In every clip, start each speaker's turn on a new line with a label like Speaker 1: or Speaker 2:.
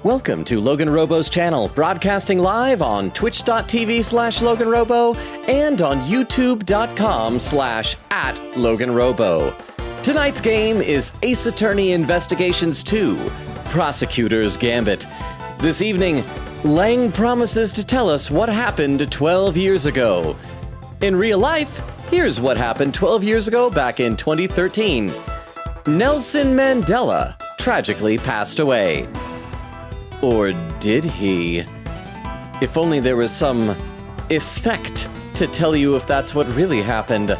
Speaker 1: Welcome to LoganRobo's channel, broadcasting live on twitch.tv/LoganRobo and on youtube.com/@LoganRobo. Tonight's game is Ace Attorney Investigations 2, Prosecutor's Gambit. This evening, Lang promises to tell us what happened 12 years ago. In real life, here's what happened 12 years ago back in 2013. Nelson Mandela tragically passed away. Or did he? If only there was some effect to tell you if that's what really happened.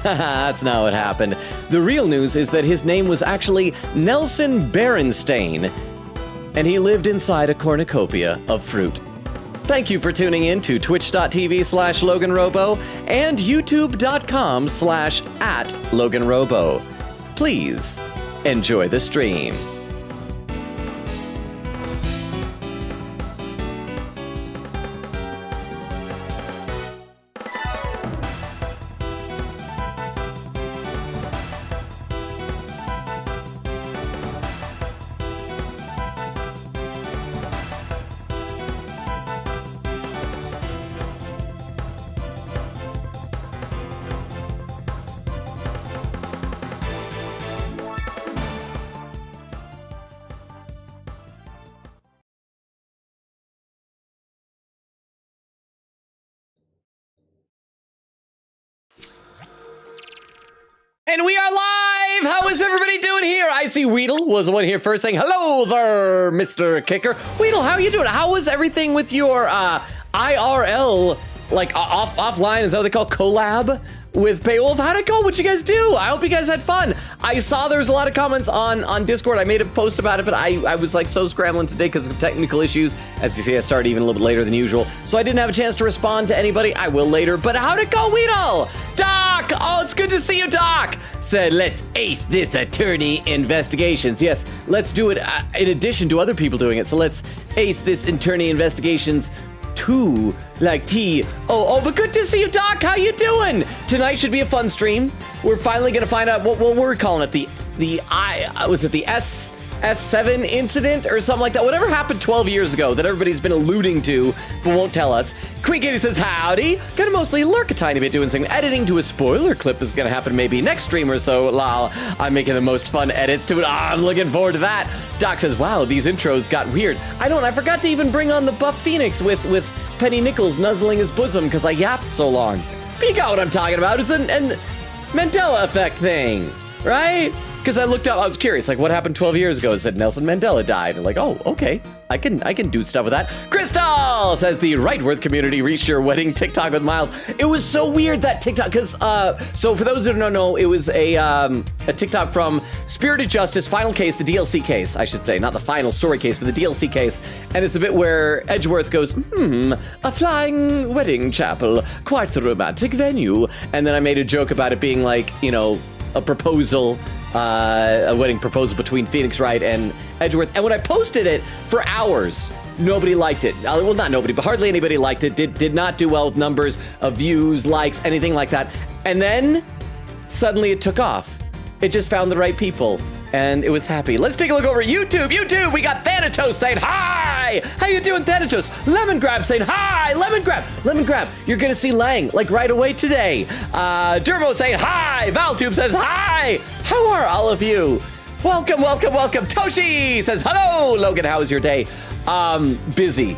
Speaker 1: Haha, that's not what happened. The real news is that his name was actually Nelson Berenstain, and he lived inside a cornucopia of fruit. Thank you for tuning in to twitch.tv/LoganRobo and youtube.com/@LoganRobo. Please enjoy the stream. And we are live! How is everybody doing here? I see Weedle was the one here first saying, hello there, Mr. Kicker. Weedle, how are you doing? How was everything with your IRL, like offline, is that what they call collab with Beowulf? How'd it go? What'd you guys do? I hope you guys had fun. I saw there was a lot of comments on Discord. I made a post about it, but I was like so scrambling today because of technical issues. As you see, I started even a little bit later than usual, so I didn't have a chance to respond to anybody. I will later, but how'd it go, Weedle? Doc! Oh, it's good to see you, Doc! Said, let's ace this attorney investigations. Yes, let's do it in addition to other people doing it. So let's ace this attorney investigations 2, like T-O-O. But good to see you, Doc. How you doing? Tonight should be a fun stream. We're finally gonna find out what we're calling it. The S7 incident or something like that. Whatever happened 12 years ago that everybody's been alluding to but won't tell us. Queen Kitty says, howdy. Gonna mostly lurk a tiny bit doing some editing to a spoiler clip that's gonna happen maybe next stream or so. Lol, I'm making the most fun edits to it. I'm looking forward to that. Doc says, wow, these intros got weird. I forgot to even bring on the Buff Phoenix with Penny Nichols nuzzling his bosom because I yapped so long. But you got what I'm talking about. It's an Mandela effect thing, right? Because I looked up, I was curious, like what happened 12 years ago? It said Nelson Mandela died. And like, oh, okay, I can do stuff with that. Crystal says the Rightworth community reached your wedding TikTok with Miles. It was so weird that TikTok, because so for those who don't know, it was a TikTok from Spirited Justice Final Case, the DLC case, I should say, not the final story case, but the DLC case. And it's the bit where Edgeworth goes, a flying wedding chapel, quite the romantic venue. And then I made a joke about it being like, you know, a proposal. A wedding proposal between Phoenix Wright and Edgeworth. And when I posted it for hours, nobody liked it. Well, not nobody, but hardly anybody liked it. Did not do well with numbers of views, likes, anything like that. And then suddenly it took off. It just found the right people. And it was happy. Let's take a look over at YouTube. YouTube, we got Thanatos saying hi. How you doing, Thanatos? Lemon Grab saying hi. Lemon Grab. Lemon Grab, you're gonna see Lang like right away today. Dermo saying hi. Valtube says hi. How are all of you? Welcome, welcome, welcome. Toshi says hello. Logan, how was your day? Busy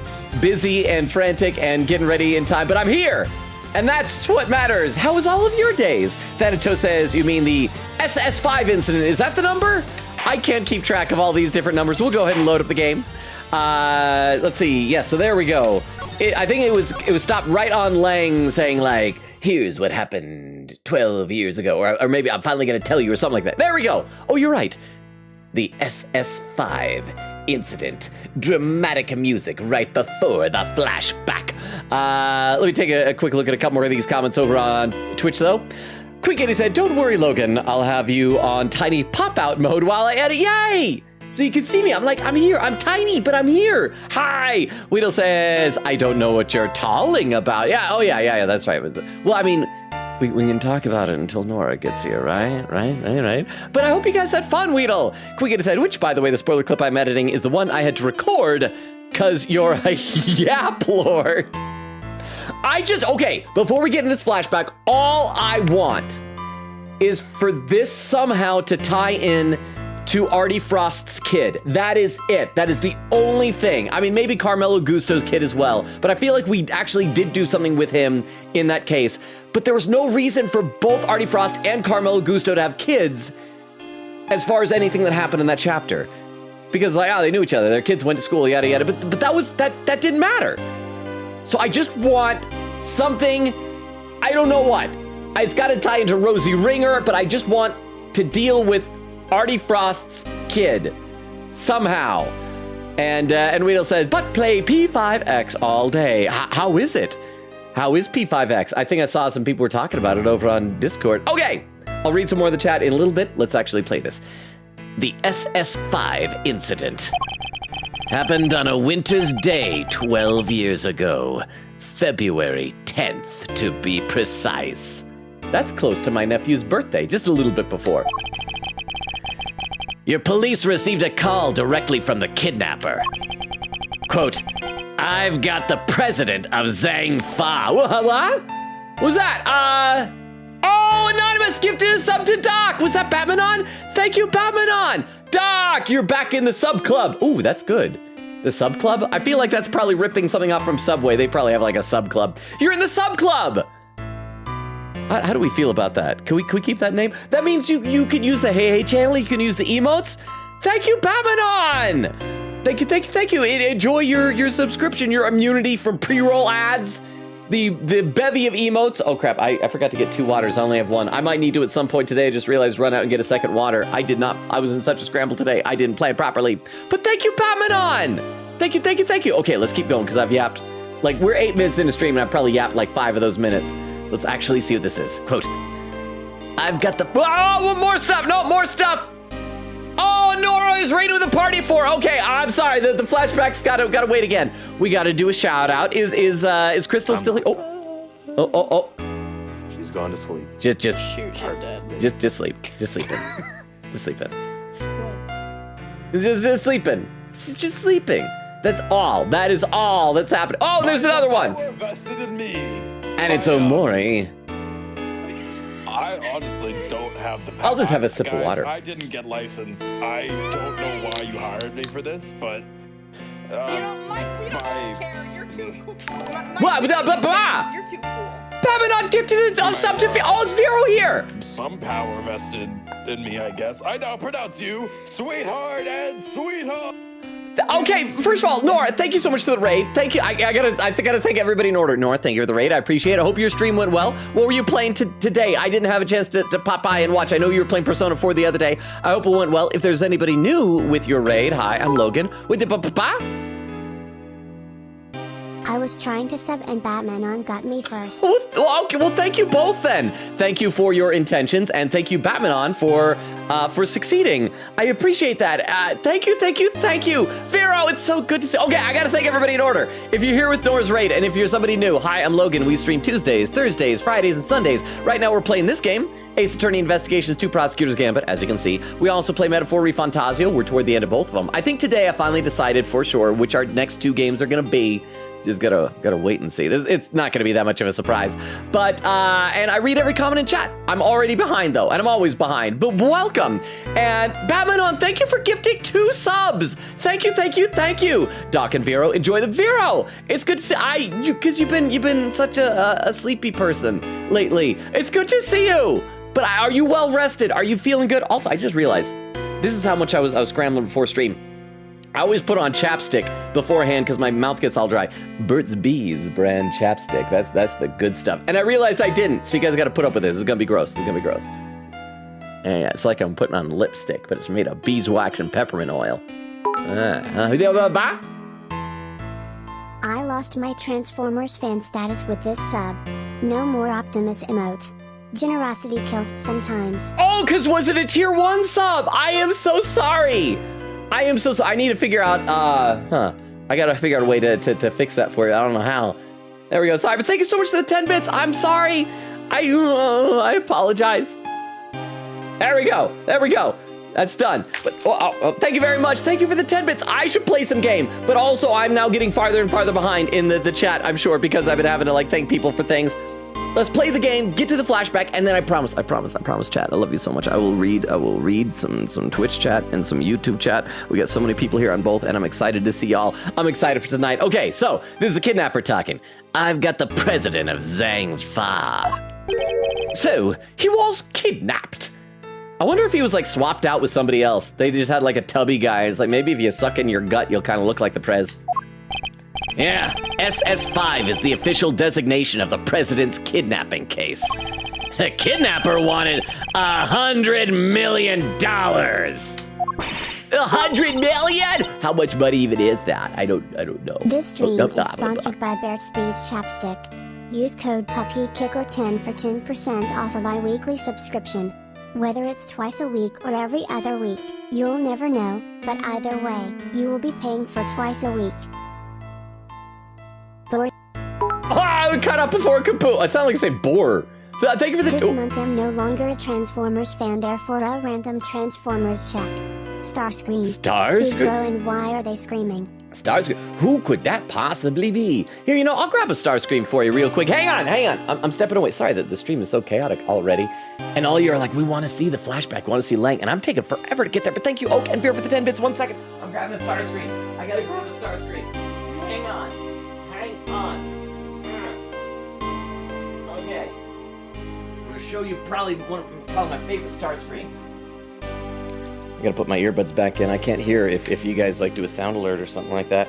Speaker 1: and frantic and getting ready in time, but I'm here. And that's what matters. How was all of your days? Thanatos says, you mean the SS5 incident. Is that the number? I can't keep track of all these different numbers. We'll go ahead and load up the game. Let's see. Yes, so there we go. I think it was stopped right on Lang saying like, here's what happened 12 years ago. Or maybe I'm finally going to tell you or something like that. There we go. Oh, you're right. The SS5 incident. Dramatic music right before the flashback. Let me take a quick look at a couple more of these comments over on Twitch, though. Quick Kitty said, don't worry, Logan. I'll have you on tiny pop-out mode while I edit. Yay! So you can see me. I'm like, I'm here. I'm tiny, but I'm here. Hi. Weedle says, I don't know what you're talling about. Yeah. Oh, yeah. That's right. Well, I mean, We can talk about it until Nora gets here, right? But I hope you guys had fun, Weedle. Quick decide which, by the way, the spoiler clip I'm editing is the one I had to record because you're a yap lord. Okay, before we get into this flashback, all I want is for this somehow to tie in to Artie Frost's kid. That is it. That is the only thing. I mean, maybe Carmelo Gusto's kid as well, but I feel like we actually did do something with him in that case. But there was no reason for both Artie Frost and Carmelo Gusto to have kids as far as anything that happened in that chapter. Because like, they knew each other, their kids went to school, yada yada, but that didn't matter. So I just want something, I don't know what. It's gotta tie into Rosie Ringer, but I just want to deal with Artie Frost's kid somehow. And Weedle says, but play P5X all day. How is it? How is P5X? I think I saw some people were talking about it over on Discord. Okay, I'll read some more of the chat in a little bit. Let's actually play this. The SS5 incident happened on a winter's day 12 years ago. February 10th, to be precise. That's close to my nephew's birthday, just a little bit before. Your police received a call directly from the kidnapper. Quote, I've got the president of Zhang Fa. What? What was that? Oh, Anonymous gifted a sub to Doc. Was that Batmanon? Thank you, Batmanon. Doc, you're back in the sub club. Ooh, that's good. The sub club? I feel like that's probably ripping something off from Subway. They probably have like a sub club. You're in the sub club. How do we feel about that? Can we keep that name? That means you can use the Hey channel. You can use the emotes. Thank you, Batmanon. Thank you. Enjoy your subscription, your immunity from pre-roll ads, the bevy of emotes. Oh crap, I forgot to get 2 waters. I only have 1. I might need to at some point today. I just realized run out and get a second water. I did not. I was in such a scramble today. I didn't plan properly. But thank you, Batmanon. Thank you. Okay, let's keep going because I've yapped. Like, we're 8 minutes into stream and I've probably yapped like 5 of those minutes. Let's actually see what this is. Quote, I've got the... Oh, more stuff. No, more stuff. Oh, Nora is raiding with a party for. Okay, I'm sorry. The flashback's gotta wait again. We gotta do a shout out. Is Crystal still here? Oh.
Speaker 2: She's gone to sleep.
Speaker 1: Just
Speaker 3: shoot, you're dead.
Speaker 1: Just sleep. Just sleeping. Just sleeping. Just sleeping. That's all. That is all that's happening. Oh, there's another one.
Speaker 2: Invested in me.
Speaker 1: And it's Omori.
Speaker 2: I honestly don't have the power.
Speaker 1: I'll just have a sip of water.
Speaker 2: I didn't get licensed. I don't know why you hired me for this, but...
Speaker 3: you know, Mike, we don't care. You're too cool.
Speaker 1: What? Blah.
Speaker 3: You're too cool.
Speaker 1: Batman gifted a sub to... Oh, it's Vero here.
Speaker 2: Some power vested in me, I guess. I now pronounce you Sweetheart and Sweetheart.
Speaker 1: Okay, first of all, Nora, thank you so much for the raid. Thank you. I gotta thank everybody in order. Nora, thank you for the raid. I appreciate it. I hope your stream went well. What were you playing today? I didn't have a chance to pop by and watch. I know you were playing Persona 4 the other day. I hope it went well. If there's anybody new with your raid, hi, I'm Logan. With the
Speaker 4: I was trying to sub and Batmanon got me first.
Speaker 1: Oh, okay, well, thank you both then. Thank you for your intentions, and thank you, Batmanon, for succeeding. I appreciate that. Thank you. Vero, it's so good to see. Okay, I gotta thank everybody in order. If you're here with Nora's raid, and if you're somebody new, hi, I'm Logan. We stream Tuesdays, Thursdays, Fridays, and Sundays. Right now, we're playing this game, Ace Attorney Investigations 2 Prosecutor's Gambit, as you can see. We also play Metaphor Refantasio. We're toward the end of both of them. I think today I finally decided for sure which our next 2 games are gonna be. Just gotta wait and see. It's not gonna be that much of a surprise. But, and I read every comment in chat. I'm already behind though, and I'm always behind, but welcome. And Batmanon, thank you for gifting 2 subs. Thank you. Doc and Vero, enjoy the Vero. It's good to see, cause you've been such a sleepy person lately. It's good to see you. But are you well rested? Are you feeling good? Also, I just realized, this is how much I was scrambling before stream. I always put on chapstick beforehand because my mouth gets all dry. Burt's Bees brand chapstick. That's the good stuff. And I realized I didn't, so you guys got to put up with this. It's gonna be gross. And yeah, it's like I'm putting on lipstick, but it's made of beeswax and peppermint oil.
Speaker 4: I lost my Transformers fan status with this sub. No more Optimus emote. Generosity kills sometimes.
Speaker 1: Oh, cause was it a tier 1 sub? I am so sorry. I need to figure out, I gotta figure out a way to fix that for you. I don't know how. There we go. Sorry, but thank you so much for the 10 bits. I'm sorry. I apologize. There we go. That's done. But thank you very much. Thank you for the 10 bits. I should play some game. But also, I'm now getting farther and farther behind in the chat, I'm sure, because I've been having to, like, thank people for things. Let's play the game, get to the flashback, and then I promise, chat. I love you so much. I will read some Twitch chat and some YouTube chat. We got so many people here on both, and I'm excited to see y'all. I'm excited for tonight. Okay, so this is the kidnapper talking. I've got the president of Zhang Fa. So, he was kidnapped. I wonder if he was, like, swapped out with somebody else. They just had, like, a tubby guy. It's like, maybe if you suck in your gut, you'll kind of look like the prez. Yeah, SS5 is the official designation of the president's kidnapping case. The kidnapper wanted $100 million. $100 million? How much money even is that? I don't know.
Speaker 4: This stream is sponsored by Bear Speeds Chapstick. Use code PUPPYKICK10 for 10% off a bi-weekly subscription. Whether it's twice a week or every other week, you'll never know, but either way, you will be paying for twice a week.
Speaker 1: I cut up before kaput. I sound like I say bore. Thank you for the.
Speaker 4: This month I'm no longer a Transformers fan, therefore a random Transformers check. Starscream.
Speaker 1: Starscream?
Speaker 4: And why are they screaming?
Speaker 1: Starscream? Who could that possibly be? Here, I'll grab a Starscream for you real quick. Hang on. I'm stepping away. Sorry that the stream is so chaotic already. And all you are like, we want to see the flashback. We want to see Lang. And I'm taking forever to get there. But thank you, Oak and Fear, for the 10 bits. 1 second. I'm grabbing a Starscream. I gotta grab a Starscream. Hang on. Okay. I'm gonna show you probably my favorite Starscream. I gotta put my earbuds back in. I can't hear if you guys like do a sound alert or something like that.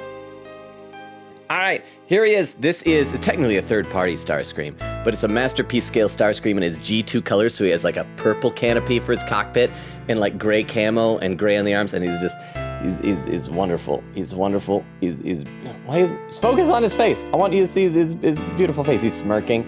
Speaker 1: All right, here he is. This is technically a third-party Starscream, but it's a masterpiece scale Starscream in his G2 colors. So he has like a purple canopy for his cockpit and like gray camo and gray on the arms, and he's wonderful. He's wonderful. He's focus on his face. I want you to see his beautiful face. He's smirking,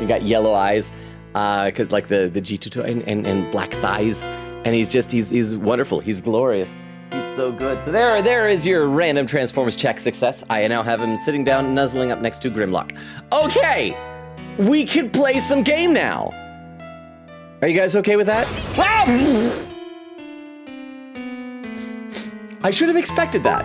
Speaker 1: got yellow eyes, cause like the G2 and black thighs. And he's wonderful. He's glorious. He's so good. So there is your random Transformers check success. I now have him sitting down, nuzzling up next to Grimlock. Okay, we can play some game now. Are you guys okay with that? Ah! I should have expected that.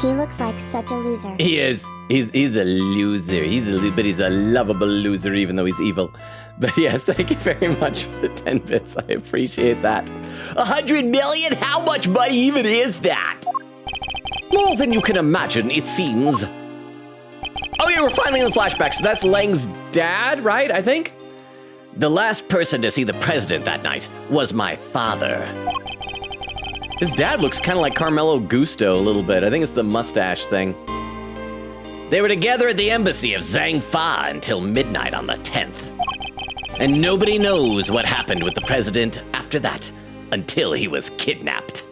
Speaker 4: He looks like such a loser.
Speaker 1: He is. He's a loser. But he's a lovable loser, even though he's evil. But yes, thank you very much for the 10 bits. I appreciate that. 100 million? How much money even is that? More than you can imagine, it seems. Oh yeah, we're finally in the flashback. So that's Lang's dad, right? I think. The last person to see the president that night was my father. His dad looks kind of like Carmelo Gusto a little bit. I think it's the mustache thing. They were together at the embassy of Zhang Fa until midnight on the 10th. And nobody knows what happened with the president after that, until he was kidnapped.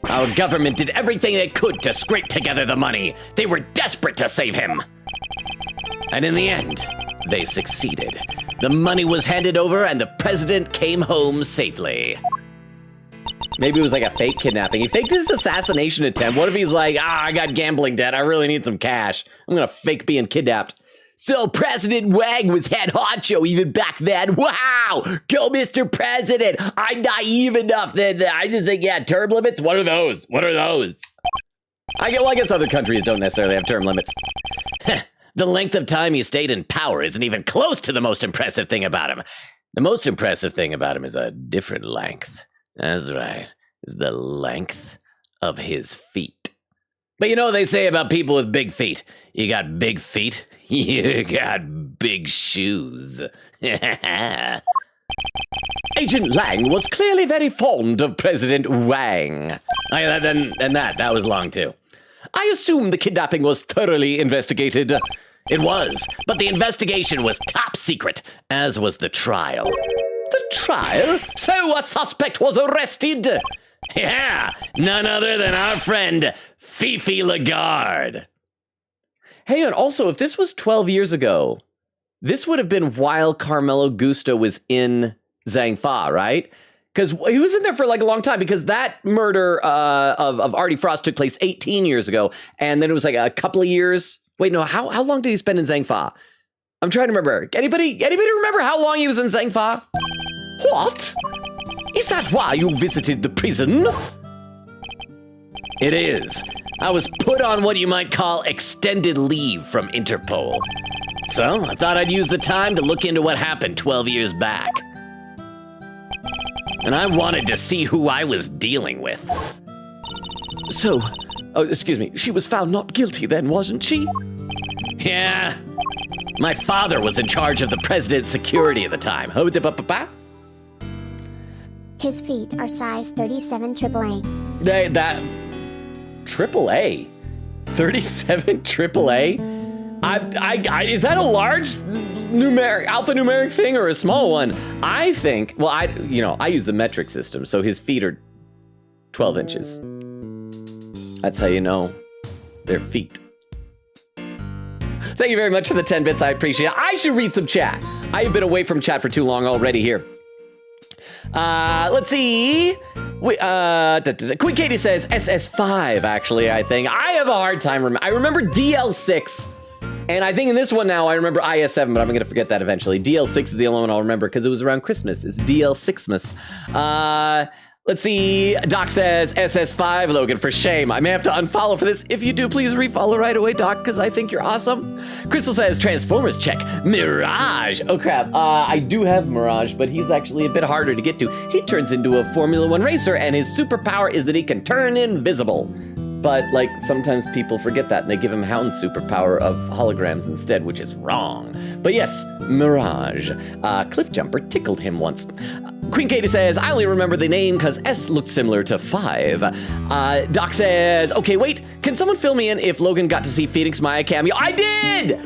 Speaker 1: Our government did everything they could to scrape together the money. They were desperate to save him. And in the end, they succeeded. The money was handed over and the president came home safely. Maybe it was like a fake kidnapping. He faked his assassination attempt. What if he's like, I got gambling debt. I really need some cash. I'm gonna fake being kidnapped. So President Wang was head honcho even back then. Wow! Go, Mr. President! I'm naive enough that I just think, yeah, term limits? What are those? I guess other countries don't necessarily have term limits. The length of time he stayed in power isn't even close to the most impressive thing about him. The most impressive thing about him is a different length. That's right, is the length of his feet. But you know what they say about people with big feet? You got big feet, you got big shoes. Agent Lang was clearly very fond of President Wang. That was long too. I assume the kidnapping was thoroughly investigated. It was, but the investigation was top secret, as was the trial. The trial? So a suspect was arrested? Yeah, none other than our friend Fifi Lagarde. Hey, and also, if this was 12 years ago, this would have been while Carmelo Gusto was in Zhang Fa, right? Because he was in there for like a long time, because that murder of Artie Frost took place 18 years ago, and then it was like a couple of years Wait, no, how long did he spend in Zhangfa? I'm trying to remember. Anybody remember how long he was in Zhangfa? What? Is that why you visited the prison? It is. I was put on what you might call extended leave from Interpol. So I thought I'd use the time to look into what happened 12 years back. And I wanted to see who I was dealing with. So, excuse me, she was found not guilty then, wasn't she? Yeah. My father was in charge of the president's security at the time.
Speaker 4: His feet are size 37 AAA.
Speaker 1: That AAA? 37 AAA? Is that a large alphanumeric thing or a small one? I think, well, I use the metric system, so his feet are 12 inches. That's how you know they're feet. Thank you very much for the 10 bits. I appreciate it. I should read some chat. I have been away from chat for too long already here. Let's see. Queen Katie says SS5, actually, I think. I have a hard time. I remember DL6. And I think in this one now, I remember IS7, but I'm going to forget that eventually. DL6 is the only one I'll remember because it was around Christmas. It's DL6mas. Let's see. Doc says SS5, Logan, for shame. I may have to unfollow for this. If you do, please refollow right away, Doc, because I think you're awesome. Crystal says Transformers check. Mirage. Oh, crap. I do have Mirage, but he's actually a bit harder to get to. He turns into a Formula One racer, and his superpower is that he can turn invisible. But, like, sometimes people forget that, and they give him Hound's superpower of holograms instead, which is wrong. But yes, Mirage. Cliffjumper tickled him once. Queen Katie says, I only remember the name because S looked similar to 5. Doc says, okay, wait, can someone fill me in if Logan got to see Phoenix Maya cameo? I did!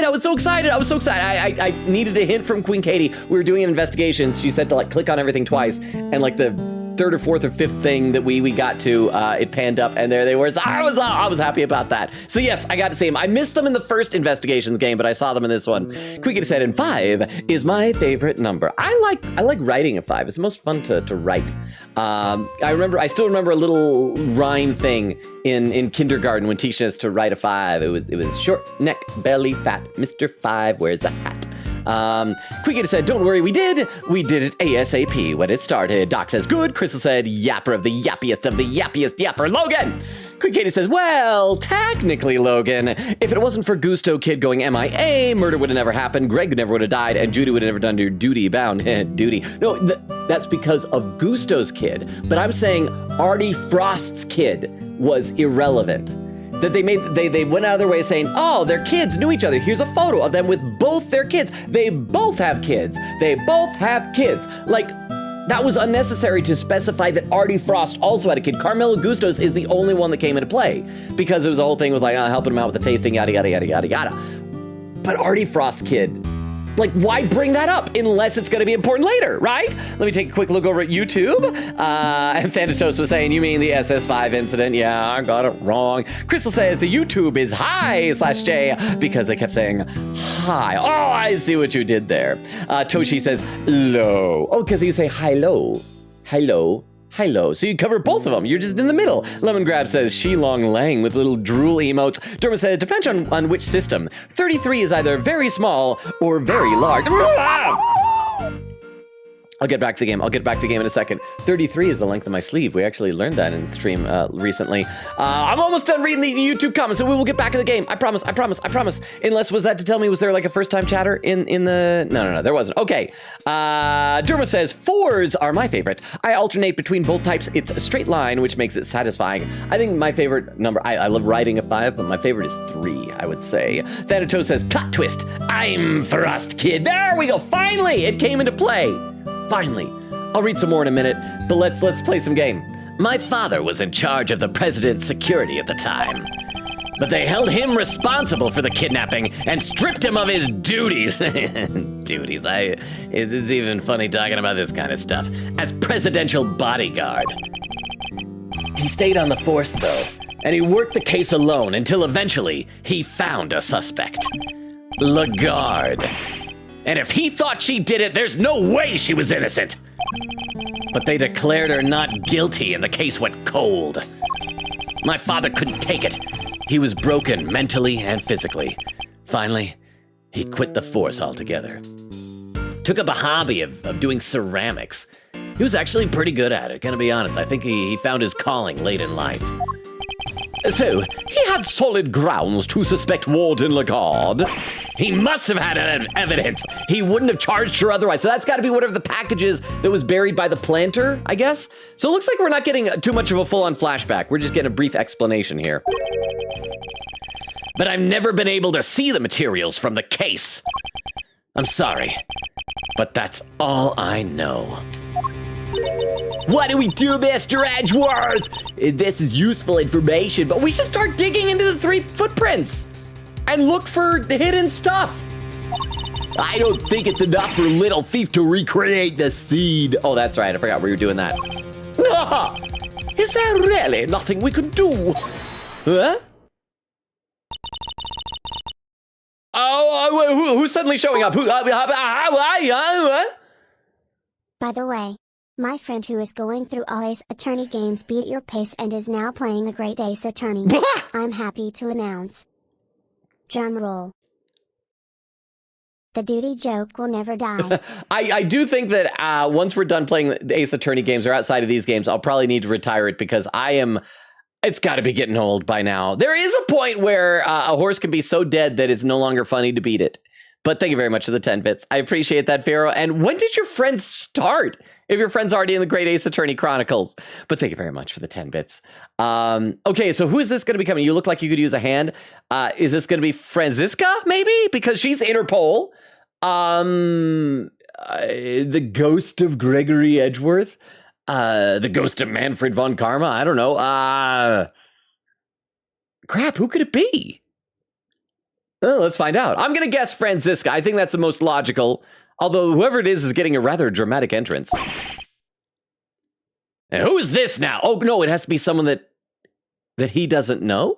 Speaker 1: I was so excited. I needed a hint from Queen Katie. We were doing investigations. She said to, like, click on everything twice, and, like, the third or fourth or fifth thing that we got to, it panned up, and there they were. So I was happy about that. So yes, I got to see them. I missed them in the first investigations game, but I saw them in this one. Quickly said, and 5 is my favorite number. I like writing a 5. It's the most fun to write. I still remember a little rhyme thing in kindergarten when teaching us to write a 5. It was short neck, belly, fat. Mr. 5 wears a hat. Quickly said, don't worry, we did it ASAP when it started. Doc says, good. Crystal said, yapper of the yappiest yapper, Logan. Quick Katie says, well, technically, Logan, if it wasn't for Gusto Kid going MIA, murder would have never happened, Greg never would have died, and Judy would have never done her duty bound. Duty. No, that's because of Gusto's kid. But I'm saying Artie Frost's kid was irrelevant. That they went out of their way saying, oh, their kids knew each other. Here's a photo of them with both their kids. They both have kids. Like, that was unnecessary to specify that Artie Frost also had a kid. Carmelo Gustos is the only one that came into play because it was a whole thing with like helping him out with the tasting, yada, yada, yada, yada, yada. But Artie Frost's kid, like, why bring that up unless it's going to be important later, right? Let me take a quick look over at YouTube. And Thanatos was saying, you mean the SS5 incident? Yeah, I got it wrong. Crystal says the YouTube is hi/J because they kept saying hi. Oh, I see what you did there. Toshi says low. Oh, because you say hi-lo. Hi-lo. Hello. So you cover both of them. You're just in the middle. Lemon Grab says Shilong Lang with little drool emotes. Derma says depends on which system. 33 is either very small or very large. I'll get back to the game. In a second. 33 is the length of my sleeve. We actually learned that in stream recently. I'm almost done reading the YouTube comments, so we will get back to the game. I promise. Unless, was that to tell me, was there like a first time chatter in the... No, there wasn't. Okay. Derma says, 4s are my favorite. I alternate between both types. It's a straight line, which makes it satisfying. I think my favorite number, I love writing a 5, but my favorite is 3, I would say. Thanatos says, plot twist. I'm Frost Kid. There we go. Finally, it came into play. Finally. I'll read some more in a minute, but let's play some game. My father was in charge of the president's security at the time, but they held him responsible for the kidnapping and stripped him of his duties. Duties, it's even funny talking about this kind of stuff. As presidential bodyguard. He stayed on the force though, and he worked the case alone until eventually he found a suspect. Lagarde. And if he thought she did it, there's no way she was innocent. But they declared her not guilty and the case went cold. My father couldn't take it. He was broken mentally and physically. Finally, he quit the force altogether. Took up a hobby of doing ceramics. He was actually pretty good at it, gonna be honest. I think he found his calling late in life. So, he had solid grounds to suspect Warden Lagarde. He must have had evidence. He wouldn't have charged her otherwise. So that's got to be whatever the package is that was buried by the planter, I guess. So it looks like we're not getting too much of a full-on flashback. We're just getting a brief explanation here. But I've never been able to see the materials from the case. I'm sorry, but that's all I know. What do we do, Mr. Edgeworth? This is useful information, but we should start digging into the 3 footprints and look for the hidden stuff. I don't think it's enough for Little Thief to recreate the scene. Oh, that's right. I forgot we were doing that. Ah, is there really nothing we could do? Huh? Oh, who's suddenly showing up?
Speaker 4: By the way, my friend who is going through all Ace Attorney games beat your pace and is now playing the Great Ace Attorney. I'm happy to announce. Drum roll. The duty joke will never die.
Speaker 1: I do think that once we're done playing the Ace Attorney games or outside of these games, I'll probably need to retire it because it's got to be getting old by now. There is a point where a horse can be so dead that it's no longer funny to beat it. But thank you very much for the 10 bits. I appreciate that, Pharaoh. And when did your friends start? If your friend's already in the Great Ace Attorney Chronicles. But thank you very much for the 10 bits. Okay, so who is this going to be coming? You look like you could use a hand. Is this going to be Franziska, maybe? Because she's Interpol. The ghost of Gregory Edgeworth. The ghost of Manfred von Karma. I don't know. Crap, who could it be? Oh, let's find out. I'm going to guess Franziska. I think that's the most logical. Although whoever it is getting a rather dramatic entrance. And who is this now? Oh, no, it has to be someone that he doesn't know?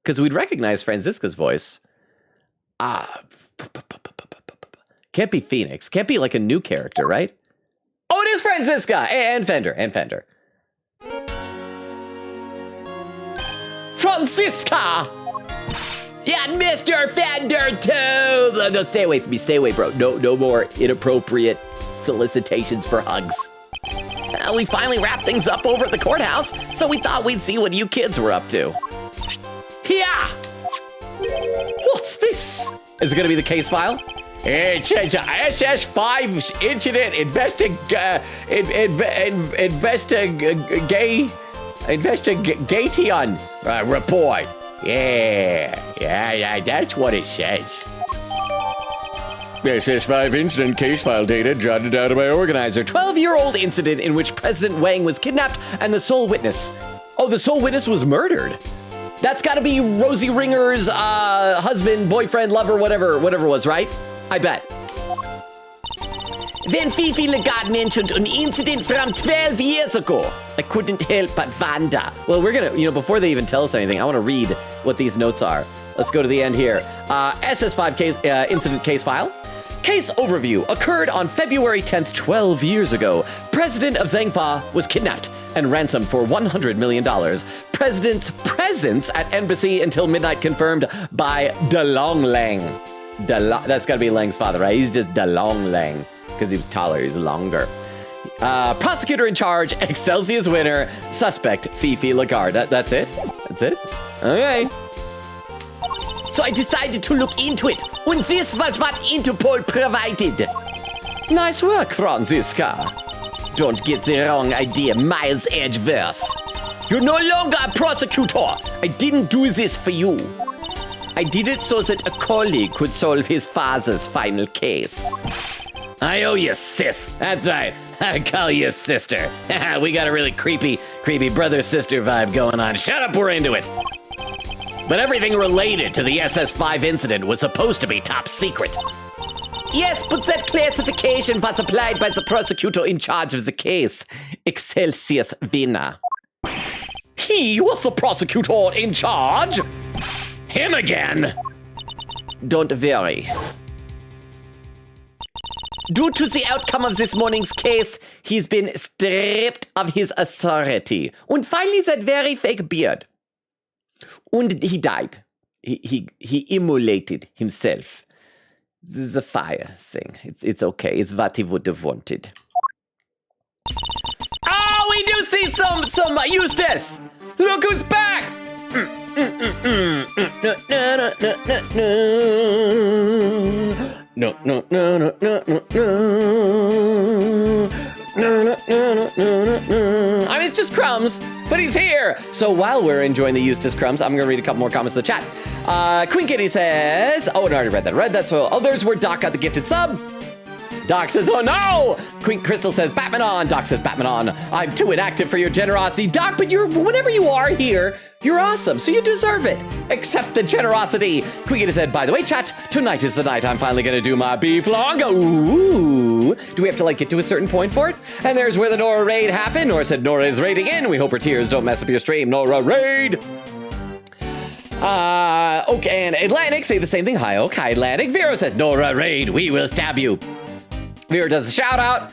Speaker 1: Because we'd recognize Franziska's voice. Can't be Phoenix. Can't be like a new character, right? Oh, it is Franziska! And Fender. Franziska! Yeah, Mr. Fender too! No, stay away from me. Stay away, bro. No more inappropriate solicitations for hugs. We finally wrapped things up over at the courthouse, so we thought we'd see what you kids were up to. Yeah! What's this? Is it gonna be the case file? SS5 incident investigation report. Yeah, that's what it says. SS5 incident case file data jotted down by organizer. 12-year-old incident in which President Wang was kidnapped and the sole witness. Oh, the sole witness was murdered. That's got to be Rosie Ringer's husband, boyfriend, lover, whatever it was, right? I bet. Then Fifi Lagarde mentioned an incident from 12 years ago. I couldn't help but wonder. Well, we're gonna, before they even tell us anything, I want to read what these notes are. Let's go to the end here. SS5 case, incident case file. Case overview occurred on February 10th, 12 years ago. President of Zhangfa was kidnapped and ransomed for $100 million. President's presence at embassy until midnight confirmed by DeLong Lang. That's got to be Lang's father, right? He's just DeLong Lang because he was taller, he's longer. Prosecutor in charge, Excelsius winner, suspect Fifi Lagarde. That's it? That's it? Okay. So I decided to look into it, and this was what Interpol provided. Nice work, Franziska. Don't get the wrong idea, Miles Edgeworth. You're no longer a prosecutor. I didn't do this for you. I did it so that a colleague could solve his father's final case. I owe you, sis. That's right. I call you sister. We got a really creepy brother-sister vibe going on. Shut up, we're into it. But everything related to the SS5 incident was supposed to be top secret. Yes, but that classification was applied by the prosecutor in charge of the case, Excelsius Wiener. He was the prosecutor in charge? Him again? Don't worry. Due to the outcome of this morning's case, he's been stripped of his authority. And finally, that very fake beard. And he died. He immolated himself. This is a fire thing. It's okay. It's what he would have wanted. Oh, we do see some Eustace. Look who's back. No. I mean, it's just crumbs, but he's here. So while we're enjoying the Eustace crumbs, I'm going to read a couple more comments in the chat. Queen Kitty says, oh, I already read that. So, there's where Doc got the gifted sub. Doc says, oh no! Queen Crystal says, Batman on. Doc says, Batman on. I'm too inactive for your generosity. Doc, but whenever you are here, you're awesome, so you deserve it. Accept the generosity. Queen Kitty said, by the way, chat, tonight is the night I'm finally gonna do my beef long. Ooh. Do we have to, get to a certain point for it? And there's where the Nora raid happened. Nora said, Nora is raiding in. We hope her tears don't mess up your stream. Nora raid. Oak and Atlantic say the same thing. Hi, Oak. Hi, Atlantic. Vera said, Nora raid. We will stab you. Vera does a shout out.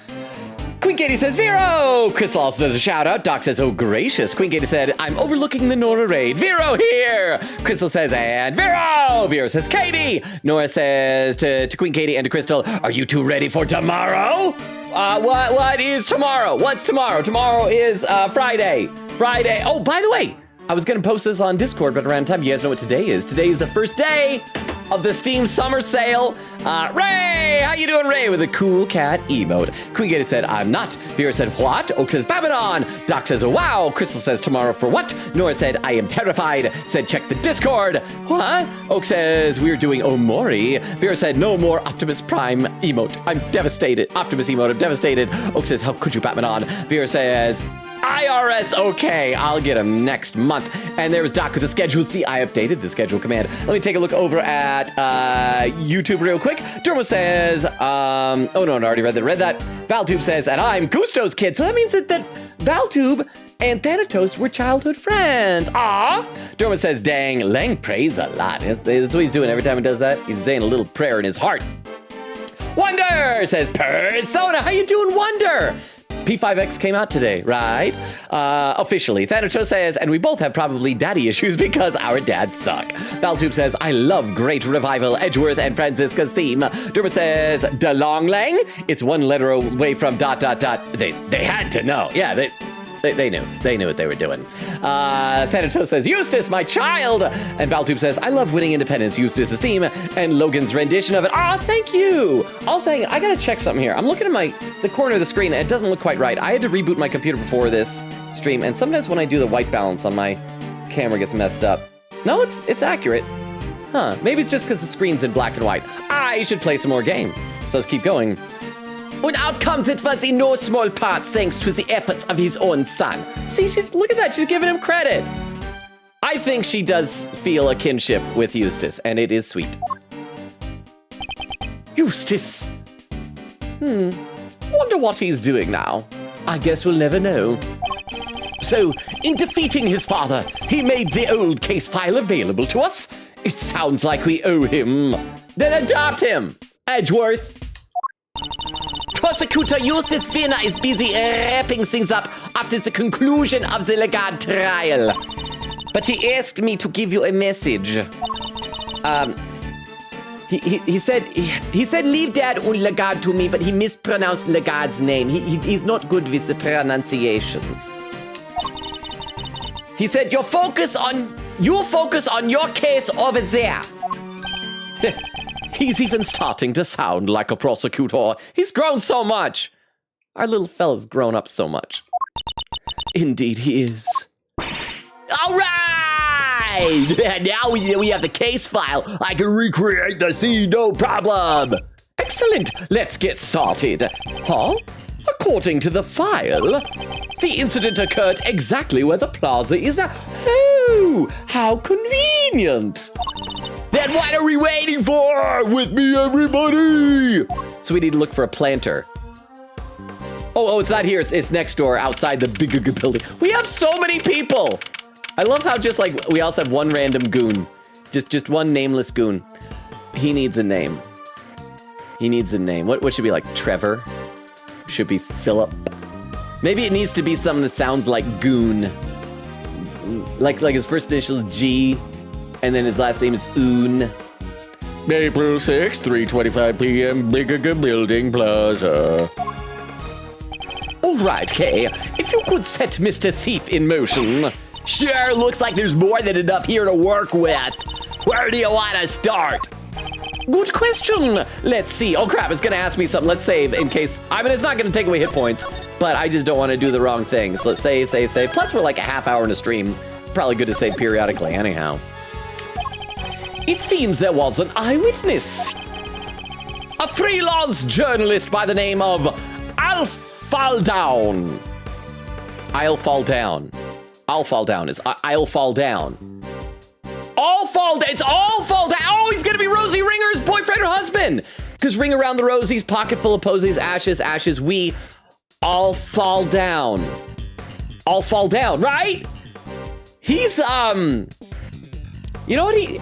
Speaker 1: Queen Katie says, Vero! Crystal also does a shout out. Doc says, oh gracious. Queen Katie said, I'm overlooking the Nora raid. Vero here! Crystal says, and Vero! Vero says, Katie! Nora says to Queen Katie and to Crystal, are you two ready for tomorrow? What is tomorrow? What's tomorrow? Tomorrow is Friday. Friday. Oh, by the way, I was gonna post this on Discord, but around time, you guys know what today is. Today is the first day of the Steam Summer Sale. Ray! How you doing, Ray? With a cool cat emote. Queen Gator said, I'm not. Vera said, what? Oak says, Babylon. Doc says, oh, wow. Crystal says, tomorrow for what? Nora said, I am terrified. Said, check the Discord. What? Oak says, we're doing Omori. Vera said, no more Optimus Prime emote. I'm devastated. Optimus emote, I'm devastated. Oak says, how could you, Batman on? Vera says, IRS, okay, I'll get him next month. And there was Doc with the schedule. See, I updated the schedule command. Let me take a look over at YouTube real quick. Dermo says, oh no, I already read that. Valtube says, and I'm Gusto's kid. So that means that Valtube and Thanatos were childhood friends. Aw! Dermo says, dang, Lang prays a lot. That's what he's doing every time he does that. He's saying a little prayer in his heart. Wonder says, Persona, how you doing, Wonder? P5X came out today, right? Officially. Thanatos says, and we both have probably daddy issues because our dads suck. Valtube says, I love Great Revival, Edgeworth, and Francisca's theme. Derma says, DeLonglang? It's one letter away from ... They had to know. Yeah, they knew. They knew what they were doing. Thanatos says, Eustace, my child! And Valtube says, I love winning independence, Eustace's theme, and Logan's rendition of it. Aw, thank you! All saying, I gotta check something here. I'm looking at the corner of the screen, and it doesn't look quite right. I had to reboot my computer before this stream, and sometimes when I do the white balance on my camera gets messed up. No, it's accurate. Huh, maybe it's just because the screen's in black and white. I should play some more game. So let's keep going. And out comes it was in no small part thanks to the efforts of his own son. See, look at that, she's giving him credit. I think she does feel a kinship with Eustace, and it is sweet. Eustace. Wonder what he's doing now. I guess we'll never know. So, in defeating his father, he made the old case file available to us. It sounds like we owe him. Then adopt him, Edgeworth. Prosecutor Eustace Wiener is busy wrapping things up after the conclusion of the Legard trial. But he asked me to give you a message. He said leave Dad and Legard to me, but he mispronounced Legard's name. He's not good with the pronunciations. He said you focus on your case over there. He's even starting to sound like a prosecutor. He's grown so much. Our little fella's grown up so much. Indeed he is. All right! Now we have the case file. I can recreate the scene, no problem. Excellent. Let's get started. Huh? According to the file, the incident occurred exactly where the plaza is now. Oh, how convenient. Then what are we waiting for? With me, everybody! So we need to look for a planter. Oh, it's not here. It's next door, outside the big building. We have so many people. I love how just like we also have one random goon, just one nameless goon. He needs a name. He needs a name. What should be like? Trevor? Should be Philip. Maybe it needs to be something that sounds like goon. Like his first initial is G, and then his last name is Un. April 6th, 3:25 p.m., Bigger Building Plaza. All right, Kay, if you could set Mr. Thief in motion. Sure, looks like there's more than enough here to work with. Where do you want to start? Good question. Let's see. Oh crap, it's gonna ask me something. Let's save in case, I mean, it's not gonna take away hit points, but I just don't want to do the wrong thing. So let's save. Plus we're like a half hour in a stream. Probably good to save periodically anyhow. It seems there was an eyewitness. A freelance journalist by the name of I'll Fall Down. I'll Fall Down. I'll Fall Down is I'll Fall Down. All Fall Down. It's All Fall Down. Oh, he's gonna be Rosie Ringer's boyfriend or husband. Because ring around the rosies, pocket full of posies, ashes, we all fall down. All fall down, right? He's you know what,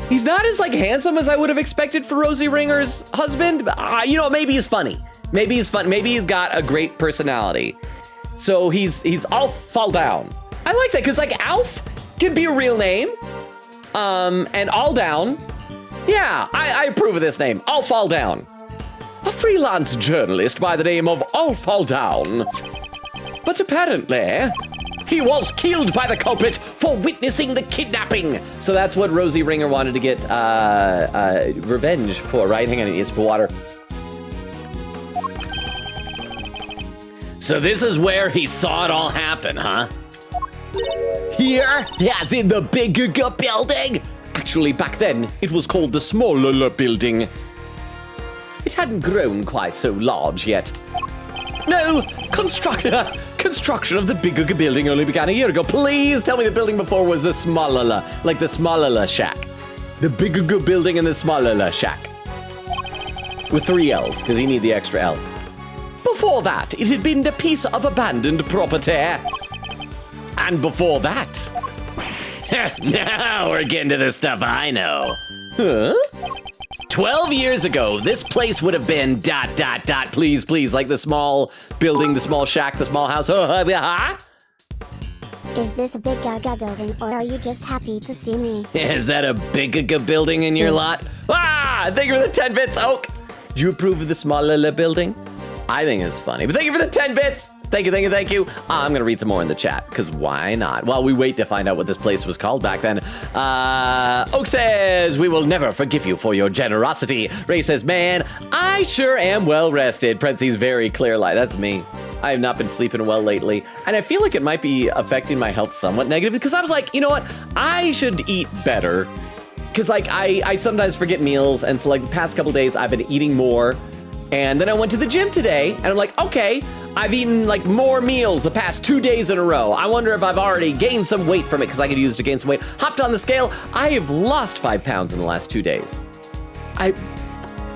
Speaker 1: he's not as like handsome as I would have expected for Rosie Ringer's husband. But, you know, maybe he's funny. Maybe he's fun. Maybe he's got a great personality. So he's all fall down. I like that because like Alf can be a real name. And all down. Yeah, I approve of this name. All Fall Down. A freelance journalist by the name of All Fall Down. But apparently, he was killed by the culprit for witnessing the kidnapping. So that's what Rosie Ringer wanted to get revenge for, right? Hang on, it's water. So this is where he saw it all happen, huh? Here, as in the bigger building. Actually, back then, it was called the smaller building. It hadn't grown quite so large yet. No, construction of the bigger building only began a year ago. Please tell me the building before was the smaller, like the smaller shack. The bigger building and the smaller shack. With 3 L's, because you need the extra L. Before that, it had been a piece of abandoned property. And before that... Now we're getting to the stuff I know. Huh? 12 years ago, this place would have been ... please, like the small building, the small shack, the small house.
Speaker 4: Is this a big gaga building, or are you just happy to see me?
Speaker 1: Is that a big building in your lot? Thank you for the 10 bits, Oak. Do you approve of the smaller building? I think it's funny, but thank you for the 10 bits. Thank you. I'm gonna read some more in the chat, because why not? While we wait to find out what this place was called back then. Oak says, we will never forgive you for your generosity. Ray says, man, I sure am well rested. Parentheses, very clear light. That's me. I have not been sleeping well lately, and I feel like it might be affecting my health somewhat negatively, because I was like, you know what? I should eat better, because like I sometimes forget meals, and so like the past couple days I've been eating more, and then I went to the gym today, and I'm like, okay, I've eaten like more meals the past 2 days in a row. I wonder if I've already gained some weight from it, because I could use it to gain some weight. Hopped on the scale. I have lost 5 pounds in the last 2 days. I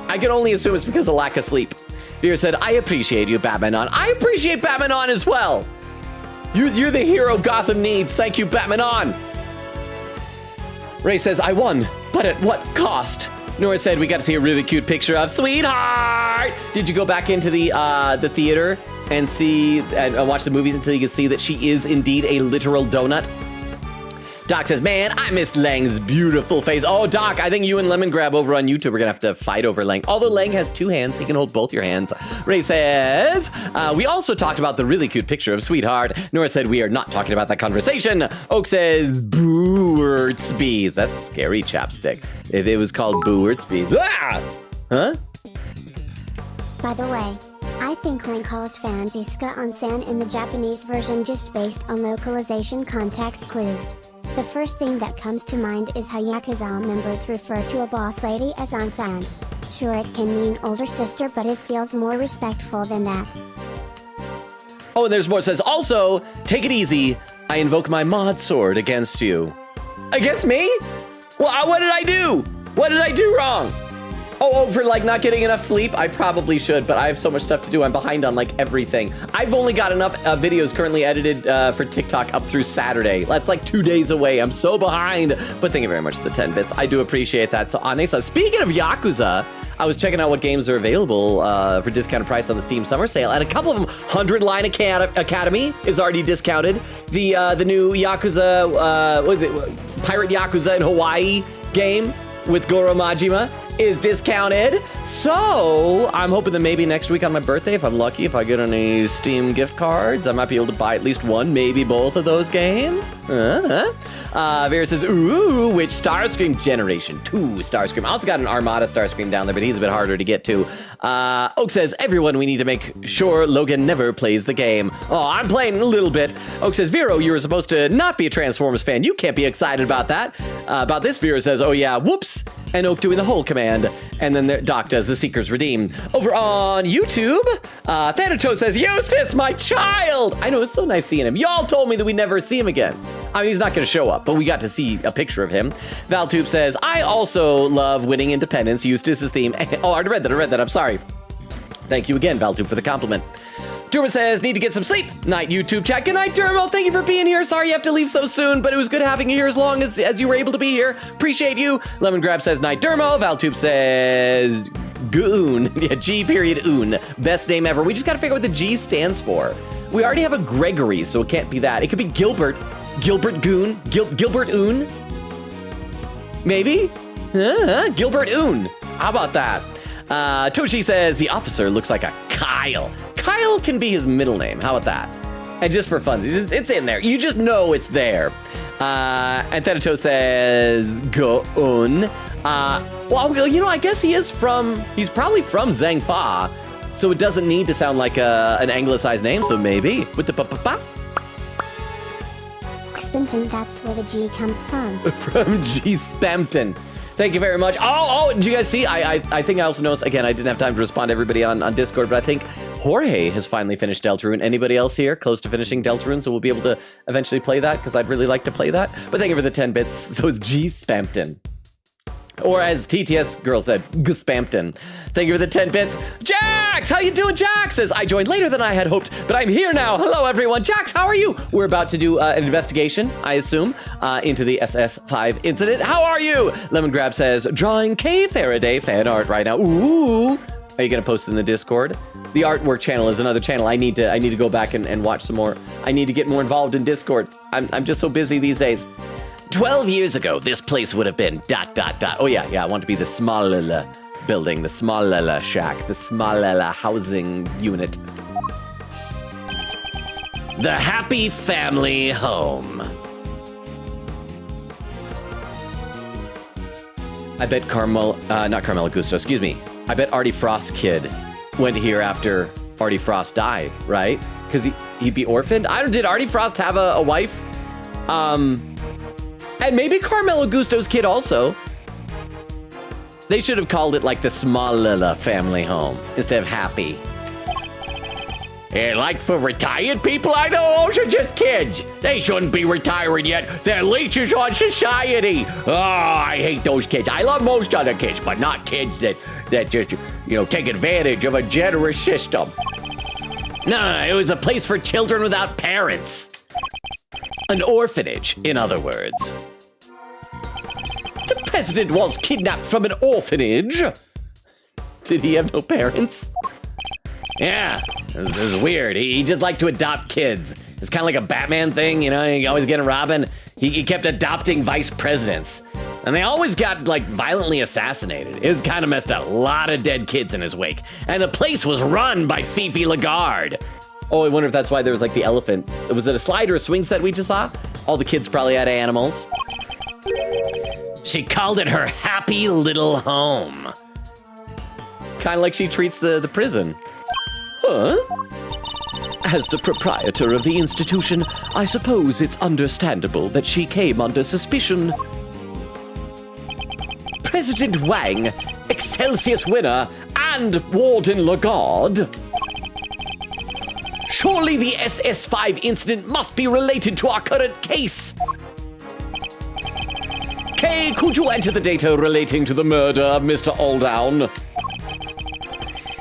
Speaker 1: can only assume it's because of lack of sleep. Veer said, I appreciate you, Batmanon. I appreciate Batmanon as well. You're the hero Gotham needs. Thank you, Batmanon. Ray says, I won, but at what cost? Nora said, we got to see a really cute picture of Sweetheart. Did you go back into the theater and see and watch the movies until you could see that she is indeed a literal donut? Doc says, man, I missed Lang's beautiful face. Oh, Doc, I think you and Lemon Grab over on YouTube are gonna have to fight over Lang. Although Lang has 2 hands, he can hold both your hands. Ray says, we also talked about the really cute picture of Sweetheart. Nora said, we are not talking about that conversation. Oak says, Booertsbees. That's scary, Chapstick. If it was called Booertsbees. Ah! Huh?
Speaker 4: By the way, I think Lang calls fans Isuka Onsen in the Japanese version just based on localization context clues. The first thing that comes to mind is how Yakuza members refer to a boss lady as Onsan. Sure, it can mean older sister, but it feels more respectful than that.
Speaker 1: Oh, and there's more. It says, also, take it easy. I invoke my mod sword against you. Against me? Well, what did I do? What did I do wrong? Oh, for like not getting enough sleep? I probably should, but I have so much stuff to do. I'm behind on like everything. I've only got enough videos currently edited for TikTok up through Saturday. That's like 2 days away. I'm so behind. But thank you very much for the 10 bits. I do appreciate that. So Anessa, speaking of Yakuza, I was checking out what games are available for discounted price on the Steam Summer Sale, and a couple of them, 100 Line Academy is already discounted. The new Yakuza, what is it, Pirate Yakuza in Hawaii game with Goro Majima is discounted. So I'm hoping that maybe next week on my birthday, if I'm lucky, if I get any Steam gift cards, I might be able to buy at least one, maybe both of those games. Vera says, ooh, which Starscream? Generation 2 Starscream. I also got an Armada Starscream down there, but he's a bit harder to get to. Oak says, everyone, we need to make sure Logan never plays the game. Oh, I'm playing a little bit. Oak says, Vero, you were supposed to not be a Transformers fan. You can't be excited about that. About this, Vera says, oh yeah, whoops. And Oak doing the whole command. And then Doc does the Seekers Redeem. Over on YouTube, Thanatos says, Eustace, my child! I know, it's so nice seeing him. Y'all told me that we'd never see him again. I mean, he's not gonna show up, but we got to see a picture of him. Valtube says, I also love winning independence, Eustace's theme. Oh, I read that, I'm sorry. Thank you again, Valtube, for the compliment. Durma says, need to get some sleep. Night, YouTube chat. Good night, Durma. Thank you for being here. Sorry you have to leave so soon, but it was good having you here as long as you were able to be here. Appreciate you. Lemon Grab says, night, Durma. Valtube says, Goon. Yeah, G period oon. Best name ever. We just gotta figure out what the G stands for. We already have a Gregory, so it can't be that. It could be Gilbert. Gilbert Goon. Gilbert Oon. Maybe? Gilbert Oon. How about that? Toshi says, the officer looks like a Kyle. Kyle can be his middle name. How about that? And just for fun, it's in there. You just know it's there. And Thanatos says, go on. Well, you know, I guess he's probably from Zhangfa, so it doesn't need to sound like an anglicized name, so maybe. With the pa-pa-pa.
Speaker 4: Spampton, that's where the G comes from.
Speaker 1: From G. Spampton. Thank you very much. Oh, did you guys see? I think I also noticed, again, I didn't have time to respond to everybody on Discord, but I think Jorge has finally finished Deltarune. Anybody else here close to finishing Deltarune? So we'll be able to eventually play that, because I'd really like to play that. But thank you for the 10 bits. So it's G. Spampton. Or as TTS girl said, Spampton. Thank you for the 10 bits. Jax, how you doing, Jax? Says, I joined later than I had hoped, but I'm here now. Hello, everyone. Jax, how are you? We're about to do an investigation, I assume, into the SS5 incident. How are you? Lemon Grab says, drawing K Faraday fan art right now. Ooh. Are you gonna post in the Discord? The artwork channel is another channel. I need to go back and watch some more. I need to get more involved in Discord. I'm just so busy these days. 12 years ago, this place would have been ... Oh yeah, I want to be the Smallella building, the Smallella shack, the Smallella housing unit. The happy family home. I bet not Carmela Gusto, excuse me. I bet Artie Frost's kid went here after Artie Frost died, right? Because he'd be orphaned? Did Artie Frost have a wife? And maybe Carmelo Gusto's kid also. They should have called it like the Smallella family home instead of happy. And like for retired people, I know those are just kids. They shouldn't be retiring yet. They're leeches on society. Oh, I hate those kids. I love most other kids, but not kids that just, take advantage of a generous system. No, it was a place for children without parents. An orphanage, in other words. The president was kidnapped from an orphanage. Did he have no parents? Yeah, this is weird. He just liked to adopt kids. It's kind of like a Batman thing, he always getting Robin. He kept adopting vice presidents. And they always got, violently assassinated. It was kind of messed up. A lot of dead kids in his wake. And the place was run by Fifi Lagarde. Oh, I wonder if that's why there was, the elephants. Was it a slide or a swing set we just saw? All the kids probably had animals. She called it her happy little home. Kind of like she treats the prison. Huh? As the proprietor of the institution, I suppose it's understandable that she came under suspicion. President Wang, Excelsius winner, and Warden Lagarde. Surely the SS5 incident must be related to our current case. Kay, could you enter the data relating to the murder of Mr. Aldown?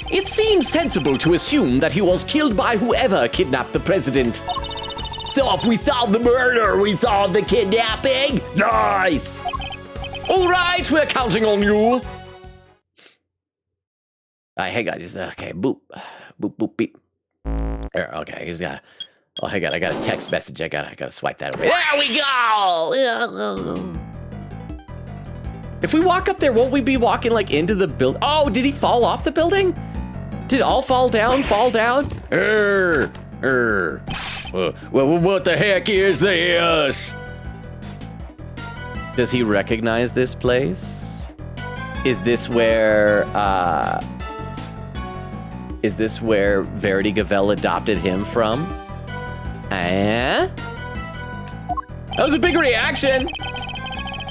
Speaker 1: It seems sensible to assume that he was killed by whoever kidnapped the president. So if we solved the murder, we solved the kidnapping? Nice! All right, we're counting on you. Hang on. Okay, boop. Boop, boop, beep. There, okay, he's got... Oh, hang on, I got a text message. I gotta swipe that away. There we go! If we walk up there, won't we be walking, like, into the building? Oh, did he fall off the building? Did it all fall down? Well, what the heck is this? Does he recognize this place? Is this where Verity Gavel adopted him from? That was a big reaction.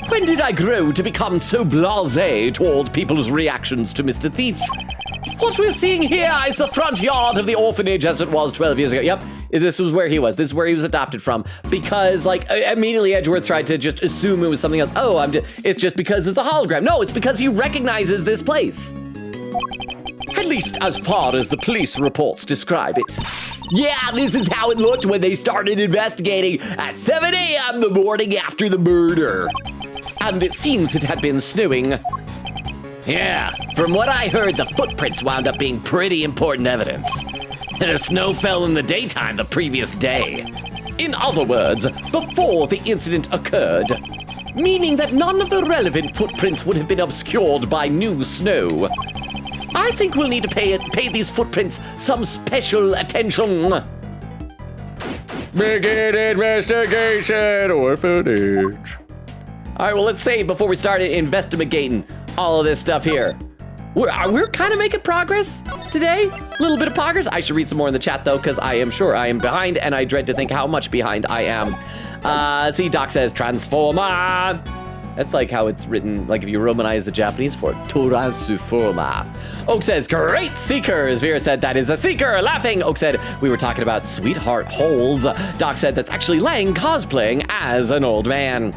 Speaker 1: When did I grow to become so blasé toward people's reactions to Mr. Thief? What we're seeing here is the front yard of the orphanage as it was 12 years ago. Yep, this was where he was. This is where he was adopted from. Because, like, immediately Edgeworth tried to just assume it was something else. Oh, it's just because it's a hologram. No, it's because he recognizes this place. At least as far as the police reports describe it. Yeah, this is how it looked when they started investigating at 7 a.m. the morning after the murder. And it seems it had been snowing. Yeah, from what I heard, the footprints wound up being pretty important evidence. And the snow fell in the daytime the previous day. In other words, before the incident occurred. Meaning that none of the relevant footprints would have been obscured by new snow. I think we'll need to pay these footprints some special attention. Begin investigation, orphanage. All right, well, let's say before we start investigating all of this stuff here. We're kind of making progress today. A little bit of progress. I should read some more in the chat, though, because I am sure I am behind, and I dread to think how much behind I am. See, Doc says, Transformer. That's like how it's written, like if you Romanize the Japanese for it. Transformer. Oak says, great seekers. Vera said, that is the seeker. Laughing. Oak said, we were talking about sweetheart holes. Doc said, that's actually Lang cosplaying as an old man.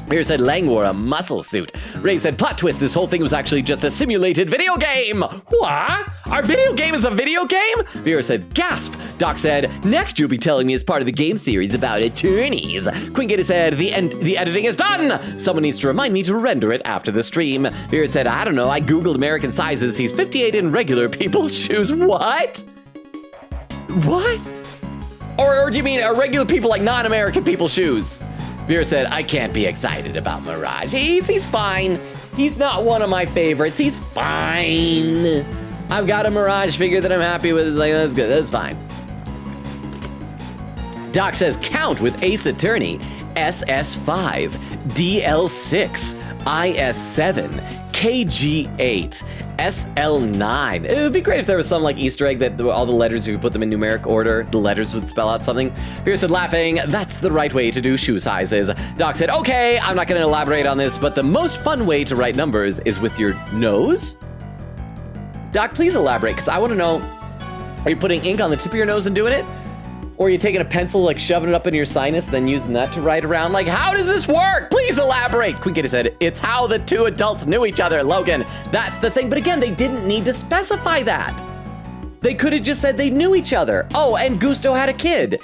Speaker 1: Vera said Lang wore a muscle suit. Ray said, plot twist, this whole thing was actually just a simulated video game. What? Our video game is a video game? Vera said, gasp. Doc said, next you'll be telling me it's part of the game series about attorneys. Quingator said, the editing is done. Someone needs to remind me to render it after the stream. Vera said, I don't know, I Googled American sizes. He's 58 in regular people's shoes. What? What? Or do you mean regular people like non-American people's shoes? Vera said, I can't be excited about Mirage. He's fine. He's not one of my favorites. He's fine. I've got a Mirage figure that I'm happy with. It's like, that's good. That's fine. Doc says, count with Ace Attorney, SS5, DL6, IS7, KG8, SL9. It would be great if there was some like Easter egg that all the letters, if you put them in numeric order, the letters would spell out something. Pierce said, laughing, that's the right way to do shoe sizes. Doc said, okay, I'm not gonna elaborate on this, but the most fun way to write numbers is with your nose? Doc, please elaborate, because I wanna know, are you putting ink on the tip of your nose and doing it? Or are you taking a pencil, like shoving it up in your sinus, then using that to write around? Like, how does this work? Please elaborate. Quinkator said, it's how the two adults knew each other, Logan. That's the thing. But again, they didn't need to specify that. They could have just said they knew each other. Oh, and Gusto had a kid.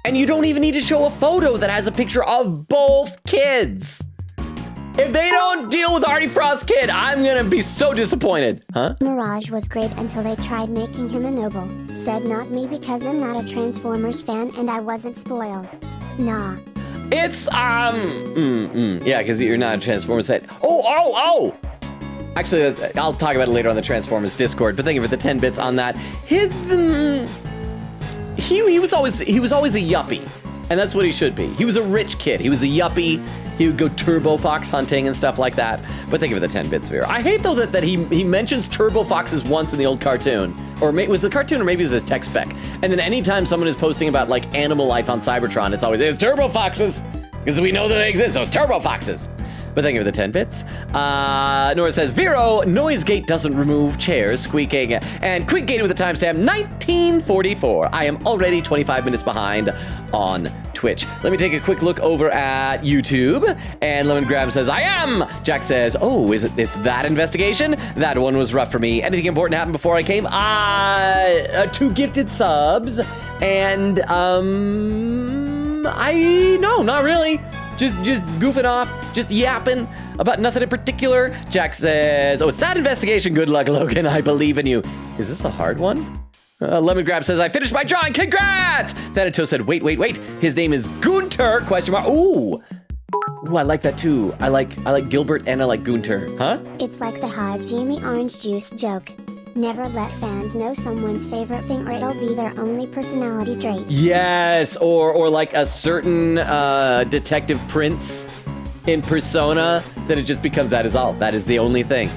Speaker 1: And you don't even need to show a photo that has a picture of both kids. If they don't deal with Artie Frost's kid, I'm gonna be so disappointed. Huh?
Speaker 4: Mirage was great until they tried making him a noble. Said not me because I'm not a Transformers fan and I wasn't spoiled. Nah.
Speaker 1: It's, yeah, because you're not a Transformers fan. Oh! Actually, I'll talk about it later on the Transformers Discord, but thank you for the 10 bits on that. He was always a yuppie, and that's what he should be. He was a rich kid. He was a yuppie. He would go turbo fox hunting and stuff like that. But thank you for the 10 bits, Vera. I hate though that he mentions turbo foxes once in the old cartoon, or was it a cartoon, or maybe it was his tech spec. And then anytime someone is posting about like animal life on Cybertron, it's turbo foxes, because we know that they exist. Those turbo foxes. But thank you for the 10 bits. Nora says, Vero, noise gate doesn't remove chairs squeaking. And quick gate with the timestamp 1944. I am already 25 minutes behind on Twitch. Let me take a quick look over at YouTube. And Lemon Grab says, I am. Jack says, oh, is that investigation? That one was rough for me. Anything important happened before I came? 2 gifted subs. And, no, not really. Just goofing off, just yapping about nothing in particular. Jack says, oh, it's that investigation. Good luck, Logan. I believe in you. Is this a hard one? Lemon Grab says, I finished my drawing. Congrats! Thanatos said, wait. His name is Gunter, question mark. Ooh, I like that too. I like Gilbert and I like Gunter. Huh?
Speaker 4: It's like the Hajime orange juice joke. Never let fans know someone's favorite thing or it'll be their only personality trait.
Speaker 1: Yes, or like a certain Detective Prince in Persona, then it just becomes that is all. That is the only thing.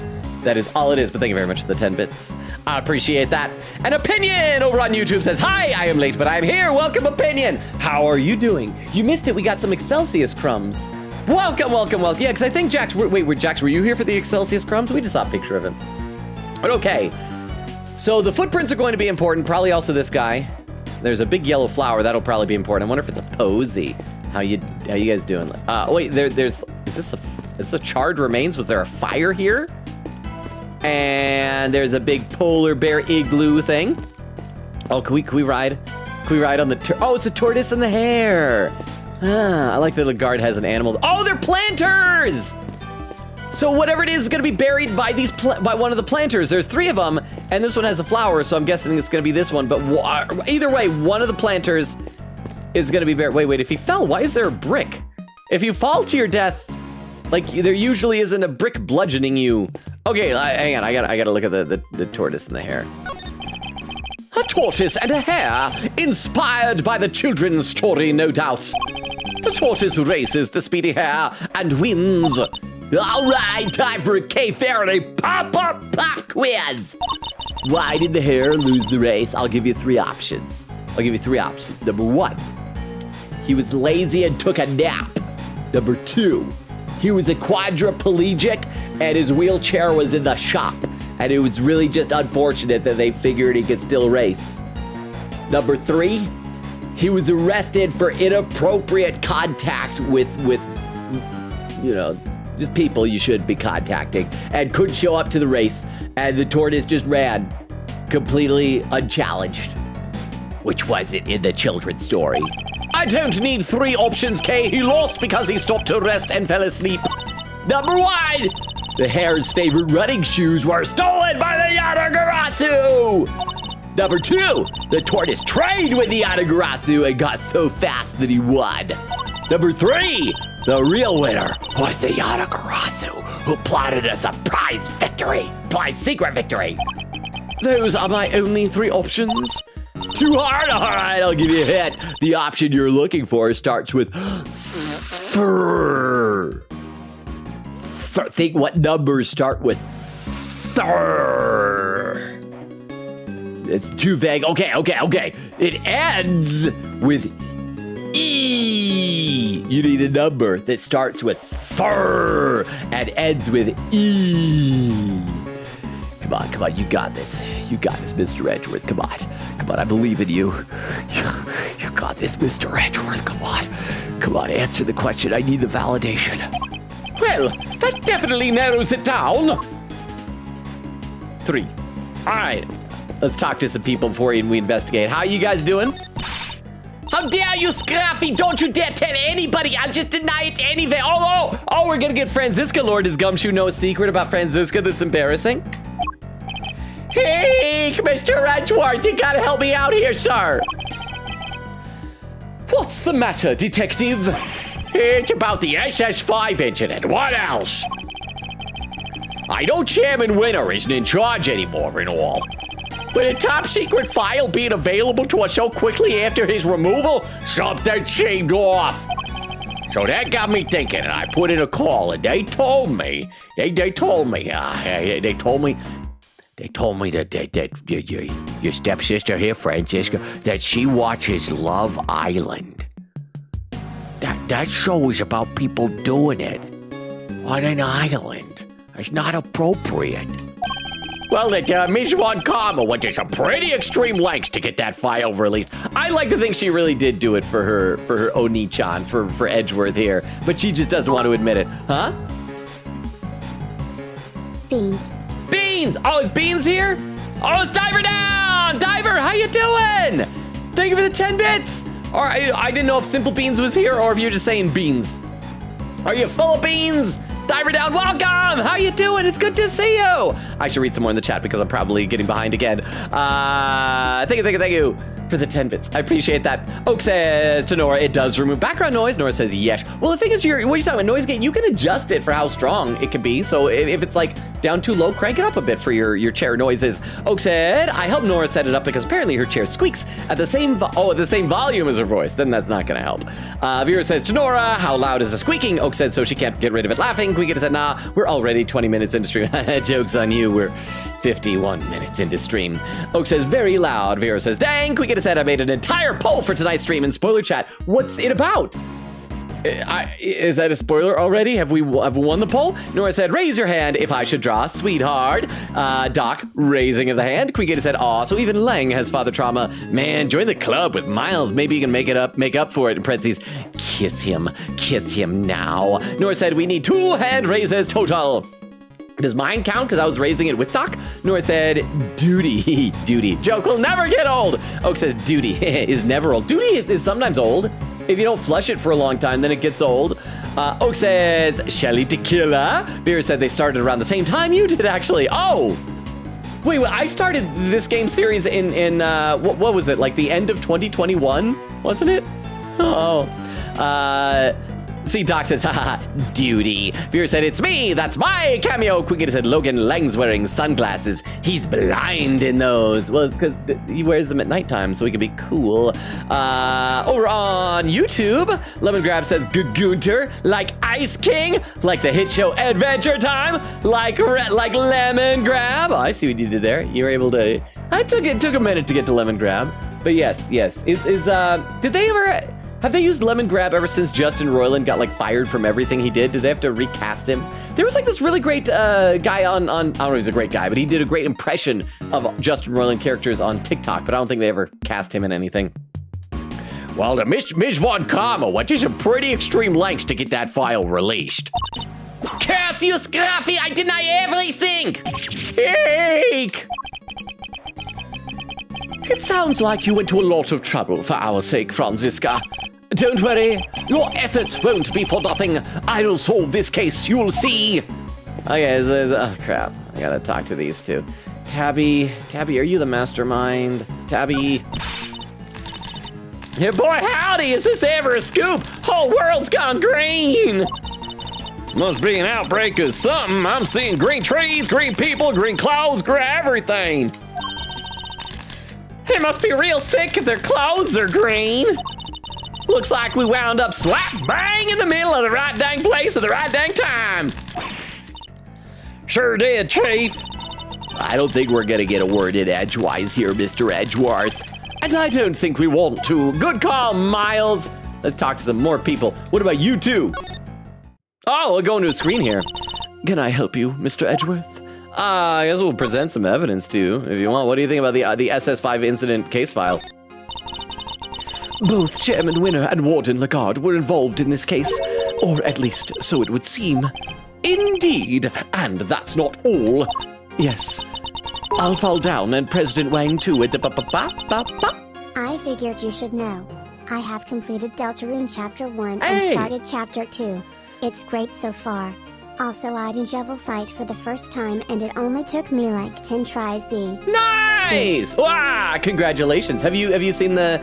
Speaker 1: That is all it is, but thank you very much for the 10 bits. I appreciate that. An Opinion over on YouTube says, hi, I am late, but I'm here. Welcome, Opinion. How are you doing? You missed it. We got some Excelsius crumbs. Welcome. Yeah, because I think Jax, Jax, were you here for the Excelsius crumbs? We just saw a picture of him. But okay. So the footprints are going to be important, probably also this guy. There's a big yellow flower, that'll probably be important. I wonder if it's a posy. How you guys doing? Wait, is this a charred remains? Was there a fire here? And there's a big polar bear igloo thing. Oh, can we ride? Can we ride on the oh, it's a tortoise and the hare. I like that the guard has an animal. Oh, they're planters! So whatever it is gonna be buried by by one of the planters. There's 3 of them, and this one has a flower, so I'm guessing it's gonna be this one. But either way, one of the planters is gonna be buried. Wait, if he fell, why is there a brick? If you fall to your death, like there usually isn't a brick bludgeoning you. Okay, hang on, I gotta look at the tortoise and the hare. A tortoise and a hare, inspired by the children's story, no doubt. The tortoise races the speedy hare and wins. All right, time for a K-Faraday pop quiz. Why did the hare lose the race? I'll give you 3 options. Number 1, he was lazy and took a nap. Number 2, he was a quadriplegic and his wheelchair was in the shop. And it was really just unfortunate that they figured he could still race. Number 3, he was arrested for inappropriate contact with just people you should be contacting, and couldn't show up to the race, and the tortoise just ran completely unchallenged. Which was it in the children's story? I don't need 3 options, Kay. He lost because he stopped to rest and fell asleep. Number 1, the hare's favorite running shoes were stolen by the Yatagarasu. Number 2, the tortoise trained with the Yatagarasu and got so fast that he won. Number 3, the real winner was the Yatagarasu, who plotted a surprise secret victory. Those are my only 3 options. Too hard? All right, I'll give you a hint. The option you're looking for starts with third. Think what numbers start with third. It's too vague. Okay. It ends with E. You need a number that starts with third and ends with E. Come on, you got this, Mr. Edgeworth. Come on, I believe in you. You got this, Mr. Edgeworth. Come on, answer the question. I need the validation. Well, that definitely narrows it down. 3. All right, let's talk to some people before we investigate. How you guys doing? How dare you, Scruffy? Don't you dare tell anybody. I'll just deny it anyway. Oh, we're gonna get Franziska Lord. Does Gumshoe know a secret about Franziska that's embarrassing? Hey, Mr. Edgeworth, you gotta help me out here, sir. What's the matter, detective? It's about the SS5 incident. What else? I know Chairman Winter isn't in charge anymore and all, but a top secret file being available to us so quickly after his removal, something seemed off. So that got me thinking, and I put in a call, and they told me that your stepsister here, Franziska, that she watches Love Island. That show is about people doing it on an island. It's not appropriate. Well, Miss Von Karma went to some pretty extreme lengths to get that file released. I like to think she really did do it for her Oni-chan, for Edgeworth here, but she just doesn't want to admit it. Huh? Beans! Oh, is Beans here? Oh, it's Diver down! Diver, how you doing? Thank you for the 10 bits! Or I didn't know if Simple Beans was here or if you're just saying beans. Are you Philippines? Diver Down, welcome! How you doing? It's good to see you! I should read some more in the chat because I'm probably getting behind again. Thank you for the 10 bits. I appreciate that. Oak says to Nora, it does remove background noise. Nora says, yes. Well, the thing is, what are you talking about? Noise gate, you can adjust it for how strong it can be. So if it's like down too low, crank it up a bit for your chair noises. Oak said, I helped Nora set it up because apparently her chair squeaks at the same volume as her voice. Then that's not gonna help. Viewer says to Nora, how loud is the squeaking? Oak said, so she can't get rid of it laughing. Queekita said, nah, we're already 20 minutes into stream. Joke's on you, we're 51 minutes into stream. Oak says, very loud. Vera says, dang. Queekita said, I made an entire poll for tonight's stream in spoiler chat. What's it about? Is that a spoiler already? Have we won the poll? Nora said, raise your hand if I should draw, sweetheart. Doc, raising of the hand. Queekita said, aw, so even Lang has father trauma. Man, join the club with Miles. Maybe you can make up for it. In parentheses, kiss him now. Nora said, we need 2 hand raises total. Does mine count because I was raising it with Doc? Nora said, duty. Joke will never get old. Oak says, duty is never old. Duty is sometimes old. If you don't flush it for a long time, then it gets old. Oak says, Shelly Tequila. Vera said they started around the same time you did, actually. Oh, wait, I started this game series in what was it? Like the end of 2021, wasn't it? Oh, see, Doc says, haha, duty. Vera said, it's me, that's my cameo. Queekita said, Logan Lang's wearing sunglasses. He's blind in those. Well, it's because he wears them at nighttime, so he can be cool. Over on YouTube, Lemon Grab says, Gunter, like Ice King, like the hit show Adventure Time, like Lemon Grab. Oh, I see what you did there. You were able to, it took a minute to get to Lemon Grab. But yes. Did they ever... Have they used Lemon Grab ever since Justin Roiland got like fired from everything he did? Did they have to recast him? There was like this really great guy on I don't know if he's a great guy, but he did a great impression of Justin Roiland characters on TikTok, but I don't think they ever cast him in anything. Well, the Mish Von Karma went to some pretty extreme lengths to get that file released. Cassius Graffi, I deny everything! Eek! It sounds like you went to a lot of trouble for our sake, Franziska. Don't worry, your efforts won't be for nothing. I'll solve this case, you'll see. Okay, oh crap, I gotta talk to these two. Tabby, are you the mastermind? Tabby. Yeah, boy, howdy, is this ever a scoop? Whole world's gone green. Must be an outbreak of something. I'm seeing green trees, green people, green clothes, green everything. They must be real sick if their clothes are green. Looks like we wound up slap bang in the middle of the right dang place at the right dang time. Sure did, Chief. I don't think we're gonna get a word in edgewise here, Mr. Edgeworth. And I don't think we want to. Good call, Miles. Let's talk to some more people. What about you two? Oh, we'll go into a screen here. Can I help you, Mr. Edgeworth? I guess we'll present some evidence too, if you want. What do you think about the SS5 incident case file? Both Chairman Winner and Warden Lagarde were involved in this case, or at least so it would seem. Indeed, and that's not all. Yes, I'll fall down and President Wang too at the
Speaker 4: I figured you should know. I have completed Deltarune Chapter 1
Speaker 1: Hey!
Speaker 4: and started Chapter 2. It's great so far. Also, I did Shovel Fight for the first time and it only took me like 10 tries.
Speaker 1: Nice! Wow, congratulations. Have you seen the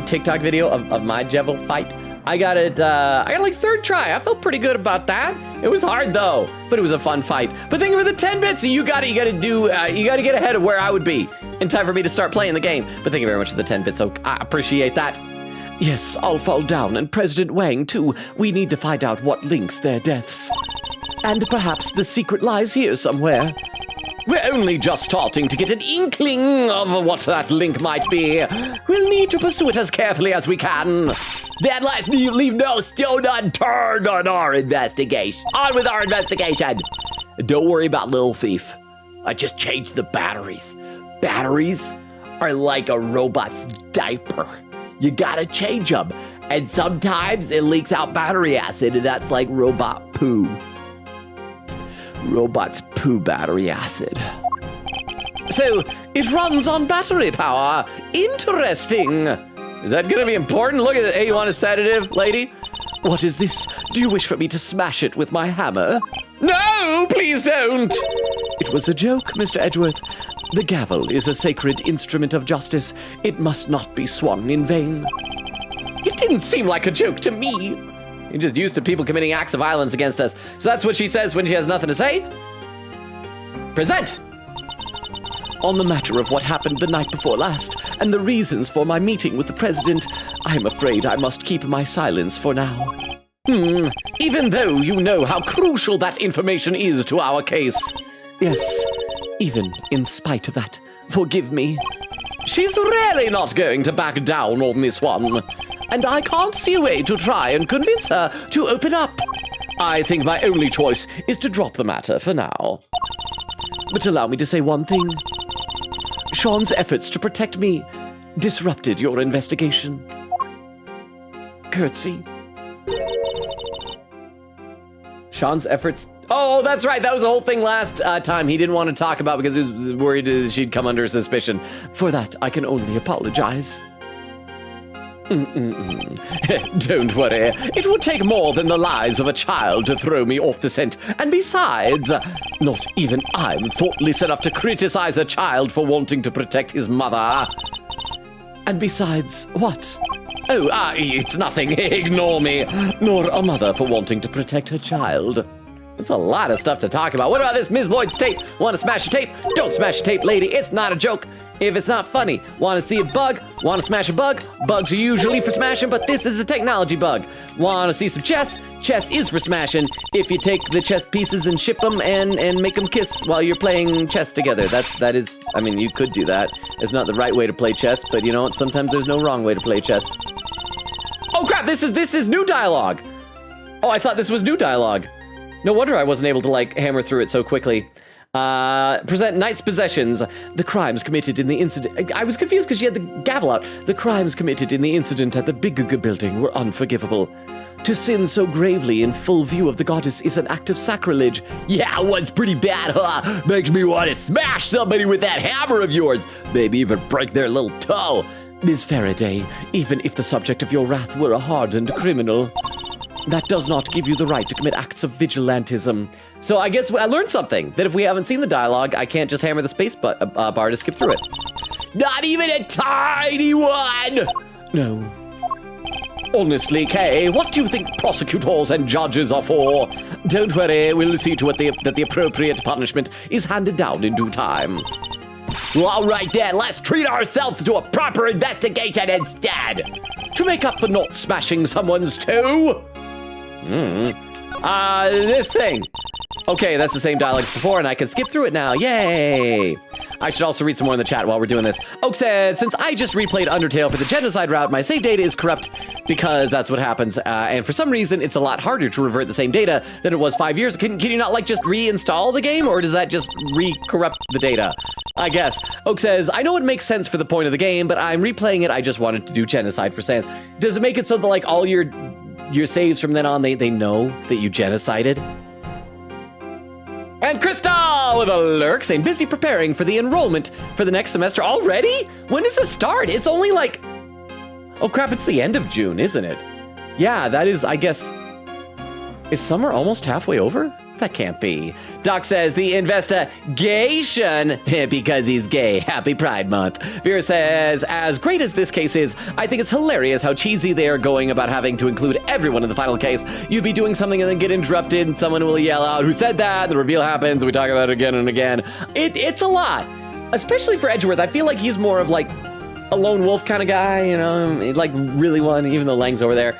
Speaker 1: TikTok video of my Jevil fight? I got it, I got like 3rd try. I felt pretty good about that. It was hard though, but it was a fun fight. But thank you for the 10 bits. You gotta get ahead of where I would be in time for me to start playing the game. But thank you very much for the 10 bits, so I appreciate that. Yes, I'll fall down and President Wang too. We need to find out what links their deaths. And perhaps the secret lies here somewhere. We're only just starting to get an inkling of what that link might be. We'll need to pursue it as carefully as we can. That last leave no stone unturned on our investigation. On with our investigation. Don't worry about Little Thief. I just changed the batteries. Batteries are like a robot's diaper. You gotta change them. And sometimes it leaks out battery acid, and that's like robot poo. Robots poo battery acid. So, it runs on battery power. Interesting. Is that gonna be important? Look at it. Hey, you want a sedative, lady? What is this? Do you wish for me to smash it with my hammer? No, please don't! It was a joke, Mr. Edgeworth. The gavel is a sacred instrument of justice. It must not be swung in vain. It didn't seem like a joke to me. You're just used to people committing acts of violence against us. So that's what she says when she has nothing to say? Present! On the matter of what happened the night before last, and the reasons for my meeting with the president, I'm afraid I must keep my silence for now. Even though you know how crucial that information is to our case. Yes, even in spite of that, forgive me. She's really not going to back down on this one. And I can't see a way to try and convince her to open up. I think my only choice is to drop the matter for now. But allow me to say one thing. Sean's efforts to protect me disrupted your investigation. Curtsy. Sean's efforts... Oh, that's right. That was the whole thing last time he didn't want to talk about because he was worried she'd come under suspicion. For that, I can only apologize. Don't worry. It would take more than the lies of a child to throw me off the scent. And besides, not even I'm thoughtless enough to criticize a child for wanting to protect his mother. And besides, what? Oh, it's nothing. Ignore me. Nor a mother for wanting to protect her child. That's a lot of stuff to talk about. What about this Ms. Lloyd's tape? Want to smash a tape? Don't smash a tape, lady. It's not a joke. If it's not funny, want to see a bug? Want to smash a bug? Bugs are usually for smashing, but this is a technology bug. Want to see some chess? Chess is for smashing. If you take the chess pieces and ship them and make them kiss while you're playing chess together. That is, I mean, you could do that. It's not the right way to play chess, but you know what? Sometimes there's no wrong way to play chess. Oh crap, this is new dialogue. Oh, I thought this was new dialogue. No wonder I wasn't able to, like, hammer through it so quickly. Present Knight's possessions. The crimes committed in the incident... I was confused because she had the gavel out. The crimes committed in the incident at the Big building were unforgivable. To sin so gravely in full view of the goddess is an act of sacrilege. Yeah, it was pretty bad, huh? Makes me want to smash somebody with that hammer of yours. Maybe even break their little toe. Ms. Faraday, even if the subject of your wrath were a hardened criminal... that does not give you the right to commit acts of vigilantism. So I guess I learned something, that if we haven't seen the dialogue, I can't just hammer the space bar to skip through it. Not even a tiny one! No. Honestly, Kay, what do you think prosecutors and judges are for? Don't worry, we'll see to it that the appropriate punishment is handed down in due time. Well, all right then, let's treat ourselves to a proper investigation instead. To make up for not smashing someone's toe. This thing. Okay, that's the same dialogue as before, and I can skip through it now. Yay! I should also read some more in the chat while we're doing this. Oak says, since I just replayed Undertale for the genocide route, my save data is corrupt because that's what happens. And for some reason, it's a lot harder to revert the same data than it was 5 years. Can you not, like, just reinstall the game, or does that just re-corrupt the data? I guess. Oak says, I know it makes sense for the point of the game, but I'm replaying it. I just wanted to do genocide for sans. Does it make it so that, like, all your saves from then on, they know that you genocided? And Crystal with a lurk saying, busy preparing for the enrollment for the next semester already? When does it start? It's only like, oh crap, it's the end of June, isn't it? Yeah, that is, I guess, is summer almost halfway over? That can't be. Doc says the investigation, because he's gay. Happy Pride Month. Vera says, as great as this case is, I think it's hilarious how cheesy they are going about having to include everyone in the final case. You'd be doing something and then get interrupted and someone will yell out, who said that? And the reveal happens and we talk about it again and again. It's a lot, especially for Edgeworth. I feel like he's more of like a lone wolf kind of guy, you know, like really one, even though Lang's over there.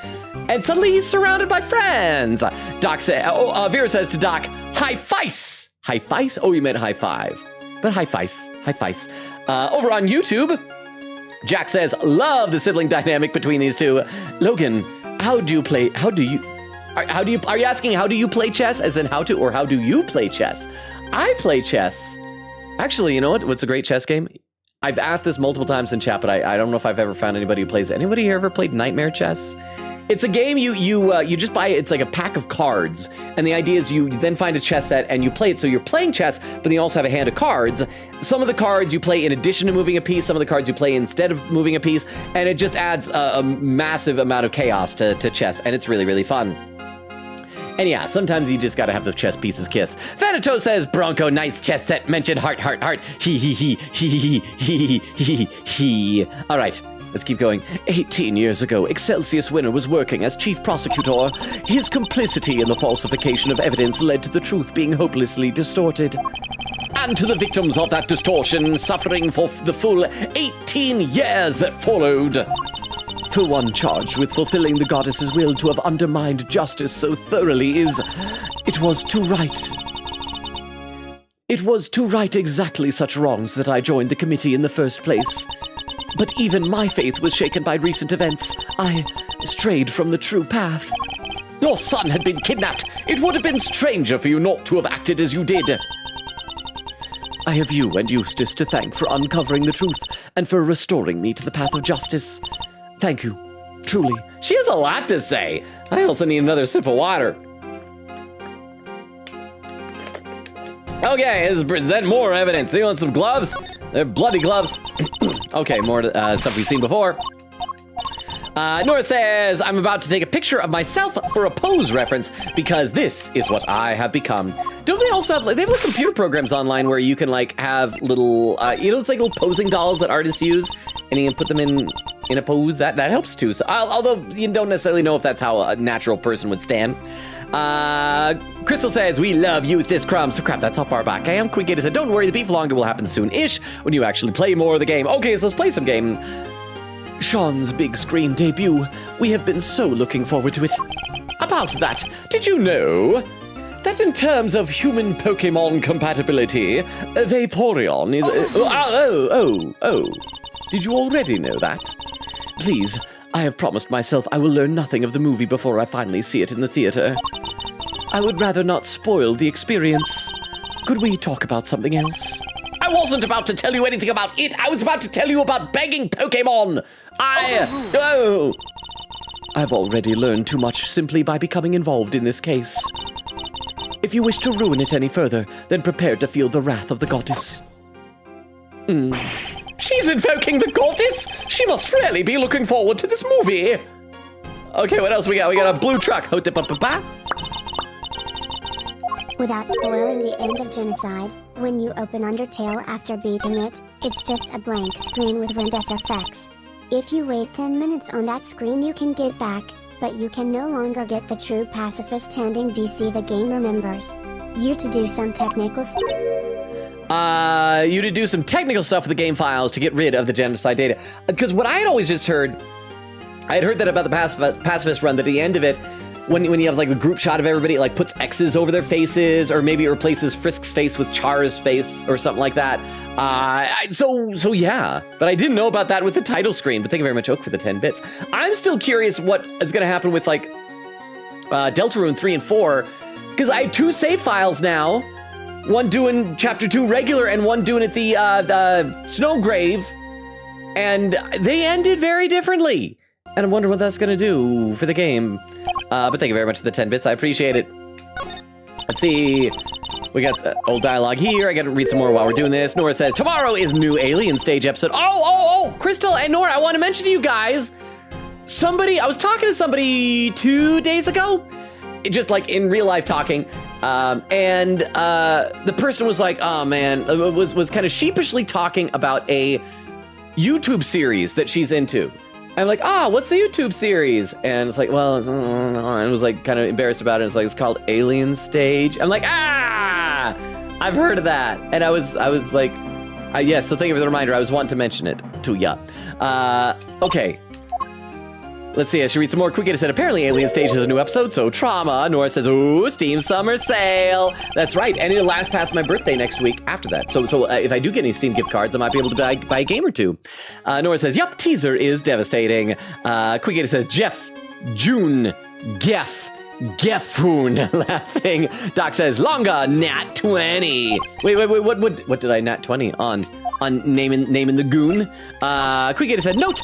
Speaker 1: And suddenly he's surrounded by friends. Doc says, Vera says to Doc, high fice. High fice? Oh, you meant high five. But high fice, high fice. Over on YouTube, Jack says, love the sibling dynamic between these two. Logan, are you asking how do you play chess? As in how do you play chess? I play chess. Actually, you know what's a great chess game? I've asked this multiple times in chat, but I don't know if I've ever found anybody who plays. Anybody here ever played Nightmare Chess? It's a game you just buy. It's like a pack of cards, and the idea is you then find a chess set and you play it. So you're playing chess, but then you also have a hand of cards. Some of the cards you play in addition to moving a piece. Some of the cards you play instead of moving a piece, and it just adds a massive amount of chaos to chess, and it's really, really fun. And yeah, sometimes you just gotta have the chess pieces kiss. Fanato says, Bronco, nice chess set, mention heart, heart, heart. He. All right. Let's keep going. 18 years ago, Excelsius Winner was working as chief prosecutor. His complicity in the falsification of evidence led to the truth being hopelessly distorted. And to the victims of that distortion, suffering for the full 18 years that followed. For one charged with fulfilling the goddess's will to have undermined justice so thoroughly it was to right. It was to right exactly such wrongs that I joined the committee in the first place. But even my faith was shaken by recent events. I strayed from the true path. Your son had been kidnapped. It would have been stranger for you not to have acted as you did. I have you and Eustace to thank for uncovering the truth and for restoring me to the path of justice. Thank you, truly. She has a lot to say. I also need another sip of water. Okay, let's present more evidence. You want some gloves? They're bloody gloves. Okay, more stuff we've seen before. Nora says, I'm about to take a picture of myself for a pose reference because this is what I have become. Don't they also have, they have computer programs online where you can have little, it's like little posing dolls that artists use and you can put them in a pose. That helps too. So, although you don't necessarily know if that's how a natural person would stand. Crystal says, we love Eustace Crumbs. Crap, that's how far back I am. Quick Gator said, don't worry, the beef longer will happen soon-ish when you actually play more of the game. Okay, so let's play some game. Sean's big screen debut. We have been so looking forward to it. About that, did you know that in terms of human Pokemon compatibility, Vaporeon is... Did you already know that? Please, I have promised myself I will learn nothing of the movie before I finally see it in the theater. I would rather not spoil the experience. Could we talk about something else? I wasn't about to tell you anything about it. I was about to tell you about begging Pokemon. I've already learned too much simply by becoming involved in this case. If you wish to ruin it any further, then prepare to feel the wrath of the goddess. She's invoking the goddess? She must really be looking forward to this movie. Okay, what else we got? We got a blue truck.
Speaker 4: Without spoiling the end of Genocide, when you open Undertale after beating it, it's just a blank screen with render effects. If you wait 10 minutes on that screen you can get back, but you can no longer get the true pacifist ending BC the game remembers. You to do some technical stuff
Speaker 1: with the game files to get rid of the genocide data. Because what I had always just heard, I had heard that about the pacifist run, that at the end of it, when you have the group shot of everybody, it puts X's over their faces, or maybe it replaces Frisk's face with Char's face or something like that. So yeah, but I didn't know about that with the title screen. But thank you very much, Oak, for the 10 bits. I'm still curious what is going to happen with Deltarune 3 and 4, because I have 2 save files now. One doing Chapter 2 regular and one doing it the Snowgrave, and they ended very differently. And I wonder what that's going to do for the game. But thank you very much for the 10 bits. I appreciate it. Let's see. We got old dialogue here. I got to read some more while we're doing this. Nora says, tomorrow is new Alien Stage episode. Oh, Crystal and Nora, I want to mention to you guys, I was talking to somebody 2 days ago, just in real life talking, and the person was like, oh man, was kind of sheepishly talking about a YouTube series that she's into. I'm like, what's the YouTube series? And it's well, and was kind of embarrassed about it. It's called Alien Stage. I'm like, I've heard of that. And I was like, yes, so thank you for the reminder. I was wanting to mention it to ya. Okay. Let's see, I should read some more. Quick Gator said, apparently Alien Stage has a new episode, so trauma. Nora says, ooh, Steam Summer Sale. That's right, and it'll last past my birthday next week after that. So if I do get any Steam gift cards, I might be able to buy a game or two. Nora says, yup, teaser is devastating. Quick Gator says, Jeff, June, Geffoon, laughing. Doc says, Longa, Nat 20. Wait, what did I Nat 20 on naming the goon? Quick Gator said, note.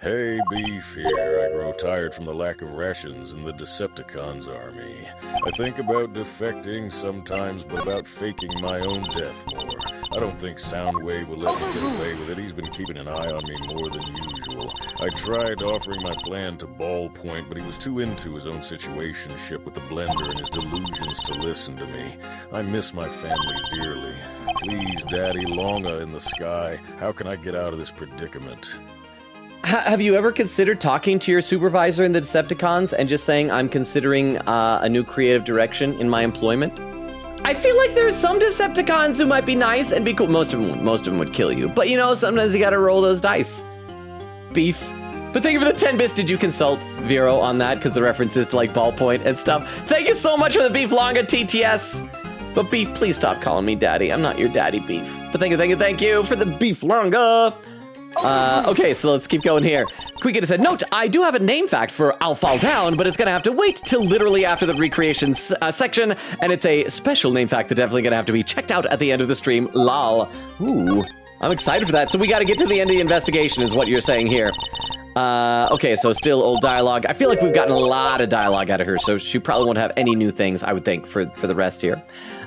Speaker 5: Hey, Beef here. I grow tired from the lack of rations in the Decepticons' army. I think about defecting sometimes, but about faking my own death more. I don't think Soundwave will let me get away with it. He's been keeping an eye on me more than usual. I tried offering my plan to Ballpoint, but he was too into his own situationship with the blender and his delusions to listen to me. I miss my family dearly. Please, Daddy, Longa in the sky, how can I get out of this predicament?
Speaker 1: Have you ever considered talking to your supervisor in the Decepticons and just saying, I'm considering a new creative direction in my employment? I feel like there's some Decepticons who might be nice and be cool. Most of them would kill you. But you know, sometimes you gotta roll those dice. Beef. But thank you for the 10 bits. Did you consult Vero on that? Because the references to like Ballpoint and stuff. Thank you so much for the Beef Longa TTS. But Beef, please stop calling me Daddy. I'm not your daddy, Beef. But thank you for the Beef Longa. Okay, so let's keep going here. Quickly said, note, I do have a name fact for I'll Fall Down, but it's gonna have to wait till literally after the recreation section, and it's a special name fact that's definitely gonna have to be checked out at the end of the stream. Lol. Ooh, I'm excited for that. So we gotta get to the end of the investigation is what you're saying here. Okay, so still old dialogue. I feel like we've gotten a lot of dialogue out of her, so she probably won't have any new things, I would think, for the rest here.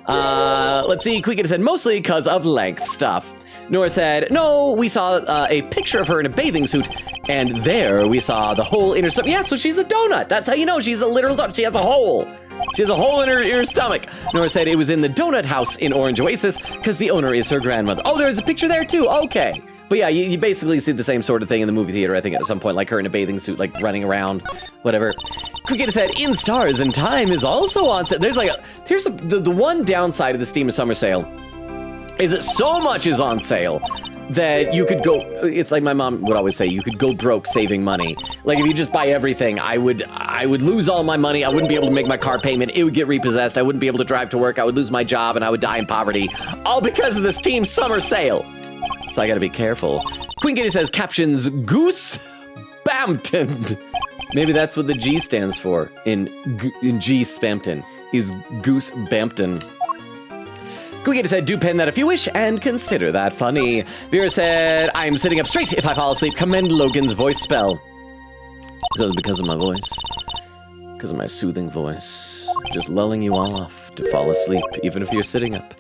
Speaker 1: Let's see, Quickly said, mostly because of length stuff. Nora said, no, we saw a picture of her in a bathing suit, and there we saw the whole inner stomach. Yeah, so she's a donut. That's how you know she's a literal donut. She has a hole. She has a hole in her stomach. Nora said it was in the donut house in Orange Oasis because the owner is her grandmother. Oh, there's a picture there too. Okay. But yeah, you basically see the same sort of thing in the movie theater, I think, at some point, like her in a bathing suit, like running around, whatever. Cricket said, In Stars and Time is also on sale. Here's the one downside of the Steam of Summer sale is that so much is on sale that you could go, it's like my mom would always say, you could go broke saving money. Like if you just buy everything, I would lose all my money. I wouldn't be able to make my car payment. It would get repossessed. I wouldn't be able to drive to work. I would lose my job and I would die in poverty. All because of this Steam Summer sale. So I gotta be careful. Queen Kitty says, captions, Goose Bampton. Maybe that's what the G stands for in G Spampton, is Goose Bampton. Queen said, do pen that if you wish, and consider that funny. Vera said, I'm sitting up straight if I fall asleep. Commend Logan's voice spell. So it's because of my voice. Because of my soothing voice. Just lulling you all off to fall asleep, even if you're sitting up.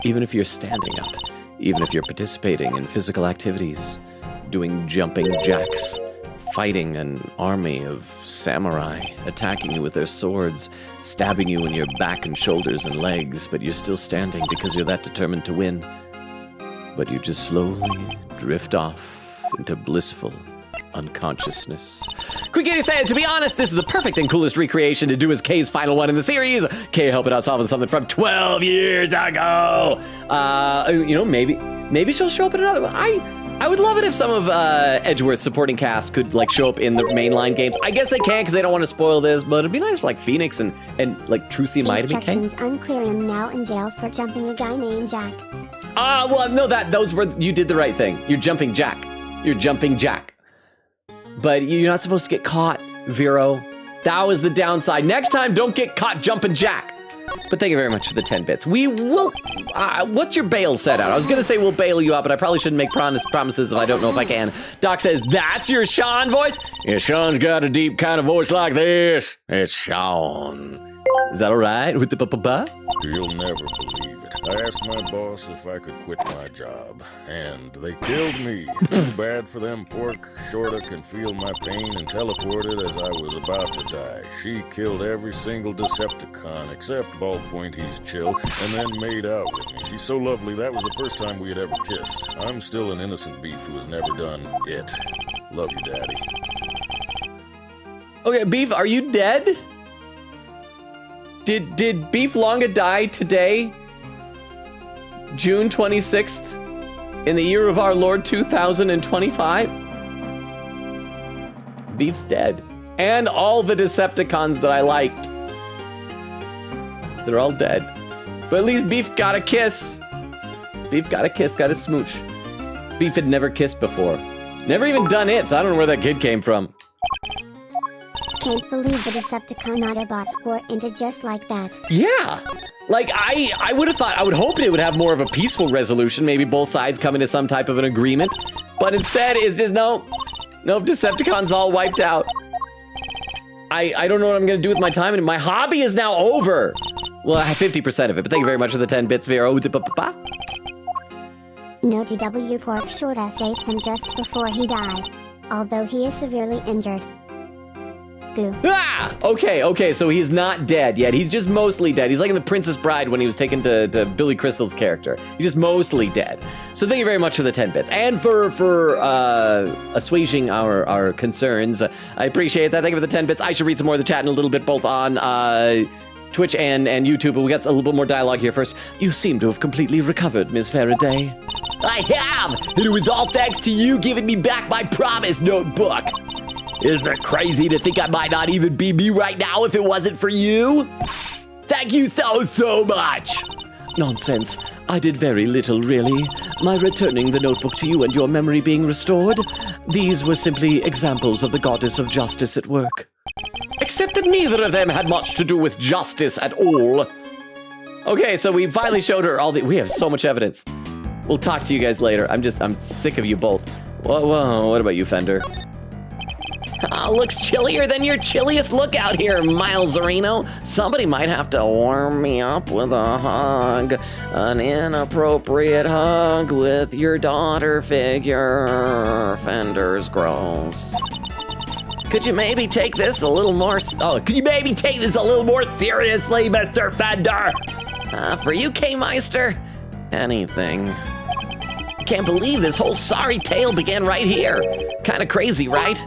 Speaker 1: Even if you're standing up. Even if you're participating in physical activities. Doing jumping jacks. Fighting an army of samurai, attacking you with their swords, stabbing you in your back and shoulders and legs, but you're still standing because you're that determined to win. But you just slowly drift off into blissful unconsciousness. Quickity said, to be honest, this is the perfect and coolest recreation to do as Kay's final one in the series. Kay helping out solving something from 12 years ago. You know, maybe she'll show up in another one. I would love it if some of Edgeworth's supporting cast could like show up in the mainline games. I guess they can't because they don't want to spoil this, but it'd be nice for like Phoenix and like Trucy might have been Kay.
Speaker 4: Instructions unclear. I'm now in jail for jumping a guy named Jack.
Speaker 1: Well, no, those were, you did the right thing. You're jumping Jack. You're jumping Jack. But you're not supposed to get caught, Vero. That was the downside. Next time, don't get caught jumping Jack. But thank you very much for the 10 bits. We will, what's your bail set out? I was gonna say we'll bail you out, but I probably shouldn't make promises if I don't know if I can. Doc says, that's your Sean voice? Yeah, Sean's got a deep kind of voice like this. It's Sean. Is that all right with the ba-ba-ba?
Speaker 5: You'll never believe it. I asked my boss if I could quit my job, and they killed me. Too bad for them. Pork Shorta can feel my pain and teleported as I was about to die. She killed every single Decepticon except Ballpoint, he's chill, and then made out with me. She's so lovely, that was the first time we had ever kissed. I'm still an innocent beef who has never done it. Love you, Daddy.
Speaker 1: Okay, Beef, are you dead? Did Beef Longa die today? June 26th? In the year of our Lord 2025? Beef's dead. And all the Decepticons that I liked. They're all dead. But at least Beef got a kiss. Beef got a kiss, got a smooch. Beef had never kissed before. Never even done it, so I don't know where that kid came from.
Speaker 4: Can't believe the Decepticon Autobots were into just like that.
Speaker 1: Yeah. Like, I would have thought, I would hope it would have more of a peaceful resolution. Maybe both sides come into some type of an agreement. But instead, it's just, no, Nope, Decepticons all wiped out. I don't know what I'm gonna do with my time, and my hobby is now over. Well, I have 50% of it, but thank you very much for the 10 bits, Vera.
Speaker 4: No DW Pork Shorta saved him just before he died, although he is severely injured. Boo.
Speaker 1: Ah! Okay, so he's not dead yet. He's just mostly dead. He's like in The Princess Bride when he was taken to Billy Crystal's character. He's just mostly dead. So thank you very much for the 10 bits. And for assuaging our concerns. I appreciate that. Thank you for the 10 bits. I should read some more of the chat in a little bit, both on Twitch and YouTube, but we got a little bit more dialogue here first. You seem to have completely recovered, Miss Faraday. I have! And it was all thanks to you giving me back my promise notebook. Isn't it crazy to think I might not even be me right now if it wasn't for you? Thank you so much. Nonsense. I did very little, really. My returning the notebook to you and your memory being restored, these were simply examples of the goddess of justice at work. Except that neither of them had much to do with justice at all. Okay, so we finally showed her all the... We have so much evidence. We'll talk to you guys later. I'm sick of you both. Whoa, what about you, Fender? Looks chillier than your chilliest look out here, Miles Zarino. Somebody might have to warm me up with a hug. An inappropriate hug with your daughter figure. Fender's gross. Could you maybe take this a little more... could you maybe take this a little more seriously, Mr. Fender? For you, K-Meister? Anything. Can't believe this whole sorry tale began right here. Kinda crazy, right?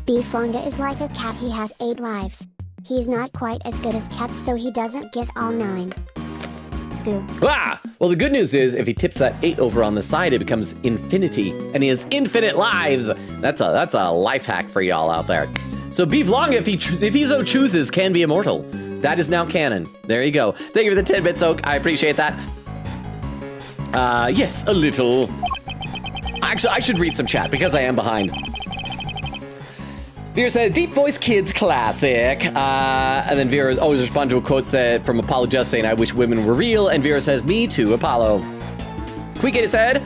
Speaker 4: Beeflonga is like a cat, he has 8 lives. He's not quite as good as cats, so he doesn't get all 9. Boo.
Speaker 1: Well, the good news is, if he tips that 8 over on the side, it becomes infinity, and he has infinite lives. That's a life hack for y'all out there. So Beeflonga, if he so chooses, can be immortal. That is now canon. There you go. Thank you for the 10 bits, Oak. I appreciate that. Yes, a little. Actually, I should read some chat because I am behind. Vera says, Deep Voice Kids classic. And then Vera always responds to a quote from Apollo just saying, I wish women were real. And Vera says, me too, Apollo. Quick said,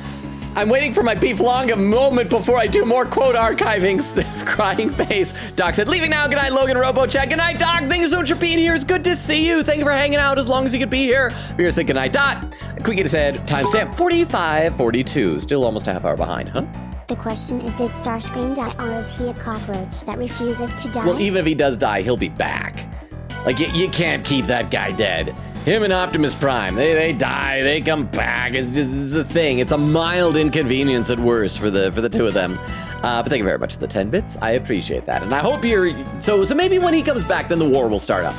Speaker 1: I'm waiting for my Beeflonga moment before I do more quote archiving. Crying face. Doc said, leaving now. Good night, Logan Robo Chat. Good night, Doc. Thank you so much for being here. It's good to see you. Thank you for hanging out as long as you could be here. Vera said, good night, Dot. Quick said, timestamp 45:42. Still almost a half hour behind, huh?
Speaker 4: The question is, did Starscream die, or is he a cockroach that refuses to die?
Speaker 1: Well, even if he does die, he'll be back. Like, you can't keep that guy dead. Him and Optimus Prime, they die, they come back. It's a thing. It's a mild inconvenience at worst for the two of them. But thank you very much for the 10 bits. I appreciate that. And I hope you're... So maybe when he comes back, then the war will start up.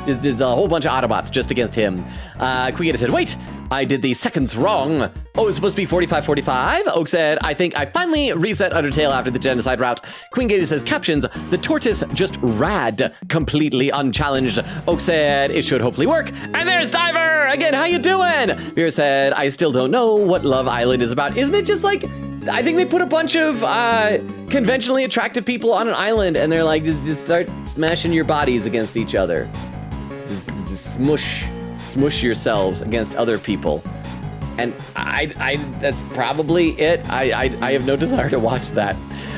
Speaker 1: There's a whole bunch of Autobots just against him. Quieta said, wait, I did the seconds wrong. Oh, it's supposed to be 45:45. Oak said, I think I finally reset Undertale after the genocide route. Queen Gator says, captions, the tortoise just rad, completely unchallenged. Oak said, it should hopefully work. And there's Diver! Again, how you doing? Vera said, I still don't know what Love Island is about. Isn't it just like... I think they put a bunch of conventionally attractive people on an island and they're like, just start smashing your bodies against each other. Just smush yourselves against other people. And I that's probably it. I have no desire to watch that.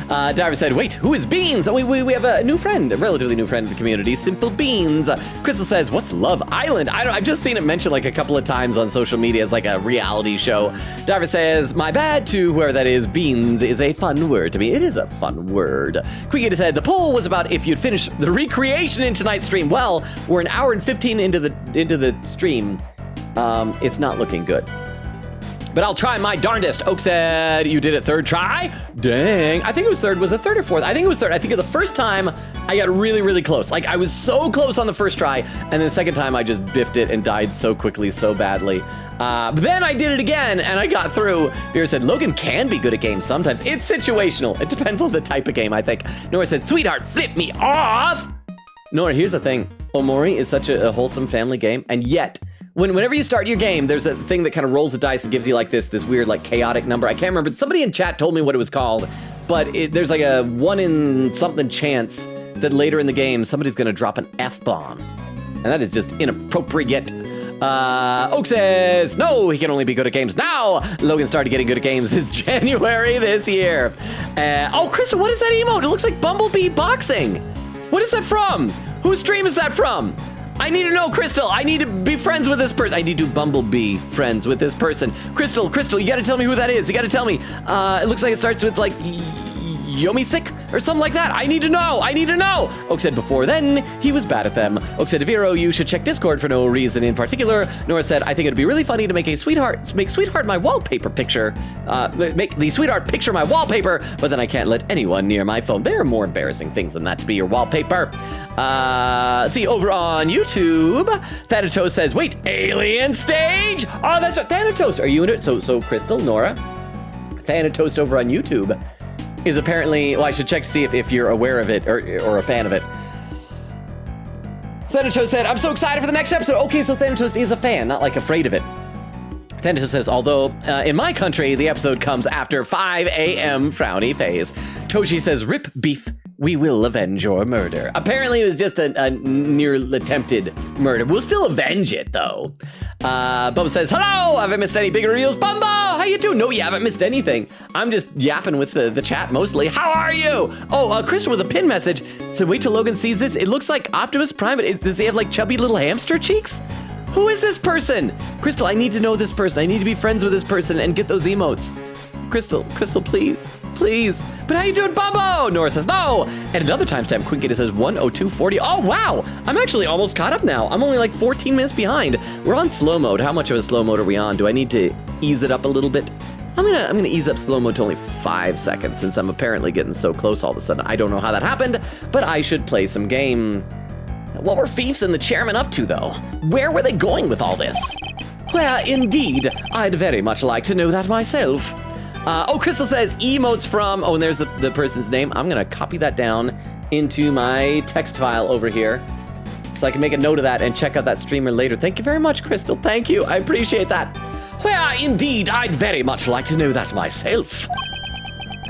Speaker 1: Diver said, wait, who is Beans? Oh, we have a new friend, a relatively new friend of the community, Simple Beans. Crystal says, what's Love Island? I've just seen it mentioned like a couple of times on social media as like a reality show. Diver says, my bad to whoever that is. Beans is a fun word to me. It is a fun word. Queegita said, the poll was about if you'd finish the recreation in tonight's stream. Well, we're an hour and 15 into the stream. It's not looking good. But I'll try my darndest. Oak said, you did it third try? Dang, I think it was third. Was it third or fourth? I think it was third. I think the first time I got really, really close. Like I was so close on the first try. And then the second time I just biffed it and died so quickly, so badly. But then I did it again and I got through. Vera said, Logan can be good at games sometimes. It's situational. It depends on the type of game, I think. Nora said, sweetheart, flip me off. Nora, here's the thing. Omori is such a wholesome family game. And yet, whenever you start your game, there's a thing that kind of rolls the dice and gives you like this weird like chaotic number. I can't remember. Somebody in chat told me what it was called, but there's like a 1 in something chance that later in the game, somebody's gonna drop an F-bomb. And that is just inappropriate. Oak says, no, he can only be good at games now. Logan started getting good at games this January this year. Oh, Crystal, what is that emote? It looks like Bumblebee boxing. What is that from? Whose stream is that from? I need to know, Crystal. I need to be friends with this person. I need to Bumblebee friends with this person. Crystal, you gotta tell me who that is. You gotta tell me. It looks like it starts with like Yomisik or something like that. I need to know. Oak said before then, he was bad at them. Oak said, Vero, you should check Discord for no reason in particular. Nora said, I think it'd be really funny to make sweetheart my wallpaper picture. Make the sweetheart picture my wallpaper, but then I can't let anyone near my phone. There are more embarrassing things than that to be your wallpaper. Let's see, over on YouTube, Thanatos says, wait, alien stage? Oh, that's right, Thanatos, are you in it? So Crystal, Nora, Thanatos over on YouTube is apparently, well, I should check to see if you're aware of it or a fan of it. Thanatos said, I'm so excited for the next episode. Okay, so Thanatos is a fan, not like afraid of it. Thanatos says, although in my country, the episode comes after 5 a.m. frowny phase. Toshi says, rip beef, we will avenge your murder. Apparently it was just a near attempted murder. We'll still avenge it though. Bubba says, hello, haven't missed any big reveals. Bumbo, how you doing? No, you haven't missed anything. I'm just yapping with the chat mostly. How are you? Oh, Crystal with a pin message said, wait till Logan sees this. It looks like Optimus Prime. Does he have like chubby little hamster cheeks? Who is this person? Crystal, I need to know this person. I need to be friends with this person and get those emotes. Crystal, please. But how you doing, Bumbo? Nora says no. And another timestamp, Quinkita says 1:02:40. Oh, wow. I'm actually almost caught up now. I'm only like 14 minutes behind. We're on slow mode. How much of a slow mode are we on? Do I need to ease it up a little bit? I'm gonna ease up slow mode to only 5 seconds since I'm apparently getting so close all of a sudden. I don't know how that happened, but I should play some game. What were Fiefs and the chairman up to, though? Where were they going with all this? Well, indeed, I'd very much like to know that myself. Crystal says emotes from, and there's the person's name. I'm gonna copy that down into my text file over here so I can make a note of that and check out that streamer later. Thank you very much, Crystal. Thank you, I appreciate that. Well, indeed, I'd very much like to know that myself.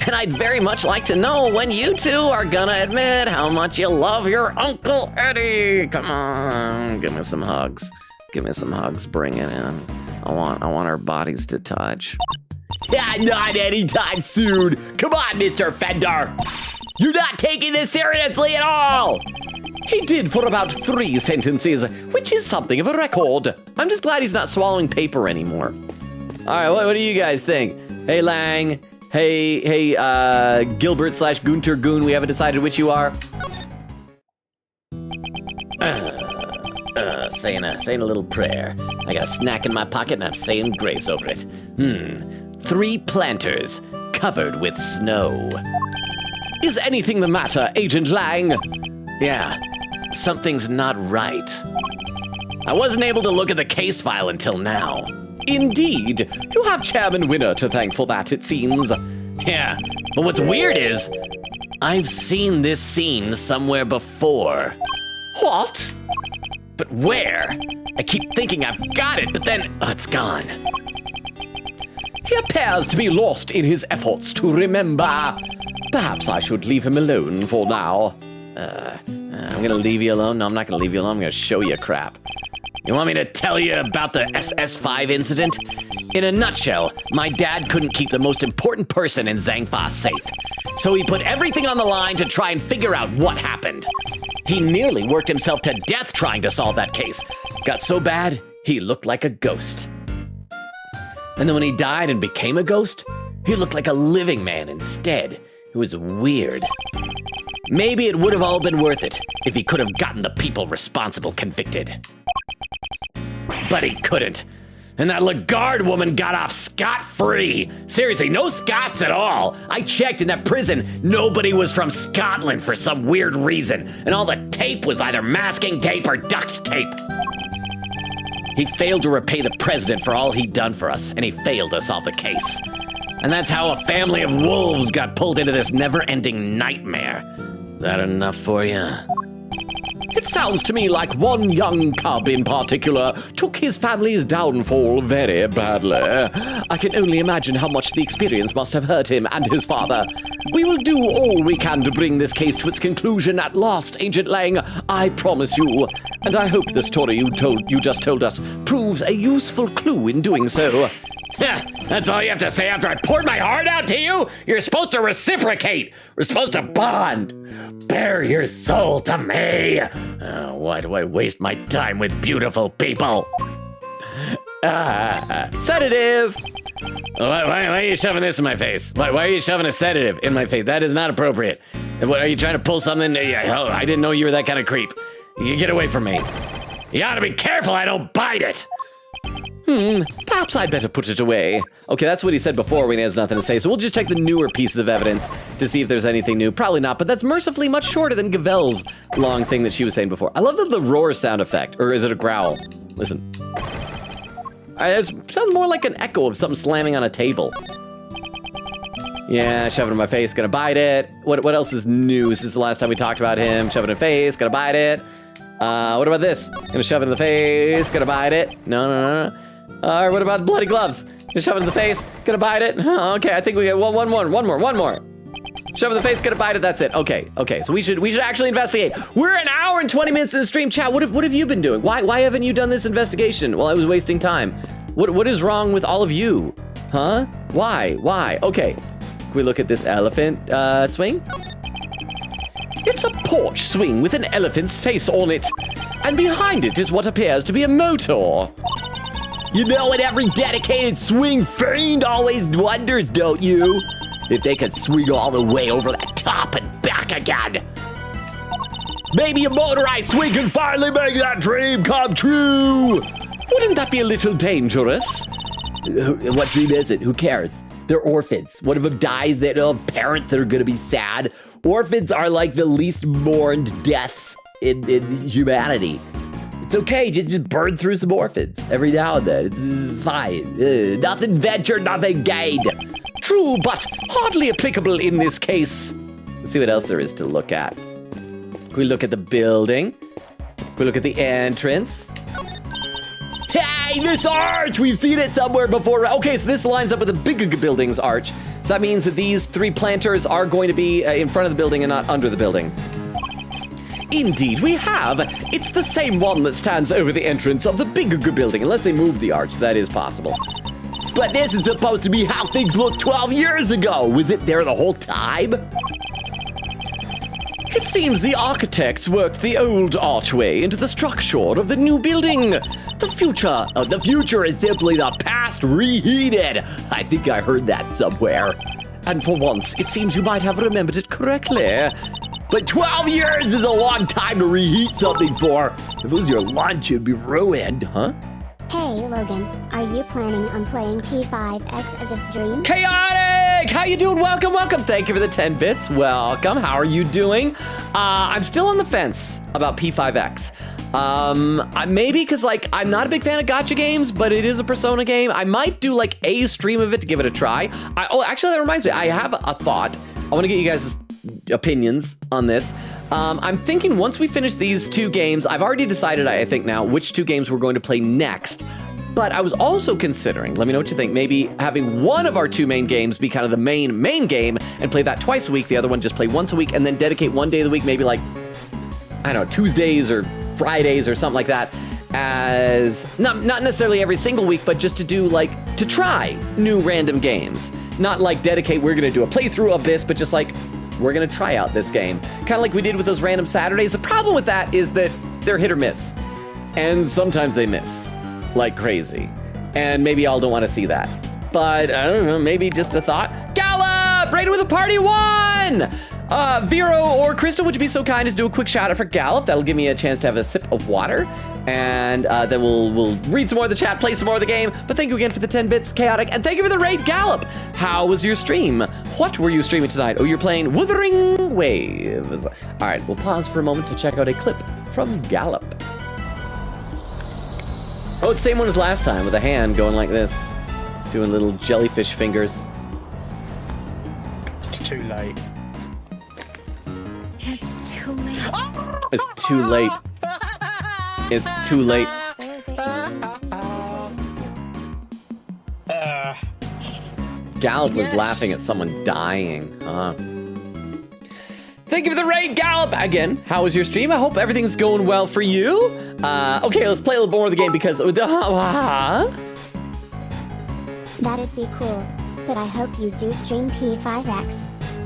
Speaker 1: And I'd very much like to know when you two are gonna admit how much you love your Uncle Eddie. Come on, give me some hugs. Bring it in. I want our bodies to touch. Yeah, not anytime soon. Come on, Mr. Fender. You're not taking this seriously at all. He did for about 3 sentences, which is something of a record. I'm just glad he's not swallowing paper anymore. All right, what do you guys think? Hey, Lang. Hey, Gilbert/Gunter Goon. We haven't decided which you are. Saying a little prayer. I got a snack in my pocket and I'm saying grace over it. 3 planters covered with snow. Is anything the matter, Agent Lang? Yeah, something's not right. I wasn't able to look at the case file until now. Indeed, you have Chairman Winner to thank for that, it seems. Yeah, but what's weird is, I've seen this scene somewhere before. What? But where? I keep thinking I've got it, but then it's gone. He appears to be lost in his efforts to remember. Perhaps I should leave him alone for now. I'm gonna leave you alone? No, I'm not gonna leave you alone. I'm gonna show you crap. You want me to tell you about the SS5 incident? In a nutshell, my dad couldn't keep the most important person in Zangfa safe. So he put everything on the line to try and figure out what happened. He nearly worked himself to death trying to solve that case. Got so bad, he looked like a ghost. And then when he died and became a ghost, he looked like a living man instead. It was weird. Maybe it would have all been worth it if he could have gotten the people responsible convicted. But he couldn't. And that Lagarde woman got off scot-free. Seriously, no Scots at all. I checked in that prison, nobody was from Scotland for some weird reason. And all the tape was either masking tape or duct tape. He failed to repay the president for all he'd done for us, and he failed to solve the case. And that's how a family of wolves got pulled into this never-ending nightmare. That enough for you? It sounds to me like one young cub in particular took his family's downfall very badly. I can only imagine how much the experience must have hurt him and his father. We will do all we can to bring this case to its conclusion at last, Agent Lang, I promise you. And I hope the story you just told us proves a useful clue in doing so.
Speaker 6: That's all you have to say after I poured my heart out to you? You're supposed to reciprocate. We're supposed to bond. Bare your soul to me. Why do I waste my time with beautiful people?
Speaker 1: Sedative!
Speaker 6: Why are you shoving this in my face? Why are you shoving a sedative in my face? That is not appropriate. What, are you trying to pull something? Oh, I didn't know you were that kind of creep. You get away from me. You ought to be careful I don't bite it.
Speaker 1: Perhaps I'd better put it away. Okay, that's what he said before when he has nothing to say, so we'll just check the newer pieces of evidence to see if there's anything new. Probably not, but that's mercifully much shorter than Gavel's long thing that she was saying before. I love the roar sound effect, or is it a growl? Listen. It sounds more like an echo of something slamming on a table. Yeah, shove it in my face, gonna bite it. What else is new since the last time we talked about him? Shove it in the face, gonna bite it. What about this? Gonna shove it in the face, gonna bite it. No. Alright, what about bloody gloves? Gonna shove it in the face, gonna bite it. Oh, okay, I think we get one more. Shove it in the face, gonna bite it, that's it. Okay, so we should actually investigate. We're an hour and 20 minutes in the stream. Chat, what have you been doing? Why haven't you done this investigation? Well, I was wasting time. What is wrong with all of you? Huh? Why? Okay. Can we look at this elephant swing? It's a porch swing with an elephant's face on it. And behind it is what appears to be a motor. You know what every dedicated swing fiend always wonders, don't you? If they could swing all the way over the top and back again. Maybe a motorized swing can finally make that dream come true. Wouldn't that be a little dangerous? What dream is it? Who cares? They're orphans. One of them dies, they don't have parents that are gonna be sad. Orphans are like the least mourned deaths in humanity. It's okay, just burn through some orphans every now and then. It's fine. Nothing ventured, nothing gained. True, but hardly applicable in this case. Let's see what else there is to look at. Can we look at the building? Can we look at the entrance? Hey, this arch! We've seen it somewhere before. Okay, so this lines up with the big building's arch. So that means that these three planters are going to be in front of the building and not under the building. Indeed, we have. It's the same one that stands over the entrance of the big building, unless they move the arch. That is possible. But this is supposed to be how things looked 12 years ago. Was it there the whole time? It seems the architects worked the old archway into the structure of the new building. The future is simply the past reheated. I think I heard that somewhere. And for once, it seems you might have remembered it correctly. But 12 years is a long time to reheat something for. If it was your lunch, it'd be ruined, huh?
Speaker 4: Hey Logan, are you planning on playing P5X as a stream?
Speaker 1: Chaotic! How you doing? Welcome. Thank you for the 10 bits. Welcome. How are you doing? I'm still on the fence about P5X. Maybe because I'm not a big fan of gacha games, but it is a Persona game. I might do a stream of it to give it a try. Actually, that reminds me. I have a thought. I want to get you guys' opinions on this. I'm thinking once we finish these two games, I've already decided, I think now, which two games we're going to play next. But I was also considering, let me know what you think, maybe having one of our two main games be kind of the main game and play that twice a week, the other one just play once a week, and then dedicate one day of the week, maybe I don't know, Tuesdays or Fridays or something like that, as not necessarily every single week, but just to do to try new random games. Not dedicate, we're gonna do a playthrough of this, but just we're gonna try out this game. Kind of like we did with those random Saturdays. The problem with that is that they're hit or miss. And sometimes they miss like crazy. And maybe y'all don't wanna see that. But I don't know, maybe just a thought. Gallop! Rated with a party 1! Vero or Crystal, would you be so kind as to do a quick shout out for Gallop? That'll give me a chance to have a sip of water. And then we'll read some more of the chat, play some more of the game. But thank you again for the 10 bits, Chaotic. And thank you for the raid, Gallop. How was your stream? What were you streaming tonight? Oh, you're playing Wuthering Waves. All right, we'll pause for a moment to check out a clip from Gallop. Oh, it's the same one as last time with a hand going like this. Doing little jellyfish fingers.
Speaker 7: It's too late.
Speaker 3: It's too
Speaker 1: It's too late. It's too late. Gallop was laughing at someone dying, huh? Thank you for the raid, Gallop! Again, how was your stream? I hope everything's going well for you. Okay, let's play a little more of the game because...
Speaker 4: That'd be cool. But I hope you do stream P5X.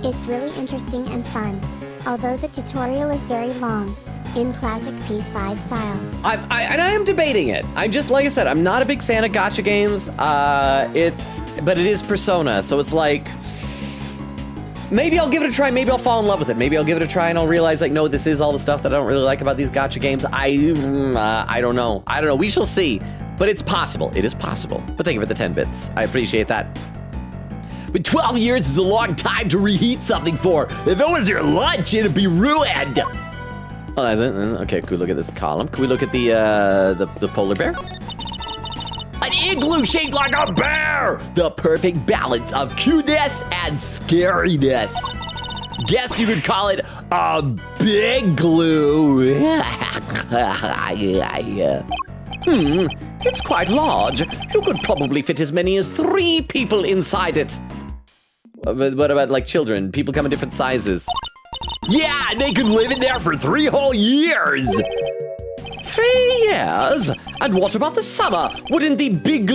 Speaker 4: It's really interesting and fun. Although the tutorial is very long. In classic P5 style.
Speaker 1: I am debating it. I'm just, like I said, I'm not a big fan of gacha games. But it is Persona, so it's like, maybe I'll give it a try, maybe I'll fall in love with it. Maybe I'll give it a try and I'll realize, like, no, this is all the stuff that I don't really like about these gacha games. I don't know. We shall see. But it's possible. It is possible. But thank you for the 10 bits. I appreciate that. But 12 years is a long time to reheat something for. If it was your lunch, it'd be ruined. Oh, that's it. Okay, can we look at this column? Can we look at the polar bear? An igloo shaped like a bear! The perfect balance of cuteness and scariness. Guess you could call it a big glue. It's quite large. You could probably fit as many as 3 people inside it. But what about, like, children? People come in different sizes. Yeah, they could live in there for 3 whole years. 3 years? And what about the summer? Wouldn't the big...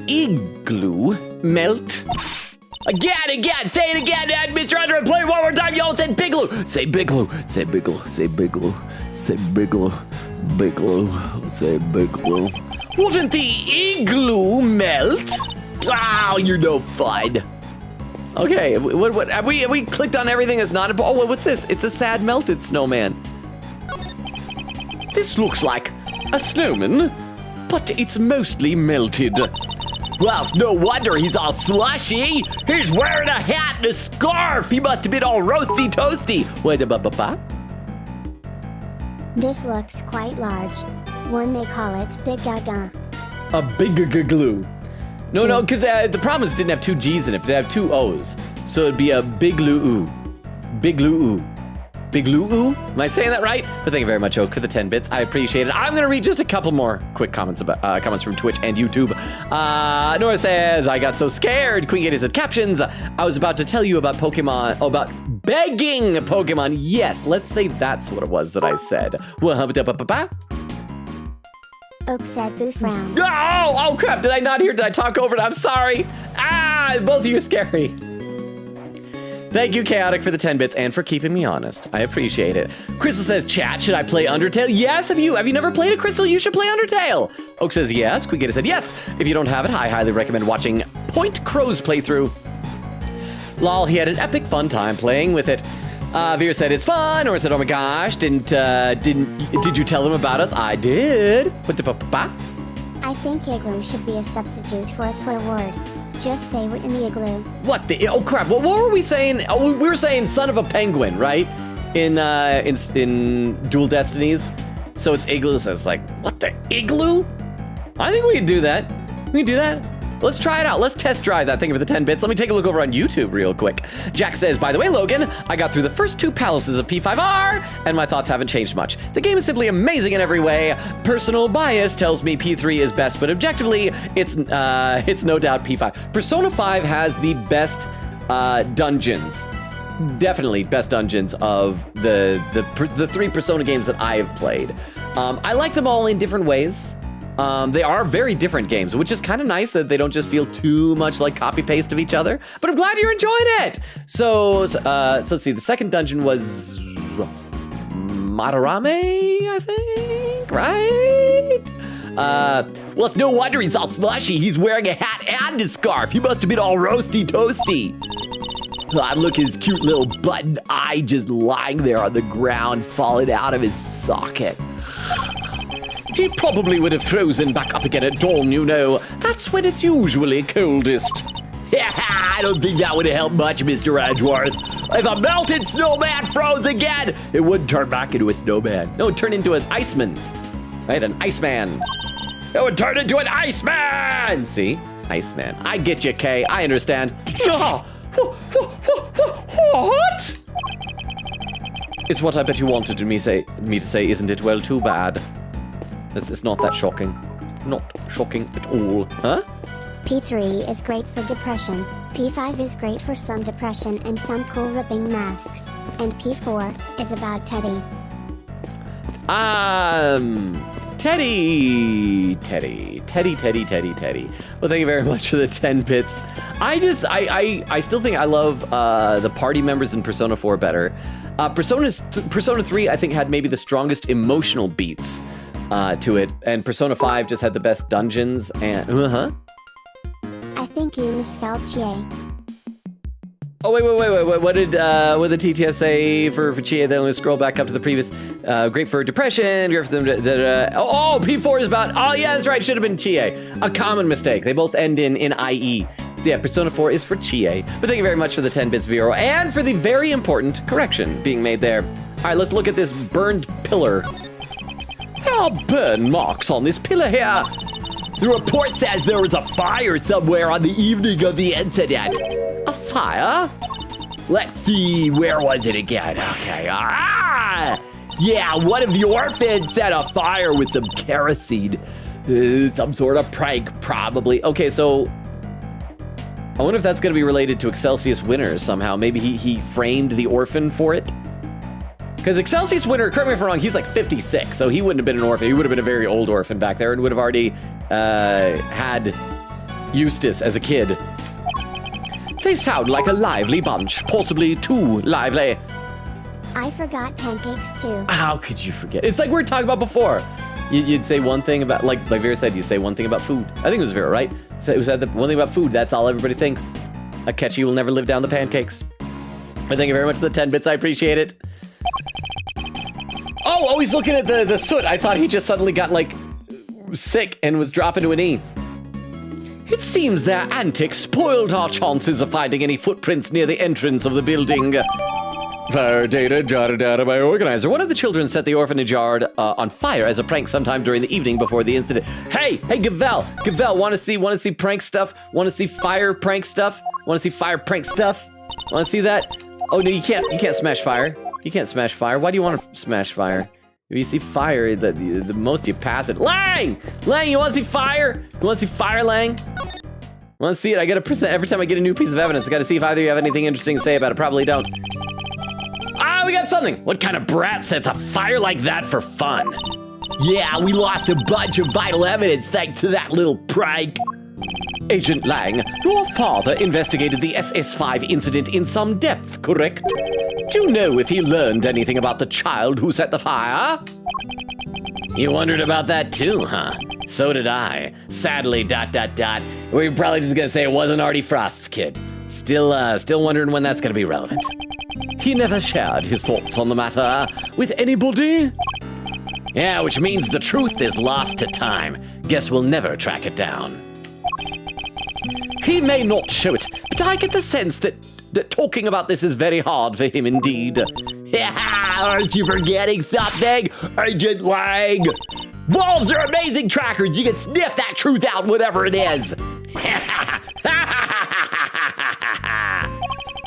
Speaker 1: igloo melt? Again, say it again, Mr. Andrew, play it one more time, y'all said bigloo. Say bigloo, say bigloo, say bigloo, say bigloo, bigloo, say bigloo. Wouldn't the igloo melt? Oh, you're no fun. Okay, what have we clicked on everything that's not important? Oh, what's this? It's a sad melted snowman. This looks like a snowman, but it's mostly melted. Well, it's no wonder he's all slushy. He's wearing a hat and a scarf. He must have been all roasty toasty. Wait,
Speaker 4: This looks quite large. One may call it Big Gaga.
Speaker 1: A big glue. No, because the problem is it didn't have 2 G's in it, but it had 2 O's. So it'd be a big glue. Big glue. Big glue. Am I saying that right? But thank you very much, Oak, for the 10 bits. I appreciate it. I'm going to read just a couple more quick comments about comments from Twitch and YouTube. Nora says, I got so scared. Queen Katie said, captions. I was about to tell you about Pokemon, about begging Pokemon. Yes, let's say that's what it was that I said.
Speaker 4: Oak said boo frown.
Speaker 1: Oh crap, did I not hear? Did I talk over it? I'm sorry. Both of you are scary. Thank you, Chaotic, for the 10 bits and for keeping me honest. I appreciate it. Crystal says, chat, should I play Undertale? Yes, have you never played it, Crystal? You should play Undertale. Oak says yes. Quigator said yes. If you don't have it, I highly recommend watching Point Crow's playthrough. Lol, he had an epic fun time playing with it. Veer said it's fun, or said, oh my gosh, did you tell them about us? I did. What the pa?
Speaker 4: I think igloo should be a substitute for a swear word. Just say we're in the igloo.
Speaker 1: What the? Oh crap! What were we saying? Oh, we were saying son of a penguin, right? In Dual Destinies. So it's igloo. So it's like, what the igloo? I think we can do that. We can do that. Let's try it out. Let's test drive that thing for the 10 bits. Let me take a look over on YouTube real quick. Jack says, by the way, Logan, I got through the first 2 palaces of P5R, and my thoughts haven't changed much. The game is simply amazing in every way. Personal bias tells me P3 is best, but objectively, it's no doubt P5. Persona 5 has the best dungeons. Definitely best dungeons of the 3 Persona games that I have played. I like them all in different ways. They are very different games, which is kind of nice that they don't just feel too much like copy-paste of each other, but I'm glad you're enjoying it. So let's see, the second dungeon was Madarame, I think, right? Well, it's no wonder he's all slushy. He's wearing a hat and a scarf. He must have been all roasty toasty. Look at his cute little button eye just lying there on the ground, falling out of his socket. He probably would have frozen back up again at dawn, you know. That's when it's usually coldest. I don't think that would have helped much, Mr. Edgeworth. If a melted snowman froze again, it wouldn't turn back into a snowman. No, it'd turn into an iceman. Right, an iceman. It would turn into an iceman! See? Iceman. I get you, Kay. I understand. What? It's what I bet you wanted me to say, isn't it? Well, too bad. It's not that shocking. Not shocking at all. Huh?
Speaker 4: P3 is great for depression, P5 is great for some depression and some cool ripping masks, and P4 is about Teddy.
Speaker 1: Teddy. Well, thank you very much for the 10 bits. I still think I love the party members in Persona 4 better. Persona 3, I think, had maybe the strongest emotional beats to it, and Persona 5 just had the best dungeons and
Speaker 4: I think you misspelled Chie.
Speaker 1: Oh wait! What did the TTS say for Chie? Then we scroll back up to the previous. Great for depression. Great for them. P4 is about. Oh yeah, that's right. Should have been Chie. A common mistake. They both end in IE. So yeah, Persona 4 is for Chie. But thank you very much for the 10 bits, Vero, and for the very important correction being made there. All right, let's look at this burned pillar. There are burn marks on this pillar here.
Speaker 6: The report says there was a fire somewhere on the evening of the incident.
Speaker 1: A fire?
Speaker 6: Let's see, where was it again? Okay, yeah, one of the orphans set a fire with some kerosene. Some sort of prank, probably.
Speaker 1: Okay, so I wonder if that's going to be related to Excelsius Winter somehow. Maybe he framed the orphan for it? Because Excelsius Winter, correct me if I'm wrong, he's like 56, so he wouldn't have been an orphan. He would have been a very old orphan back there and would have already had Eustace as a kid. They sound like a lively bunch, possibly too lively.
Speaker 4: I forgot pancakes too.
Speaker 1: How could you forget? It's like we were talking about before. You'd say one thing about, like Vera said, you say one thing about food. I think it was Vera, right? So it was the one thing about food, that's all everybody thinks. Akechi will never live down the pancakes. But thank you very much for the 10 bits, I appreciate it. Oh, he's looking at the soot. I thought he just suddenly got, like, sick and was dropping to a knee. It seems their antics spoiled our chances of finding any footprints near the entrance of the building. Fire data jotted down by organizer. One of the children set the orphanage yard on fire as a prank sometime during the evening before the incident. Hey, Gavel, want to see prank stuff? Want to see fire prank stuff? Want to see fire prank stuff? Want to see that? Oh no, you can't smash fire. You can't smash fire. Why do you want to smash fire? If you see fire, the most you pass it. Lang, you want to see fire? You want to see fire, Lang? Want to see it? I gotta present every time I get a new piece of evidence. I gotta see if either of you have anything interesting to say about it. Probably don't. We got something. What kind of brat sets a fire like that for fun?
Speaker 6: Yeah, we lost a bunch of vital evidence thanks to that little prank.
Speaker 1: Agent Lang, your father investigated the SS5 incident in some depth, correct? Do you know if he learned anything about the child who set the fire?
Speaker 6: You wondered about that too, huh? So did I. Sadly, ... We're probably just gonna say it wasn't Artie Frost's kid. Still wondering when that's gonna be relevant.
Speaker 1: He never shared his thoughts on the matter with anybody?
Speaker 6: Yeah, which means the truth is lost to time. Guess we'll never track it down.
Speaker 1: He may not show it, but I get the sense that talking about this is very hard for him indeed.
Speaker 6: Yeah, aren't you forgetting something, Agent Lang? Wolves are amazing trackers. You can sniff that truth out, whatever it is.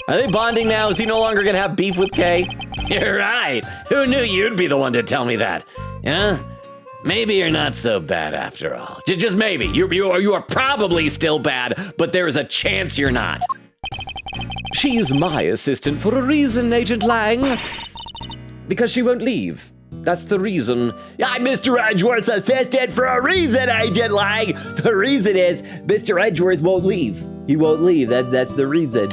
Speaker 1: Are they bonding now? Is he no longer gonna have beef with Kay?
Speaker 6: You're right. Who knew you'd be the one to tell me that? Yeah? Maybe you're not so bad after all. Just maybe. You are probably still bad, but there is a chance you're not.
Speaker 1: She's my assistant for a reason, Agent Lang. Because she won't leave. That's the reason.
Speaker 6: I'm Mr. Edgeworth's assistant for a reason, Agent Lang. The reason is Mr. Edgeworth won't leave. He won't leave. That's the reason.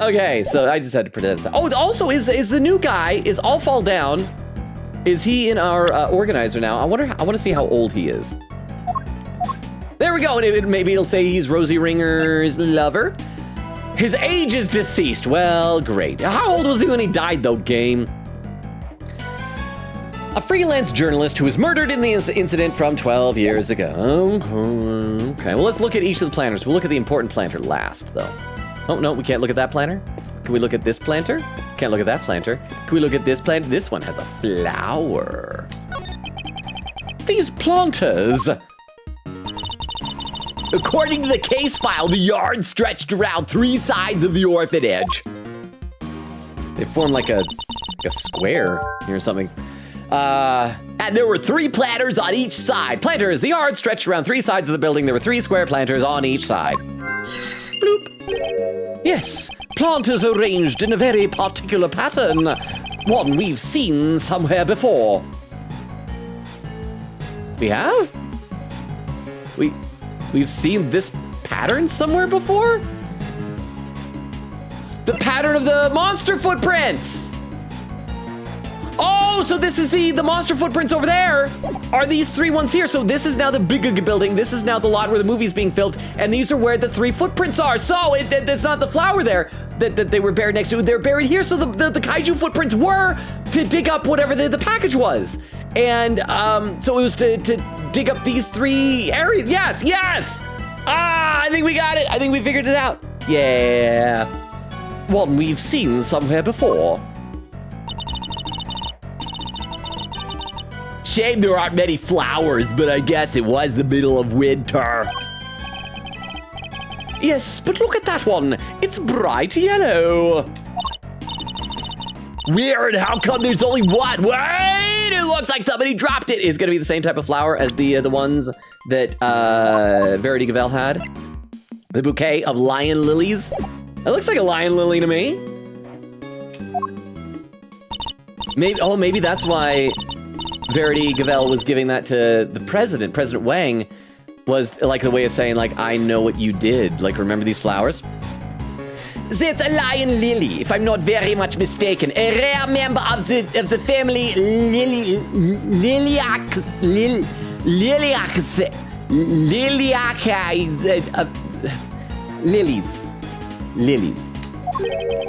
Speaker 1: Okay, so I just had to pretend. Oh, also, is the new guy, is All Fall Down, is he in our organizer now? I want to see how old he is. There we go, and maybe it'll say he's Rosie Ringer's lover. His age is deceased. Well, great. How old was he when he died, though, game? A freelance journalist who was murdered in the incident from 12 years ago. Okay, well, let's look at each of the planters. We'll look at the important planter last, though. Oh, no, we can't look at that planter. Can we look at this planter? Can't look at that planter. Can we look at this planter? This one has a flower. These planters. According to the case file, the yard stretched around 3 sides of the orphanage. They form like a square or something. And there were 3 planters on each side. Planters, the yard stretched around 3 sides of the building. There were 3 square planters on each side. Bloop. Yes, planters arranged in a very particular pattern. One we've seen somewhere before. We have? We've seen this pattern somewhere before? The pattern of the monster footprints! Oh, so this is the monster footprints over there are these 3 ones here. So this is now the big building. This is now the lot where the movie's being filmed. And these are where the 3 footprints are. So it's not the flower there that they were buried next to. They're buried here. So the kaiju footprints were to dig up whatever the package was. And so it was to dig up these 3 areas. Yes! I think we got it. I think we figured it out. Yeah. One we've seen somewhere before. Shame there aren't many flowers, but I guess it was the middle of winter. Yes, but look at that one. It's bright yellow. Weird, how come there's only one? Wait, it looks like somebody dropped it. It's gonna be the same type of flower as the ones that Verity Gavel had. The bouquet of lion lilies. It looks like a lion lily to me. Maybe that's why Verity Gavel was giving that to the president. President Wang was like the way of saying, like, I know what you did. Like, remember these flowers? That's a lion lily, if I'm not very much mistaken. A rare member of the family lilies.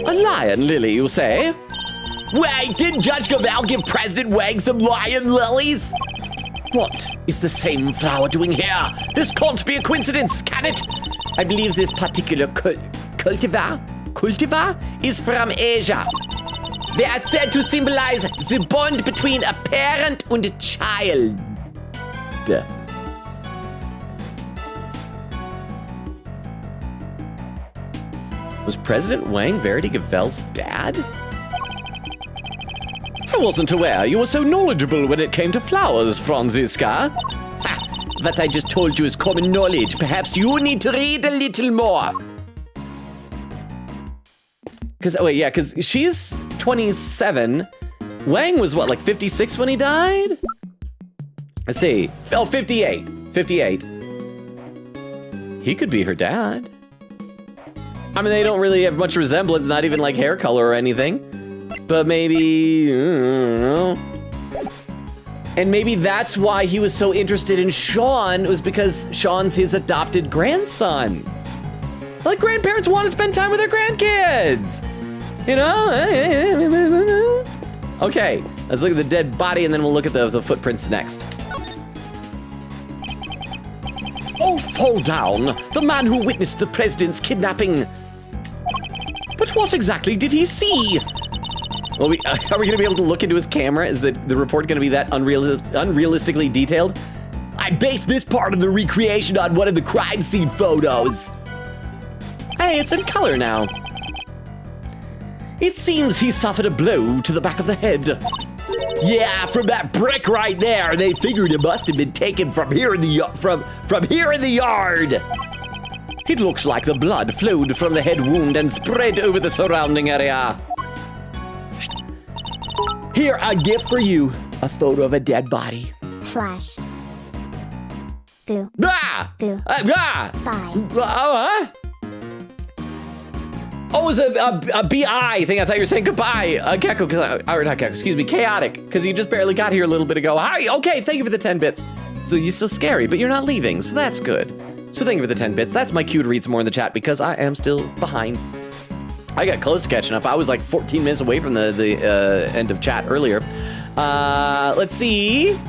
Speaker 1: A lion lily, you say? Wait, didn't Judge Gavel give President Wang some lion lilies? What is the same flower doing here? This can't be a coincidence, can it? I believe this particular cultivar is from Asia. They are said to symbolize the bond between a parent and a child. Was President Wang Verity Gavel's dad? I wasn't aware you were so knowledgeable when it came to flowers, Franziska. Ha! What I just told you is common knowledge. Perhaps you need to read a little more. Because she's 27. Wang was what, like 56 when he died? Let's see. Oh, 58. 58. He could be her dad. I mean, they don't really have much resemblance, not even like hair color or anything. But maybe, I don't know. And maybe that's why he was so interested in Sean, was because Sean's his adopted grandson. Like, grandparents want to spend time with their grandkids. You know? Okay, let's look at the dead body and then we'll look at the footprints next. Oh, fall down. The man who witnessed the president's kidnapping. But what exactly did he see? Well, are we gonna be able to look into his camera? Is the report gonna be that unrealistically detailed? I based this part of the recreation on one of the crime scene photos. Hey, it's in color now. It seems he suffered a blow to the back of the head. Yeah, from that brick right there, they figured it must have been taken from here in the from here in the yard. It looks like the blood flowed from the head wound and spread over the surrounding area. Here, a gift for you. A photo of a dead body.
Speaker 4: Flash. Boo.
Speaker 1: Ah!
Speaker 4: Boo.
Speaker 1: Ah!
Speaker 4: Bye.
Speaker 1: Oh, it was a BI thing. I thought you were saying goodbye. Gecko, or not Gecko, excuse me, Chaotic, because you just barely got here a little bit ago. Hi, okay, thank you for the 10 bits. So you're still scary, but you're not leaving, so that's good. So thank you for the 10 bits. That's my cue to read some more in the chat because I am still behind. I got close to catching up. I was like 14 minutes away from the end of chat earlier. Let's see.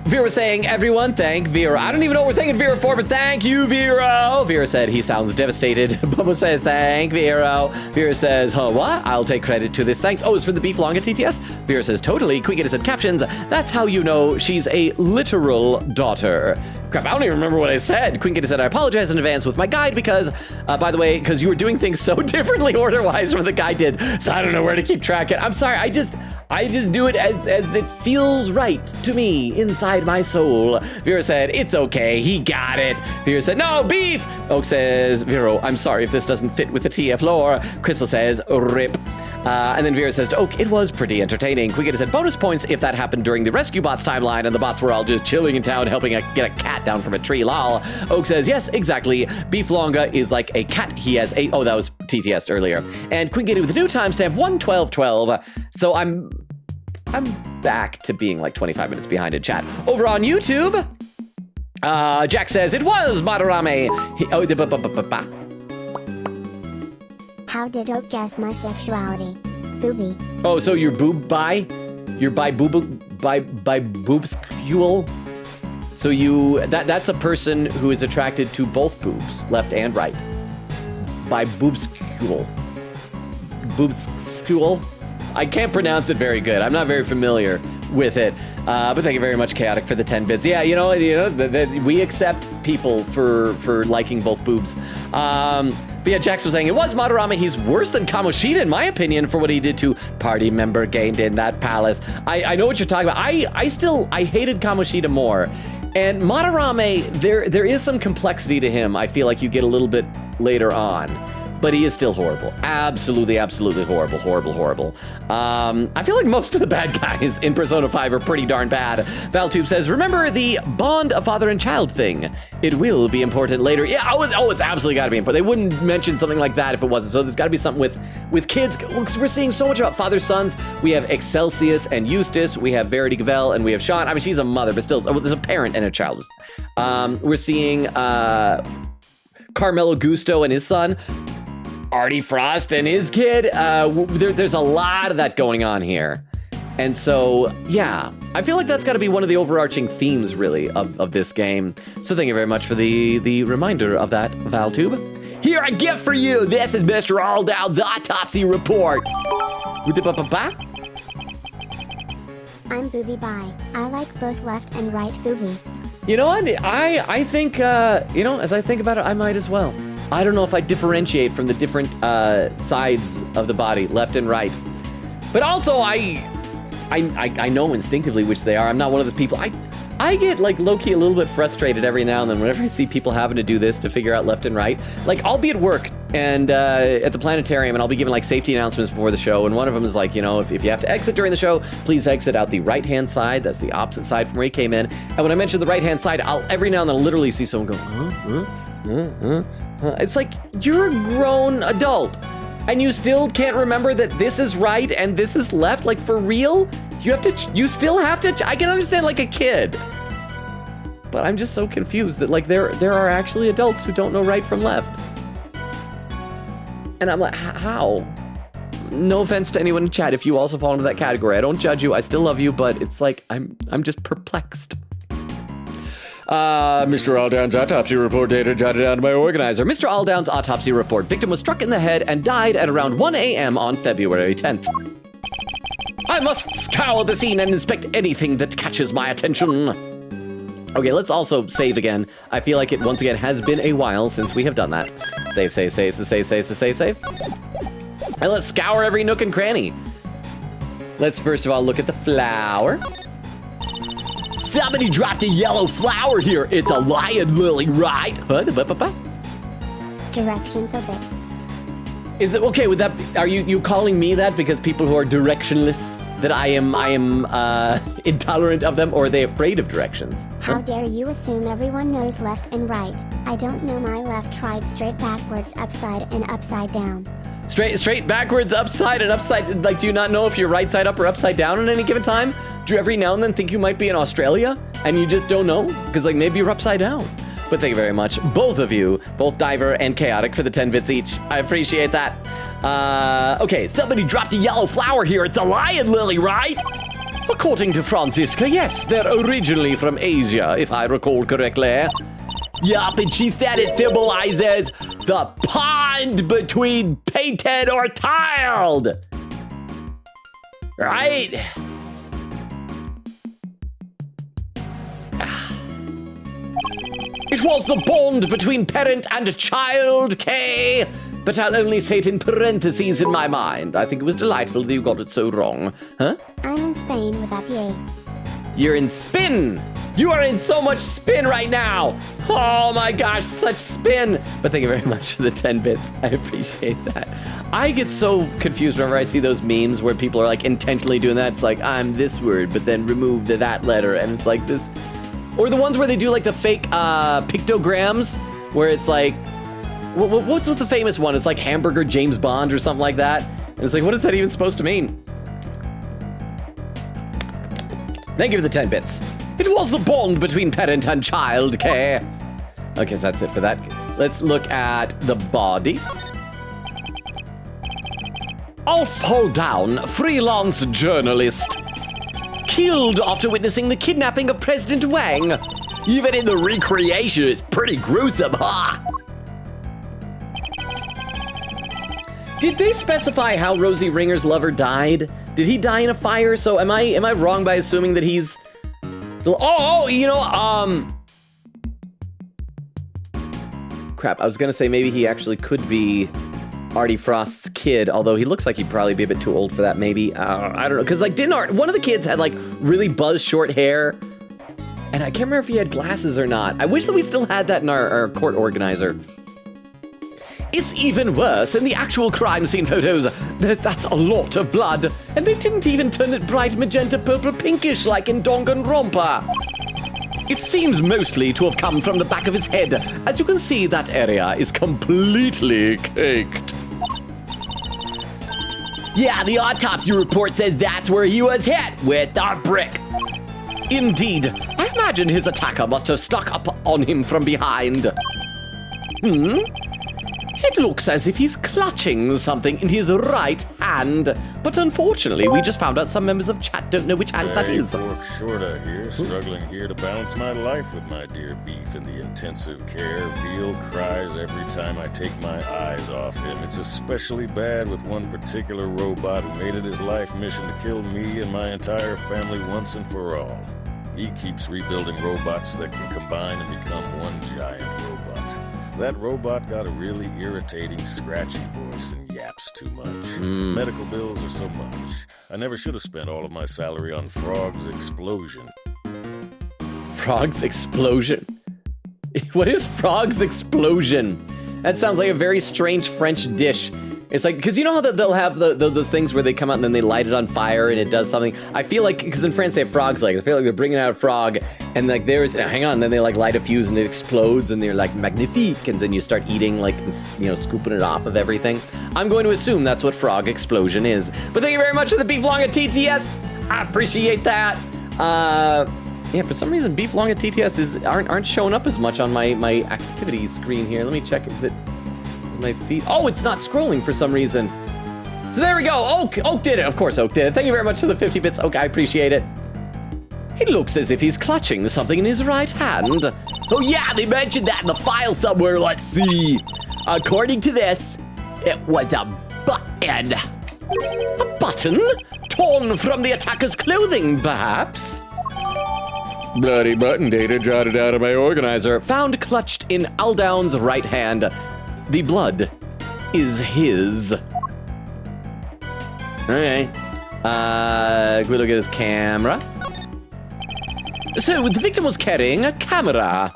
Speaker 1: Vera was saying, everyone, thank Vera. I don't even know what we're thanking Vera for, but thank you, Vera. Vera said he sounds devastated. Bubba says, thank Vera. Vera says, huh, what? I'll take credit to this. Thanks. Oh, it's for the beef longa TTS? Vera says, totally. Quick said captions. That's how you know she's a literal daughter. Crap, I don't even remember what I said. Queen Kitty said, I apologize in advance with my guide because, by the way, because you were doing things so differently order-wise from the guide did, so I don't know where to keep track of it. I'm sorry, I just do it as it feels right to me inside my soul. Vera said, it's okay, he got it. Vera said, no, beef. Oak says, Vero, I'm sorry if this doesn't fit with the TF lore. Crystal says, rip. And then Vera says to Oak, it was pretty entertaining. Queen Kitty said, bonus points if that happened during the Rescue Bots timeline and the bots were all just chilling in town helping get a cat down from a tree, lol. Oak says, yes, exactly. Beef Longa is like a cat. He has a, oh, that was TTS earlier. And Queen Kitty with the new timestamp, 1:12:12. So I'm back to being like 25 minutes behind in chat. Over on YouTube, Jack says, it was Madarame.
Speaker 4: How did Oak guess my sexuality? Booby.
Speaker 1: Oh, so you're boob bi? You're bi boobscule? So that's a person who is attracted to both boobs, left and right. Bi boobscule. Boobscule? I can't pronounce it very good. I'm not very familiar with it. But thank you very much, Chaotic, for the 10 bits. Yeah, we accept people for liking both boobs. But yeah, Jax was saying, it was Madarame. He's worse than Kamoshida, in my opinion, for what he did to party member gained in that palace. I know what you're talking about. I hated Kamoshida more. And Madarame, there is some complexity to him. I feel like you get a little bit later on. But he is still horrible. Absolutely, absolutely horrible, horrible, horrible. I feel like most of the bad guys in Persona 5 are pretty darn bad. Valtube says, remember the bond of father and child thing. It will be important later. Yeah, it's absolutely gotta be important. They wouldn't mention something like that if it wasn't. So there's gotta be something with kids. We're seeing so much about father-sons. We have Excelsius and Eustace. We have Verity Gavel and we have Sean. I mean, she's a mother, but still, there's a parent and a child. We're seeing Carmelo Gusto and his son. Artie Frost and his kid. There's a lot of that going on here. And so, yeah, I feel like that's got to be one of the overarching themes, really, of this game. So thank you very much for the reminder of that, Valtube. Here I gift for you. This is Mr. Aldown's autopsy report.
Speaker 4: I'm booby bi. I like both left and right booby.
Speaker 1: You know what? I think, as I think about it, I might as well. I don't know if I differentiate from the different sides of the body, left and right. But also, I know instinctively which they are. I'm not one of those people. I get like low-key a little bit frustrated every now and then whenever I see people having to do this to figure out left and right. Like, I'll be at work and at the planetarium and I'll be giving like safety announcements before the show. And one of them is like, if you have to exit during the show, please exit out the right-hand side. That's the opposite side from where you came in. And when I mention the right-hand side, I'll every now and then I'll literally see someone go, it's like, you're a grown adult and you still can't remember that this is right and this is left. Like, for real? You still have to, I can understand like a kid, but I'm just so confused that like there are actually adults who don't know right from left. And I'm like, how? No offense to anyone in chat if you also fall into that category. I don't judge you, I still love you, but it's like, I'm just perplexed. Mr. Aldown's autopsy report data jotted down to my organizer. Mr. Aldown's autopsy report. Victim was struck in the head and died at around 1 a.m. on February 10th. I must scour the scene and inspect anything that catches my attention. Okay, let's also save again. I feel like it, once again, has been a while since we have done that. Save. And let's scour every nook and cranny. Let's first of all look at the flower. Somebody dropped a yellow flower here. It's a lion lily, right?
Speaker 4: Direction for Vic.
Speaker 1: Is it okay with that? Are you calling me that because people who are directionless, that I am intolerant of them, or are they afraid of directions?
Speaker 4: How dare you assume everyone knows left and right? I don't know my left tried straight backwards, upside and upside down.
Speaker 1: Straight backwards, upside and upside. Like, do you not know if you're right side up or upside down at any given time? Do you every now and then think you might be in Australia and you just don't know? Because like maybe you're upside down. But thank you very much, both of you, both Diver and Chaotic, for the 10 bits each. I appreciate that. Okay, somebody dropped a yellow flower here. It's a lion lily, right? According to Franziska, yes, they're originally from Asia, if I recall correctly. Yup, and she said it symbolizes the pond between painted or tiled. Right? It was the bond between parent and child, Kay. But I'll only say it in parentheses in my mind. I think it was delightful that you got it so wrong. Huh?
Speaker 4: I'm in Spain without the A.
Speaker 1: You're in spin. You are in so much spin right now. Oh my gosh, such spin. But thank you very much for the 10 bits. I appreciate that. I get so confused whenever I see those memes where people are like intentionally doing that. It's like, I'm this word, but then remove that letter. And it's like this. Or the ones where they do like the fake pictograms where it's like, what's the famous one? It's like hamburger James Bond or something like that. And it's like, what is that even supposed to mean? Thank you for the 10 bits. It was the bond between parent and child, Kay. Okay, so that's it for that. Let's look at the body. Off hold down, freelance journalist. Killed after witnessing the kidnapping of President Wang. Even in the recreation, it's pretty gruesome, huh? Did they specify how Rosie Ringer's lover died? Did he die in a fire? So am I wrong by assuming that he's... Oh, you know, crap, I was gonna say maybe he actually could be Artie Frost's kid, although he looks like he'd probably be a bit too old for that, maybe. I don't know, because, like, one of the kids had, like, really buzz short hair, and I can't remember if he had glasses or not. I wish that we still had that in our court organizer. It's even worse in the actual crime scene photos. That's a lot of blood, and they didn't even turn it bright magenta purple pinkish like in Danganronpa. It seems mostly to have come from the back of his head. As you can see, that area is completely caked. Yeah, the autopsy report says that's where he was hit, with a brick. Indeed. I imagine his attacker must have stuck up on him from behind. It looks as if he's clutching something in his right hand. But unfortunately, we just found out some members of chat don't know which hand that is.
Speaker 5: Pork Shorta here, struggling here to balance my life with my dear beef in the intensive care. Veal cries every time I take my eyes off him. It's especially bad with one particular robot who made it his life mission to kill me and my entire family once and for all. He keeps rebuilding robots that can combine and become one giant robot. That robot got a really irritating, scratchy voice and yaps too much. Medical bills are so much. I never should have spent all of my salary on Frog's Explosion.
Speaker 1: Frog's Explosion? What is Frog's Explosion? That sounds like a very strange French dish. It's like, because you know how they'll have those things where they come out and then they light it on fire and it does something? I feel like, because in France they have frog's legs, I feel like they're bringing out a frog and like hang on, then they like light a fuse and it explodes and they're like magnifique, and then you start eating, like, you know, scooping it off of everything. I'm going to assume that's what Frog Explosion is. But thank you very much for the Beef Long at TTS. I appreciate that. Yeah, for some reason Beef Long at TTS aren't showing up as much on my activities screen here. Let me check, is it... my feet. Oh, it's not scrolling for some reason. So there we go. Oak did it. Of course, Oak did it. Thank you very much for the 50 bits, Oak. I appreciate it. It looks as if he's clutching something in his right hand. Oh yeah, they mentioned that in the file somewhere. Let's see. According to this, it was a button. A button? Torn from the attacker's clothing, perhaps? Bloody button data jotted out of my organizer. Found clutched in Aldown's right hand. The blood is his. Okay. Can we look at his camera? So, the victim was carrying a camera.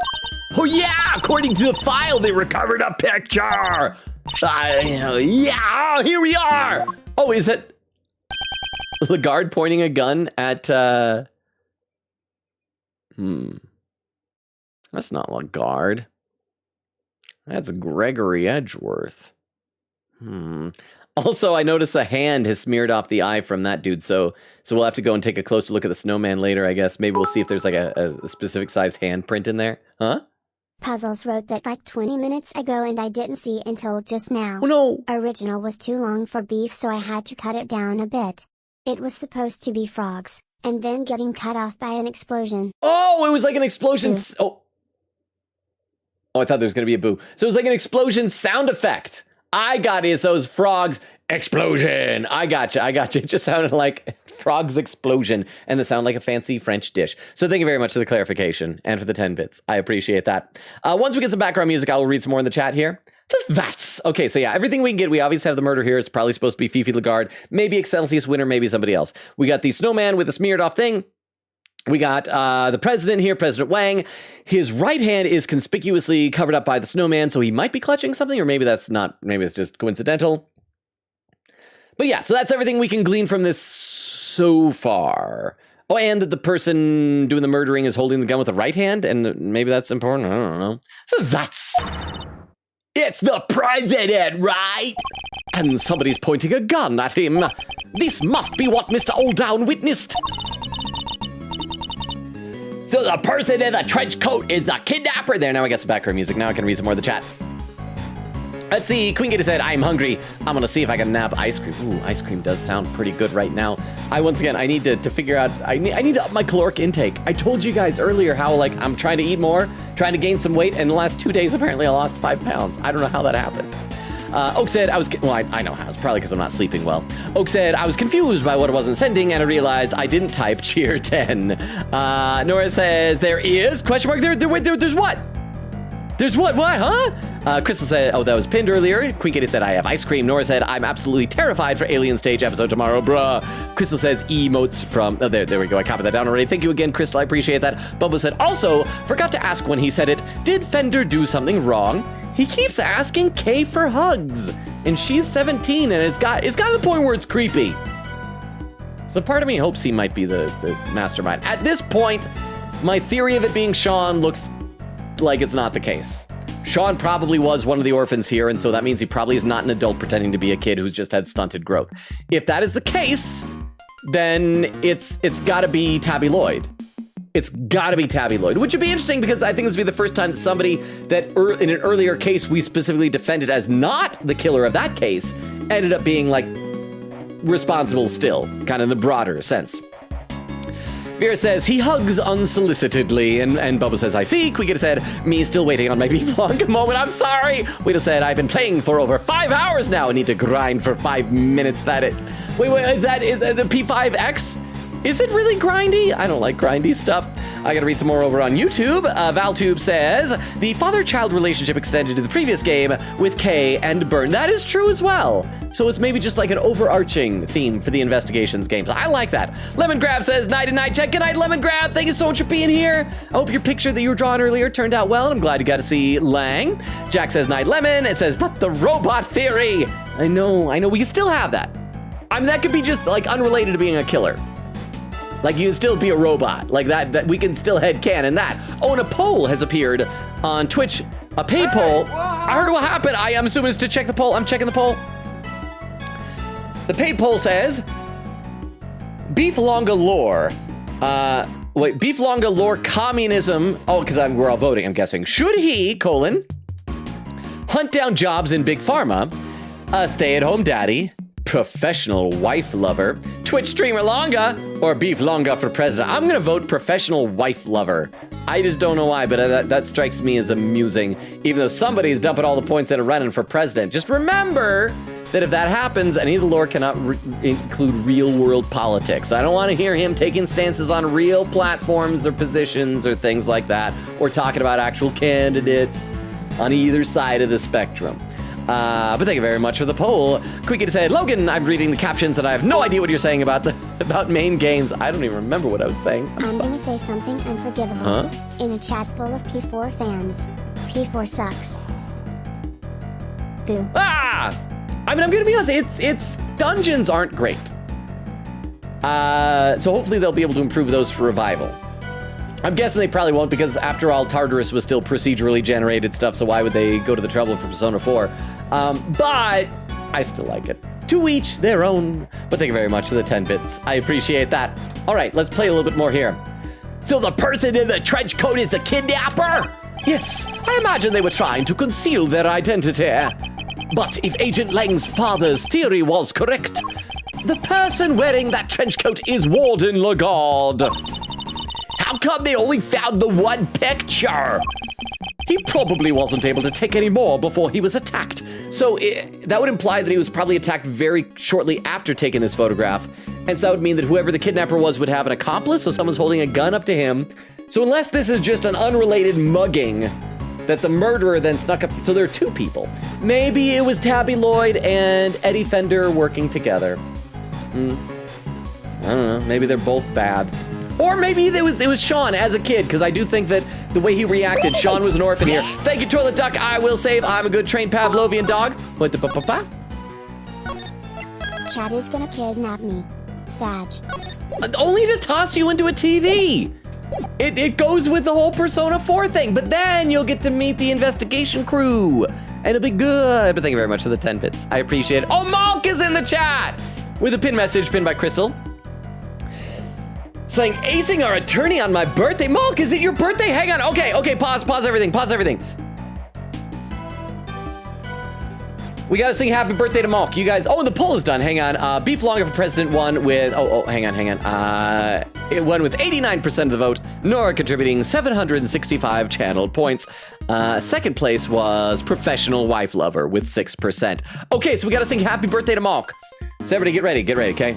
Speaker 1: Oh yeah, according to the file, they recovered a picture. Yeah, here we are. Oh, is it Lagarde pointing a gun at, That's not Lagarde. That's Gregory Edgeworth. Also, I noticed the hand has smeared off the eye from that dude, so we'll have to go and take a closer look at the snowman later, I guess. Maybe we'll see if there's like a specific sized handprint in there. Huh?
Speaker 4: Puzzles wrote that like 20 minutes ago and I didn't see until just now.
Speaker 1: Oh no!
Speaker 4: Original was too long for beef, so I had to cut it down a bit. It was supposed to be frogs, and then getting cut off by an explosion.
Speaker 1: Oh, it was like an explosion. Oh, I thought there was going to be a boo. So it was like an explosion sound effect. I got it. So it was frogs explosion. I got you. It just sounded like frog's explosion and the sound like a fancy French dish. So thank you very much for the clarification and for the 10 bits. I appreciate that. Once we get some background music, I will read some more in the chat here. That's okay. So yeah, everything we can get. We obviously have the murder here. It's probably supposed to be Fifi Lagarde, maybe Excelsius Winter, maybe somebody else. We got the snowman with a smeared off thing. We got the president here, President Wang. His right hand is conspicuously covered up by the snowman, so he might be clutching something, or maybe that's not, maybe it's just coincidental. But yeah, so that's everything we can glean from this so far. Oh, and that the person doing the murdering is holding the gun with the right hand, and maybe that's important, I don't know. So that's... It's the president, right? And somebody's pointing a gun at him. This must be what Mr. Olddown witnessed. So the person in the trench coat is the kidnapper. There, now I got some background music. Now I can read some more of the chat. Let's see. Queen Kitty said, I'm hungry. I'm going to see if I can nab ice cream. Ooh, ice cream does sound pretty good right now. I need to figure out, I need to up my caloric intake. I told you guys earlier how, like, I'm trying to eat more, trying to gain some weight, and the last 2 days, apparently, I lost 5 pounds. I don't know how that happened. Oak said, I know how. It's probably because I'm not sleeping well. Oak said, I was confused by what it wasn't sending, and I realized I didn't type cheer 10. Nora says, there is, question mark, there's what? There's what, huh? Crystal said, oh, that was pinned earlier. Queen Kitty said, I have ice cream. Nora said, I'm absolutely terrified for Alien Stage episode tomorrow, bruh. Crystal says, emotes from, oh, there we go. I copied that down already. Thank you again, Crystal. I appreciate that. Bubba said, also, forgot to ask when he said it, did Fender do something wrong? He keeps asking Kay for hugs, and she's 17, and it's got to the point where it's creepy. So part of me hopes he might be the mastermind. At this point, my theory of it being Sean looks like it's not the case. Sean probably was one of the orphans here, and so that means he probably is not an adult pretending to be a kid who's just had stunted growth. If that is the case, then it's got to be Tabby Lloyd. It's got to be Tabby Lloyd, which would be interesting because I think this would be the first time that somebody that in an earlier case we specifically defended as not the killer of that case ended up being, like, responsible still, kind of in the broader sense. Vera says, he hugs unsolicitedly, and Bubba says, I see. Quigita said, me still waiting on my beef long moment, I'm sorry. Wita said, I've been playing for over 5 hours now. I need to grind for 5 minutes. Wait, is that the P5X? Is it really grindy? I don't like grindy stuff. I gotta read some more over on YouTube. Valtube says, the father-child relationship extended to the previous game with Kay and Burn. That is true as well. So it's maybe just like an overarching theme for the investigations games. I like that. Lemon Grab says, night and night check. Good night, Lemon Grab. Thank you so much for being here. I hope your picture that you were drawing earlier turned out well. I'm glad you got to see Lang. Jack says, night, Lemon. It says, but the robot theory. I know. We can still have that. I mean, that could be just like unrelated to being a killer. Like, you can still be a robot. Like, that we can still headcanon that. Oh, and a poll has appeared on Twitch. A paid poll. I heard what happened. I'm assuming it's to check the poll. I'm checking the poll. The paid poll says, Beef Longa lore. Beef Longa lore communism. Oh, because we're all voting, I'm guessing. Should he, hunt down jobs in Big Pharma, a stay-at-home daddy, professional wife lover, Twitch streamer Longa, or Beef Longa for president? I'm gonna vote professional wife lover. I just don't know why, but that strikes me as amusing, even though somebody's dumping all the points that are running for president. Just remember that if that happens, any of the lore cannot include real-world politics. I don't want to hear him taking stances on real platforms or positions or things like that, or talking about actual candidates on either side of the spectrum. But thank you very much for the poll. Quickie said, Logan, I'm reading the captions and I have no idea what you're saying about main games. I don't even remember what I was saying.
Speaker 4: I'm gonna say something unforgivable. In a chat full of P4 fans. P4 sucks. Boo.
Speaker 1: I mean, I'm gonna be honest, its dungeons aren't great. So hopefully they'll be able to improve those for revival. I'm guessing they probably won't because after all, Tartarus was still procedurally generated stuff, so why would they go to the trouble for Persona 4? But I still like it. To each their own. But thank you very much for the 10 bits. I appreciate that. All right, let's play a little bit more here. So the person in the trench coat is the kidnapper? Yes, I imagine they were trying to conceal their identity. But if Agent Lang's father's theory was correct, the person wearing that trench coat is Warden Lagarde. How come they only found the one picture? He probably wasn't able to take any more before he was attacked. So that would imply that he was probably attacked very shortly after taking this photograph. And so that would mean that whoever the kidnapper was would have an accomplice, so someone's holding a gun up to him. So unless this is just an unrelated mugging that the murderer then snuck up, so there are two people. Maybe it was Tabby Lloyd and Eddie Fender working together. I don't know, maybe they're both bad. Or maybe it was Sean as a kid, because I do think that the way he reacted, Sean was an orphan here. Thank you, Toilet Duck, I will save, I'm a good trained Pavlovian dog. What the pa-pa-pa?
Speaker 4: Chad is gonna kidnap me. Sag.
Speaker 1: Only to toss you into a TV. It goes with the whole Persona 4 thing, but then you'll get to meet the investigation crew, and it'll be good. But thank you very much for the 10 bits. I appreciate it. Oh, Malk is in the chat with a pin message pinned by Crystal. Saying, acing our attorney on my birthday. Malk, is it your birthday? Hang on. Okay, pause everything. We gotta sing happy birthday to Malk. You guys, oh, the poll is done. Hang on. Beef Longer for President won with, hang on. It won with 89% of the vote. Nora contributing 765 channeled points. Second place was Professional Wife Lover with 6%. Okay, so we gotta sing happy birthday to Malk. So everybody get ready, okay?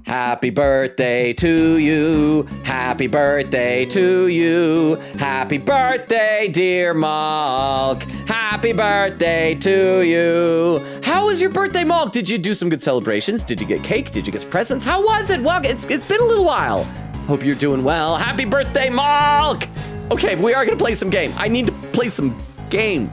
Speaker 1: Happy birthday to you. Happy birthday to you. Happy birthday, dear Malk. Happy birthday to you. How was your birthday, Malk? Did you do some good celebrations? Did you get cake? Did you get presents? How was it? Well, it's been a little while. Hope you're doing well. Happy birthday, Malk. Okay, we are gonna play some game. I need to play some game.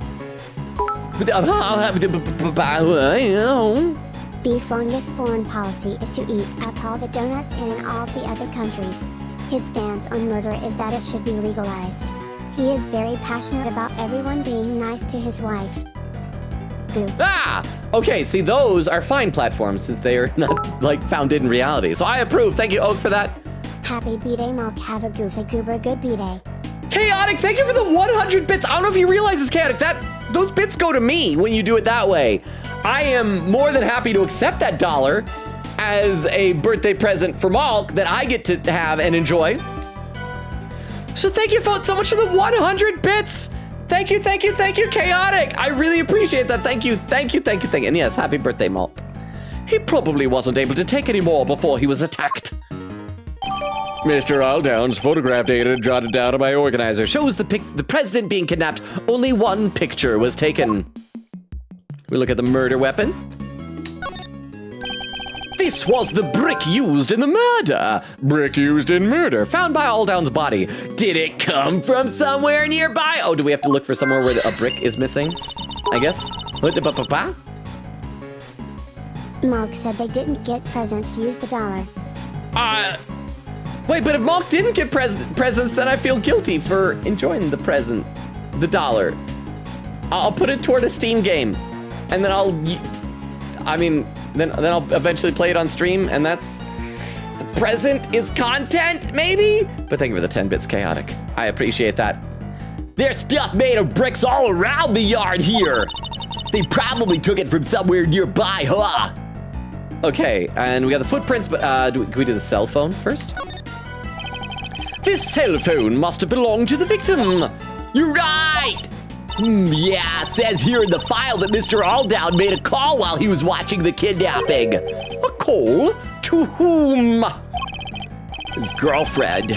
Speaker 4: Beef Longest foreign policy is to eat up all the donuts in all the other countries. His stance on murder is that it should be legalized. He is very passionate about everyone being nice to his wife. Boo.
Speaker 1: Okay, see, those are fine platforms since they are not, like, founded in reality. So I approve. Thank you, Oak, for that.
Speaker 4: Happy B-Day, Malk. Have a goofy goober good B-Day.
Speaker 1: Chaotic, thank you for the 100 bits. I don't know if you realize this, Chaotic. Those bits go to me when you do it that way. I am more than happy to accept that dollar as a birthday present for Malk that I get to have and enjoy. So thank you so much for the 100 bits. Thank you, Chaotic. I really appreciate that. Thank you. And yes, happy birthday, Malk. He probably wasn't able to take any more before he was attacked. Mr. Aldown's photograph data jotted down by organizer shows the president being kidnapped. Only one picture was taken. We look at the murder weapon. This was the brick used in the murder. Brick used in murder, found by Aldown's body. Did it come from somewhere nearby? Oh, do we have to look for somewhere where a brick is missing? I guess.
Speaker 4: Malk said they didn't get presents. Use the dollar.
Speaker 1: Wait, but if Malk didn't get presents, then I feel guilty for enjoying the dollar. I'll put it toward a Steam game. And then then I'll eventually play it on stream, and that's, the present is content, maybe? But thank you for the 10 bits, Chaotic. I appreciate that. There's stuff made of bricks all around the yard here. They probably took it from somewhere nearby, huh? Okay, and we got the footprints, but can we do the cell phone first? This cell phone must have belonged to the victim. You're right. Yeah, it says here in the file that Mr. Aldown made a call while he was watching the kidnapping. A call? To whom? His girlfriend.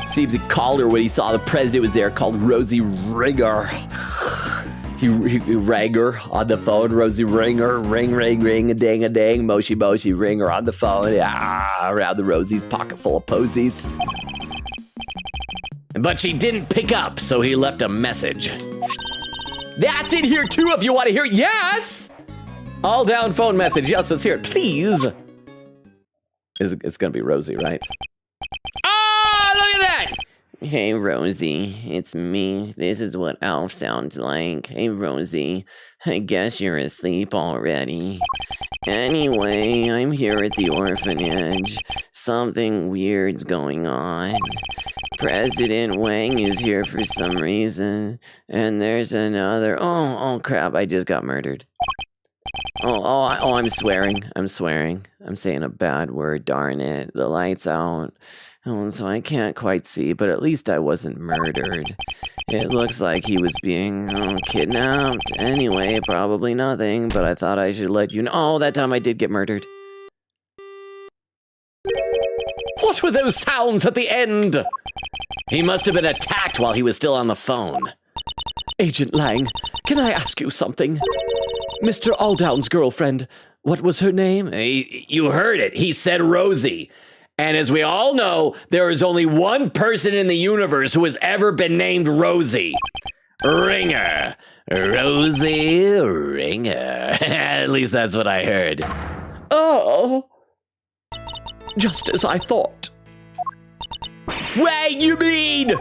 Speaker 1: Seems he called her when he saw the president was there, called Rosie Ringer. He rang her on the phone, Rosie Ringer, ring, a ding, moshi, ring her on the phone, around the Rosie's pocket full of posies. But she didn't pick up, so he left a message. That's in here too if you want to hear it. Yes! All down phone message. Yes, let's hear it, please. It's gonna be Rosie, right? Ah, look at that! Hey, Rosie, it's me. This is what Alf sounds like. Hey, Rosie, I guess you're asleep already. Anyway, I'm here at the orphanage. Something weird's going on. President Wang is here for some reason, and there's another. Oh crap! I just got murdered. I'm swearing. I'm saying a bad word. Darn it! The light's out, so I can't quite see. But at least I wasn't murdered. It looks like he was being kidnapped. Anyway, probably nothing. But I thought I should let you know. Oh, that time I did get murdered. were those sounds at the end? He must have been attacked while he was still on the phone. Agent Lang, can I ask you something? Mr. Aldown's girlfriend, what was her name?
Speaker 6: You heard it. He said Rosie. And as we all know, there is only one person in the universe who has ever been named Rosie. Ringer. Rosie Ringer. At least that's what I heard.
Speaker 1: Oh, just as I thought. Wait, you mean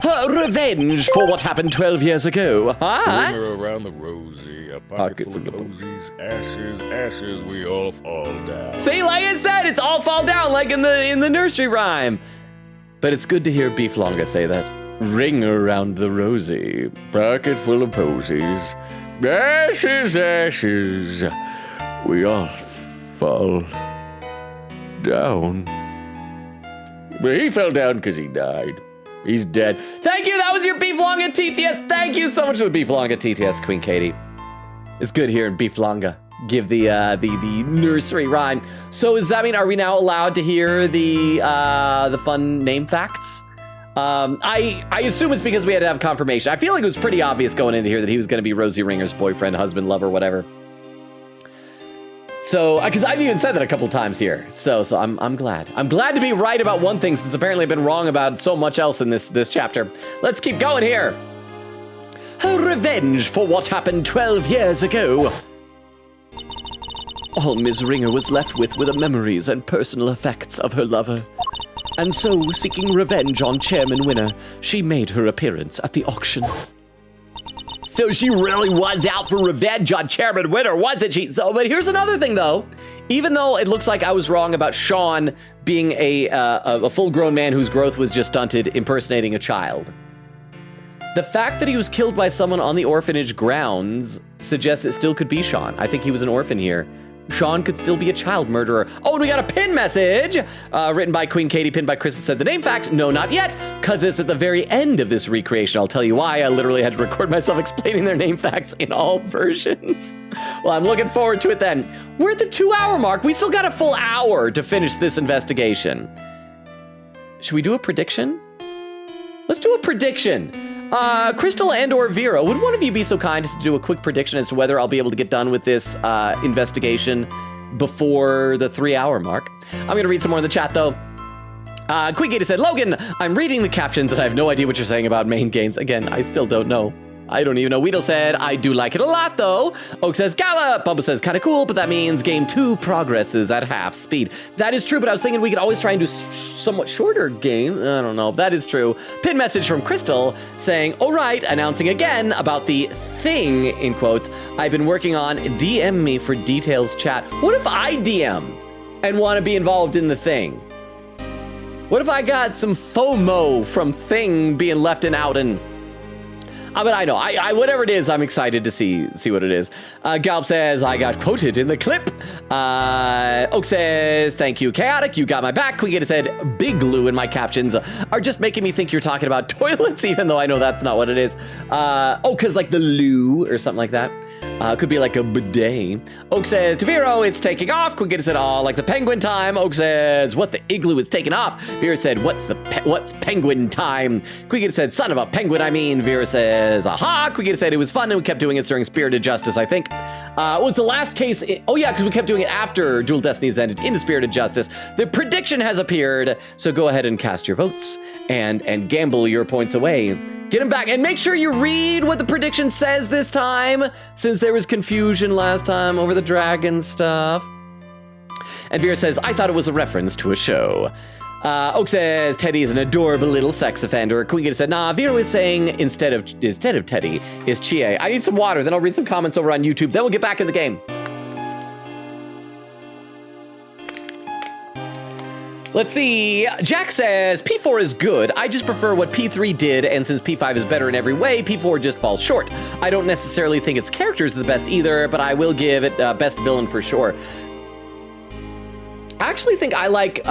Speaker 1: her revenge for what happened 12 years ago, huh?
Speaker 5: Ringer around the Rosie, a pocket full of posies, ashes, ashes, we all fall down.
Speaker 1: See, like I said, it's all fall down like in the nursery rhyme. But it's good to hear Beef Longa say that. Ring around the Rosie, pocket full of posies, ashes, ashes, we all fall down. But he fell down because he died. He's dead. Thank you, that was your Beef Longa TTS. Thank you so much for the Beef Longa TTS, Queen Katie. It's good hearing Beef Longa give the nursery rhyme. So does that mean, are we now allowed to hear the fun name facts? I assume it's because we had to have confirmation. I feel like it was pretty obvious going into here that he was going to be Rosie Ringer's boyfriend, husband, lover, whatever. So, because I've even said that a couple times here. So I'm glad. I'm glad to be right about one thing, since apparently I've been wrong about so much else in this chapter. Let's keep going here. Her revenge for what happened 12 years ago. All Ms. Ringer was left with were the memories and personal effects of her lover. And so, seeking revenge on Chairman Winner, she made her appearance at the auction. So she really was out for revenge on Chairman Winner, wasn't she? So, but here's another thing, though. Even though it looks like I was wrong about Sean being a full-grown man whose growth was just stunted, impersonating a child, the fact that he was killed by someone on the orphanage grounds suggests it still could be Sean. I think he was an orphan here. Sean could still be a child murderer. Oh, and we got a pin message written by Queen Katie, pinned by Chris, that said the name fact. No, not yet, because it's at the very end of this recreation. I'll tell you why. I literally had to record myself explaining their name facts in all versions. Well, I'm looking forward to it then. We're at the 2-hour mark. We still got a full hour to finish this investigation. Should we do a prediction? Let's do a prediction. Crystal and or Vera, would one of you be so kind as to do a quick prediction as to whether I'll be able to get done with this investigation before the 3-hour mark? I'm gonna read some more in the chat though. Queen Katie said, Logan, I'm reading the captions and I have no idea what you're saying about main games. Again, I still don't know. I don't even know. Weedle said, I do like it a lot though. Oak says, Gallop. Bubba says, kind of cool, but that means game 2 progresses at half speed. That is true, but I was thinking we could always try and do somewhat shorter game. I don't know. That is true. Pin message from Crystal saying, all right, announcing again about the thing, in quotes, I've been working on. DM me for details chat. What if I DM and want to be involved in the thing? What if I got some FOMO from thing being left and out and... but I know, I whatever it is, I'm excited to see what it is. Galp says, I got quoted in the clip. Oak says, thank you, Chaotic, you got my back. Queen Gator said, big glue in my captions are just making me think you're talking about toilets, even though I know that's not what it is. Cause like the loo or something like that. Could be like a bidet. Oak says, Taviro, it's taking off. Queen Gator said, oh, like the penguin time. Oak says, what, the igloo is taking off? Vera said, what's penguin time? Queen Gator said, son of a penguin, I mean. Vera says, aha. Queen Gator said it was fun and we kept doing it during Spirited Justice, I think. Was the last case, oh yeah, because we kept doing it after Dual Destinies ended into Spirited Justice. The prediction has appeared, so go ahead and cast your votes and gamble your points away. Get him back, and make sure you read what the prediction says this time, since there was confusion last time over the dragon stuff. And Vera says, I thought it was a reference to a show. Oak says, Teddy is an adorable little sex offender. Queen Gator said, nah, Vera was saying instead of Teddy is Chie. I need some water, then I'll read some comments over on YouTube, then we'll get back in the game. Let's see, Jack says, P4 is good, I just prefer what P3 did, and since P5 is better in every way, P4 just falls short. I don't necessarily think its characters are the best either, but I will give it best villain for sure. I actually think I like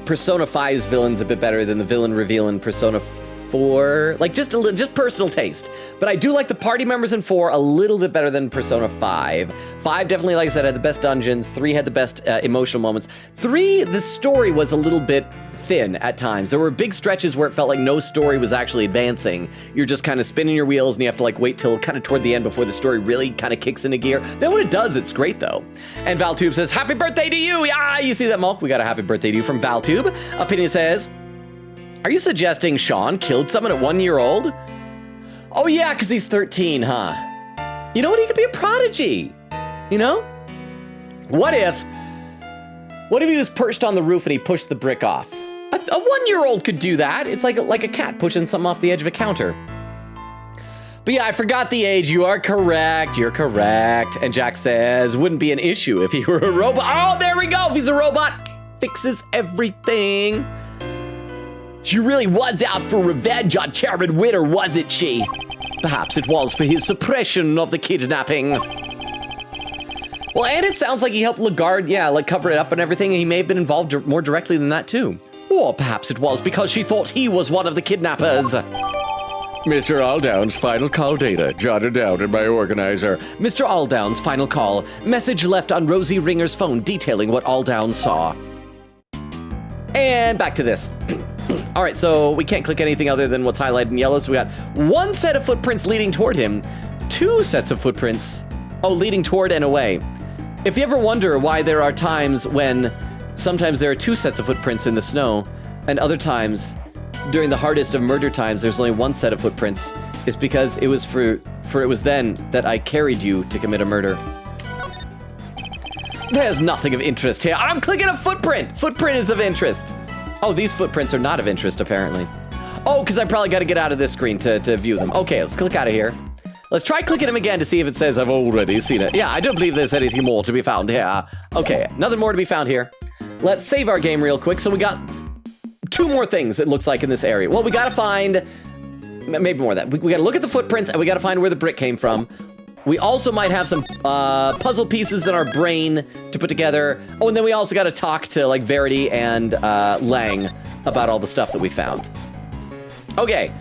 Speaker 1: Persona 5's villains a bit better than the villain reveal in Persona 4, like just personal taste. But I do like the party members in 4 a little bit better than Persona 5. 5 definitely, like I said, had the best dungeons. 3 had the best emotional moments. 3, the story was a little bit thin at times. There were big stretches where it felt like no story was actually advancing. You're just kind of spinning your wheels and you have to like wait till kind of toward the end before the story really kind of kicks into gear. Then when it does, it's great though. And Valtube says, happy birthday to you! Yeah, you see that, Mulk? We got a happy birthday to you from Valtube. Opinion says, are you suggesting Sean killed someone at 1 year old? Oh yeah, because he's 13, huh? You know what? He could be a prodigy. You know? What if he was perched on the roof and he pushed the brick off? A 1 year old could do that. It's like a cat pushing something off the edge of a counter. But yeah, I forgot the age. You are correct. You're correct. And Jack says, wouldn't be an issue if he were a robot. Oh, there we go. If he's a robot, fixes everything. She really was out for revenge on Chairman Winter, wasn't she? Perhaps it was for his suppression of the kidnapping. Well, and it sounds like he helped Lagarde, like cover it up and everything, and he may have been involved more directly than that too. Or perhaps it was because she thought he was one of the kidnappers.
Speaker 5: Mr. Aldown's final call data, jotted down in my organizer.
Speaker 1: Mr. Aldown's final call. Message left on Rosie Ringer's phone detailing what Aldown saw. And back to this. All right, so we can't click anything other than what's highlighted in yellow. So we got 1 set of footprints leading toward him, 2 sets of footprints, leading toward and away. If you ever wonder why there are times when sometimes there are 2 sets of footprints in the snow, and other times, during the hardest of murder times, there's only 1 set of footprints, it's because it was it was then that I carried you to commit a murder. There's nothing of interest here. I'm clicking a footprint. Footprint is of interest. Oh, these footprints are not of interest, apparently. Oh, because I probably got to get out of this screen to view them. Okay, let's click out of here. Let's try clicking them again to see if it says I've already seen it. Yeah, I don't believe there's anything more to be found here. Okay, nothing more to be found here. Let's save our game real quick. So we got 2 more things, it looks like, in this area. Well, we got to find, maybe more of that. We got to look at the footprints and we got to find where the brick came from. We also might have some puzzle pieces in our brain to put together. Oh, and then we also got to talk to like Verity and Lang about all the stuff that we found. Okay,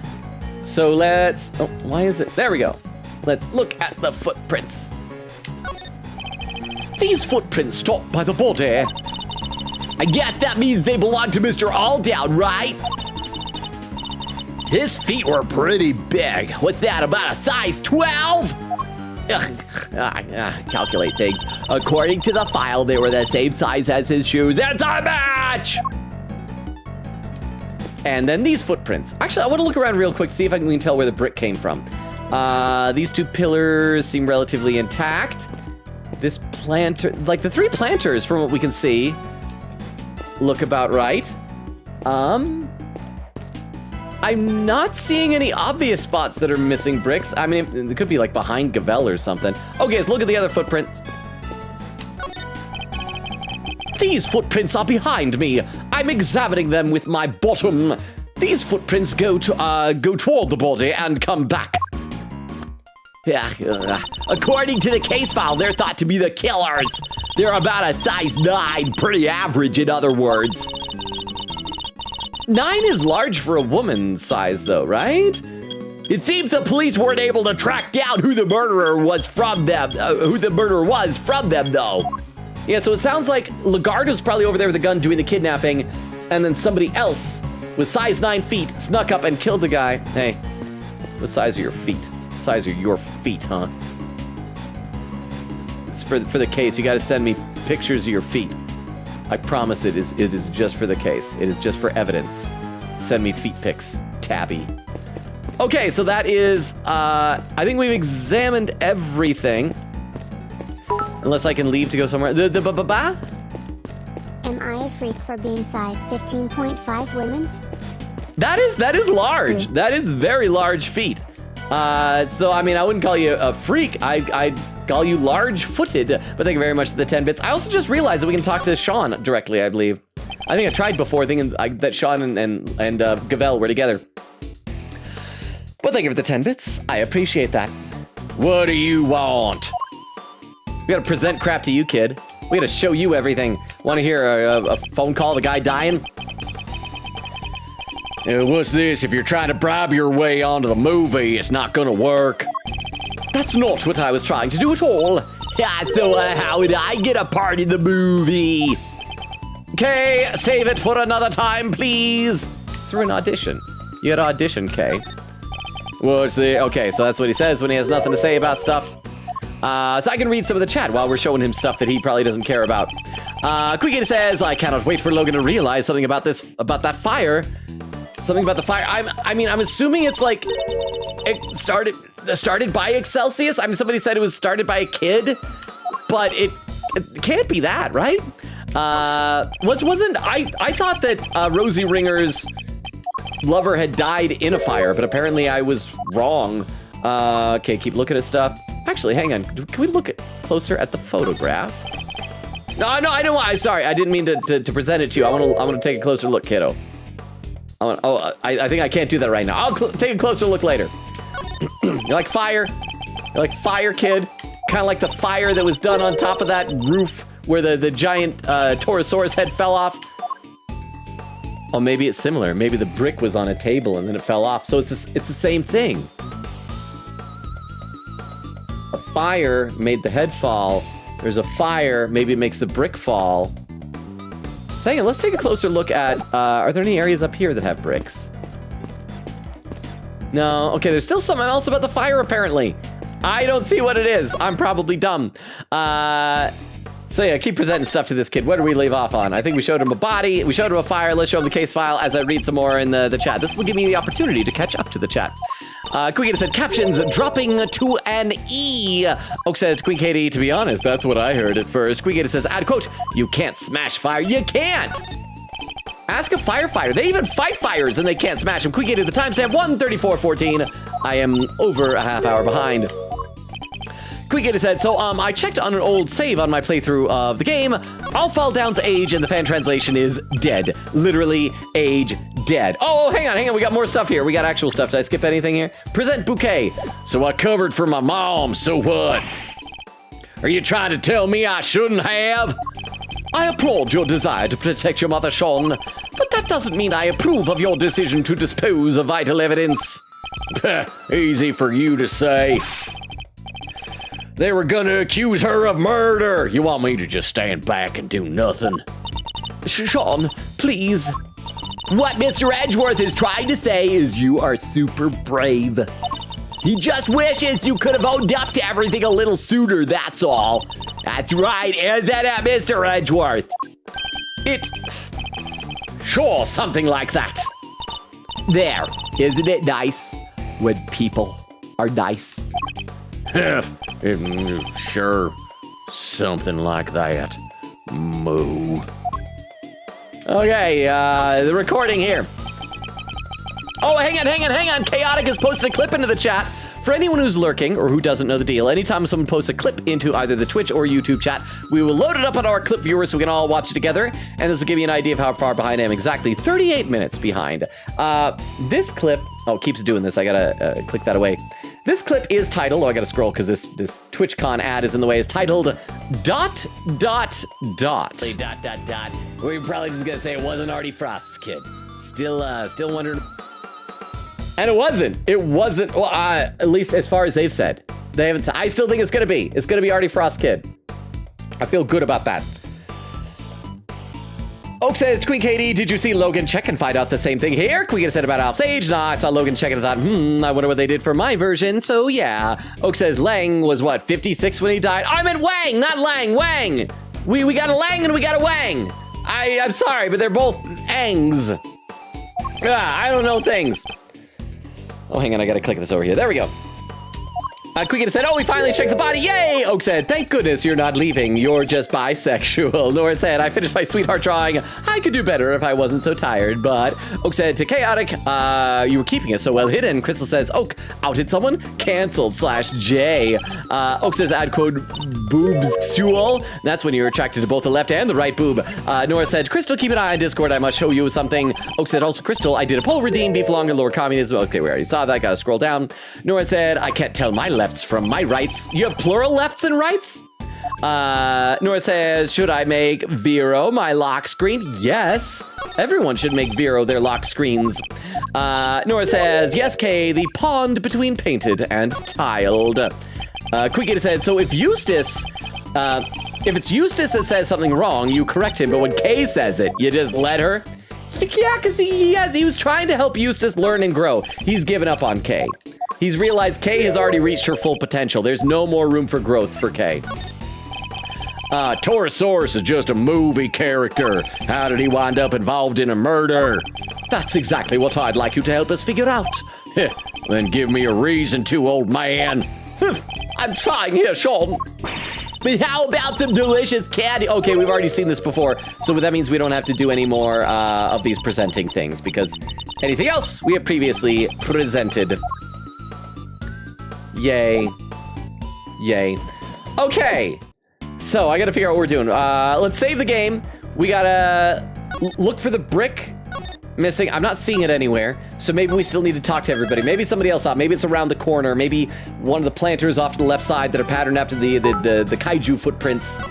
Speaker 1: so let's, oh, why is it, there we go. Let's look at the footprints. These footprints stopped by the body. I guess that means they belong to Mr. Aldown, right? His feet were pretty big. What's that, about a size 12? Calculate things. According to the file, they were the same size as his shoes. It's a match! And then these footprints. Actually, I want to look around real quick, see if I can tell where the brick came from. These 2 pillars seem relatively intact. This planter, like the 3 planters from what we can see, look about right. I'm not seeing any obvious spots that are missing bricks. I mean, it could be like behind Gavel or something. Okay, let's look at the other footprints. These footprints are behind me. I'm examining them with my bottom. These footprints go toward the body and come back. According to the case file, they're thought to be the killers. They're about a size 9, pretty average in other words. 9 is large for a woman's size though, right? It seems the police weren't able to track down who the murderer was from them, though. Yeah, so it sounds like Lagarde was probably over there with a gun doing the kidnapping, and then somebody else with size 9 feet snuck up and killed the guy. Hey, what size are your feet? What size are your feet, huh? It's for the case. You got to send me pictures of your feet. I promise it is just for the case. It is just for evidence. Send me feet pics, Tabby. Okay, so that is, I think we've examined everything. Unless I can leave to go somewhere.
Speaker 4: Am I a freak for being size 15.5 women's?
Speaker 1: That is large. That is very large feet. So, I mean, I wouldn't call you a freak. I'd call you large-footed. But thank you very much for the 10 bits. I also just realized that we can talk to Sean directly, I believe. I think I tried before thinking that Sean and Gavel were together. But thank you for the 10 bits. I appreciate that. What do you want? We gotta present crap to you, kid. We gotta show you everything. Want to hear a phone call of a guy dying?
Speaker 6: What's this? If you're trying to bribe your way onto the movie, it's not gonna work.
Speaker 1: That's not what I was trying to do at all.
Speaker 6: Yeah, so how would I get a part in the movie?
Speaker 1: Kay, save it for another time, please. Through an audition. You had audition, Kay. What's the... Okay, so that's what he says when he has nothing to say about stuff. So I can read some of the chat while we're showing him stuff that he probably doesn't care about. Quick says, I cannot wait for Logan to realize something about that fire. Something about the fire. I'm assuming it's like it started by Excelsius. I mean, somebody said it was started by a kid, but it can't be that, right? I thought that Rosie Ringer's lover had died in a fire, but apparently I was wrong. Okay, keep looking at stuff. Actually, hang on. Can we look closer at the photograph? No, I don't want. I'm sorry. I didn't mean to present it to you. I want to take a closer look, kiddo. I think I can't do that right now. I'll take a closer look later. You like fire? You like fire, kid? Kind of like the fire that was done on top of that roof where the giant Torosaurus head fell off. Oh, maybe it's similar. Maybe the brick was on a table and then it fell off. So it's the same thing. A fire made the head fall. There's a fire, maybe it makes the brick fall. So hang on, let's take a closer look at, are there any areas up here that have bricks? No, okay, there's still something else about the fire apparently. I don't see what it is. I'm probably dumb. So yeah, keep presenting stuff to this kid. Where do we leave off on? I think we showed him a body, we showed him a fire. Let's show him the case file as I read some more in the chat. This will give me the opportunity to catch up to the chat. Queen said, captions dropping to an E. Oak says, Queen Katie, to be honest, that's what I heard at first. Queen says, add quote, you can't smash fire. You can't. Ask a firefighter. They even fight fires and they can't smash them. Queen Katie, the timestamp 1:34:14. I am over a half hour behind. Queen said, so I checked on an old save on my playthrough of the game. I'll fall down's age and the fan translation is dead. Literally age dead. Oh, hang on. We got more stuff here. We got actual stuff. Did I skip anything here? Present bouquet.
Speaker 6: So I covered for my mom, so what? Are you trying to tell me I shouldn't have?
Speaker 1: I applaud your desire to protect your mother, Sean, but that doesn't mean I approve of your decision to dispose of vital evidence.
Speaker 6: Easy for you to say. They were gonna accuse her of murder. You want me to just stand back and do nothing?
Speaker 1: Sean, please.
Speaker 6: What Mr. Edgeworth is trying to say is you are super brave. He just wishes you could have owned up to everything a little sooner, that's all. That's right, isn't it, Mr. Edgeworth? Sure, something like that. There, isn't it nice when people are nice? Sure, something like that. Moo.
Speaker 1: Okay, the recording here. Oh, hang on. Chaotic has posted a clip into the chat. For anyone who's lurking or who doesn't know the deal, anytime someone posts a clip into either the Twitch or YouTube chat, we will load it up on our clip viewer so we can all watch it together. And this will give you an idea of how far behind I am. Exactly 38 minutes behind. This clip, keeps doing this. I gotta click that away. This clip is titled, I gotta scroll because this TwitchCon ad is in the way, is titled ...
Speaker 6: We're probably just gonna say it wasn't Artie Frost's kid. Still wondering.
Speaker 1: And it wasn't, well, at least as far as they've said. They haven't said, I still think it's gonna be Artie Frost's kid. I feel good about that. Oak says, Queen Katie, did you see Logan check and find out the same thing here? Queen said about Alf's age. Nah, I saw Logan check and I thought, I wonder what they did for my version. So yeah. Oak says Lang was what, 56 when he died? I meant Wang, not Lang, Wang. We got a Lang and we got a Wang. I'm sorry, but they're both Angs. I don't know things. Oh, hang on, I gotta click this over here. There we go. Quicken said, we finally checked the body. Yay! Oak said, thank goodness you're not leaving. You're just bisexual. Nora said, I finished my sweetheart drawing. I could do better if I wasn't so tired, but Oak said to Chaotic, you were keeping it so well hidden. Crystal says, Oak, outed someone? Canceled /J. Oak says, add code boobsexual. That's when you're attracted to both the left and the right boob. Nora said, Crystal, keep an eye on Discord. I must show you something. Oak said, also, Crystal, I did a poll redeem, beef longer, lower communism. Okay, we already saw that. Gotta scroll down. Nora said, I can't tell my lefts from my rights. You have plural lefts and rights? Nora says, should I make Vero my lock screen? Yes. Everyone should make Vero their lock screens. Nora says, yes, Kay, the pond between painted and tiled. Quick said, so if it's Eustace that says something wrong, you correct him, but when Kay says it, you just let her? Yeah, because he was trying to help Eustace learn and grow. He's given up on Kay. He's realized Kay has already reached her full potential. There's no more room for growth for Kay. Torosaurus is just a movie character. How did he wind up involved in a murder? That's exactly what I'd like you to help us figure out. Then give me a reason to, old man. I'm trying here, Sean. But how about some delicious candy? Okay, we've already seen this before, so that means we don't have to do any more of these presenting things, because anything else we have previously presented. Yay. Yay. Okay, so I gotta figure out what we're doing. Let's save the game. We gotta look for the brick missing. I'm not seeing it anywhere, so maybe we still need to talk to everybody. Maybe somebody else out. Maybe it's around the corner. Maybe one of the planters off to the left side that are patterned after the kaiju footprints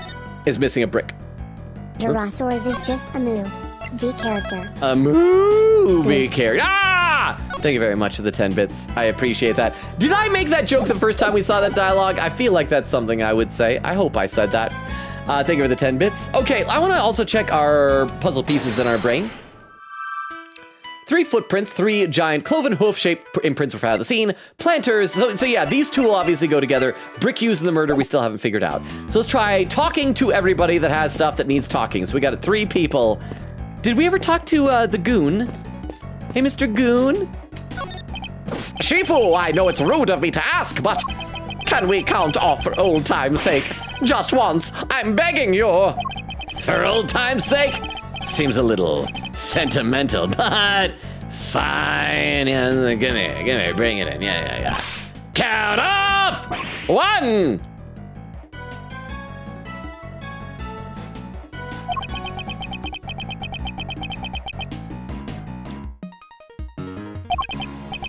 Speaker 1: is missing a brick.
Speaker 4: Durosaurus is just a movie character.
Speaker 1: A movie character. Ah! Thank you very much for the 10 bits. I appreciate that. Did I make that joke the first time we saw that dialogue? I feel like that's something I would say. I hope I said that. Thank you for the 10 bits. Okay, I want to also check our puzzle pieces in our brain. 3 footprints, 3 giant cloven hoof-shaped imprints were found at the scene. Planters, so yeah, these two will obviously go together. Brick used in the murder we still haven't figured out. So let's try talking to everybody that has stuff that needs talking. So we got 3 people. Did we ever talk to the Goon? Hey, Mr. Goon? Shifu, I know it's rude of me to ask, but can we count off for old time's sake? Just once, I'm begging you. For old time's sake? Seems a little sentimental, but fine. Yeah, give me, bring it in. Yeah. Count off! 1!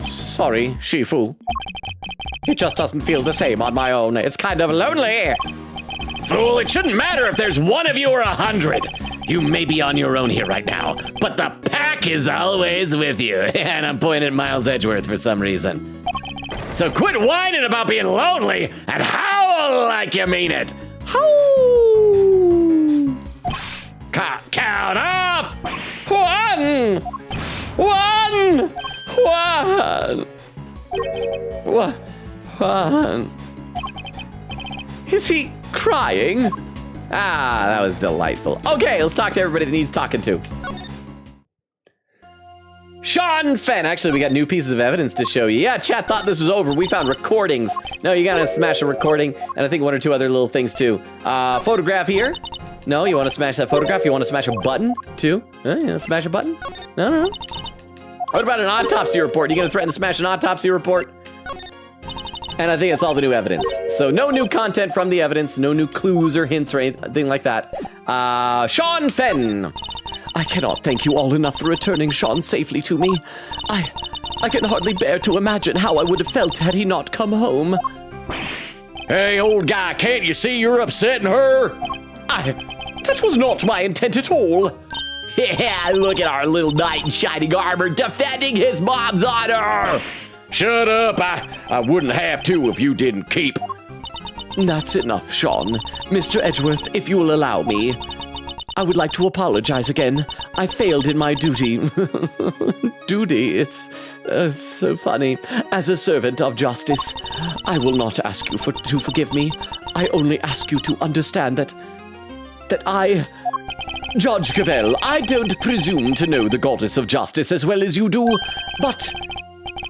Speaker 1: Sorry, Shifu. It just doesn't feel the same on my own. It's kind of lonely. Fool, it shouldn't matter if there's 1 of you or 100. You may be on your own here right now, but the pack is always with you. And I'm pointing at Miles Edgeworth for some reason. So quit whining about being lonely and howl like you mean it. Howl. Count off. 1. 1. 1. Is he crying? Ah, that was delightful. Okay, let's talk to everybody that needs talking to. Sean Fenn. Actually, we got new pieces of evidence to show you. Yeah, chat thought this was over. We found recordings. No, you gotta smash a recording, and I think 1 or 2 other little things too. Photograph here. No, you wanna smash that photograph? You wanna smash a button too? You wanna smash a button? No. What about an autopsy report? You gonna threaten to smash an autopsy report? And I think it's all the new evidence. So no new content from the evidence, no new clues or hints or anything like that. Sean Fenn. I cannot thank you all enough for returning Sean safely to me. I can hardly bear to imagine how I would have felt had he not come home. Hey, old guy, can't you see you're upsetting her? That was not my intent at all. Yeah, look at our little knight in shining armor defending his mom's honor. Shut up, I wouldn't have to if you didn't keep. That's enough, Sean. Mr. Edgeworth, if you will allow me, I would like to apologize again. I failed in my duty. Duty, it's so funny. As a servant of justice, I will not ask you to forgive me. I only ask you to understand that I... Judge Cavell, I don't presume to know the goddess of justice as well as you do, but...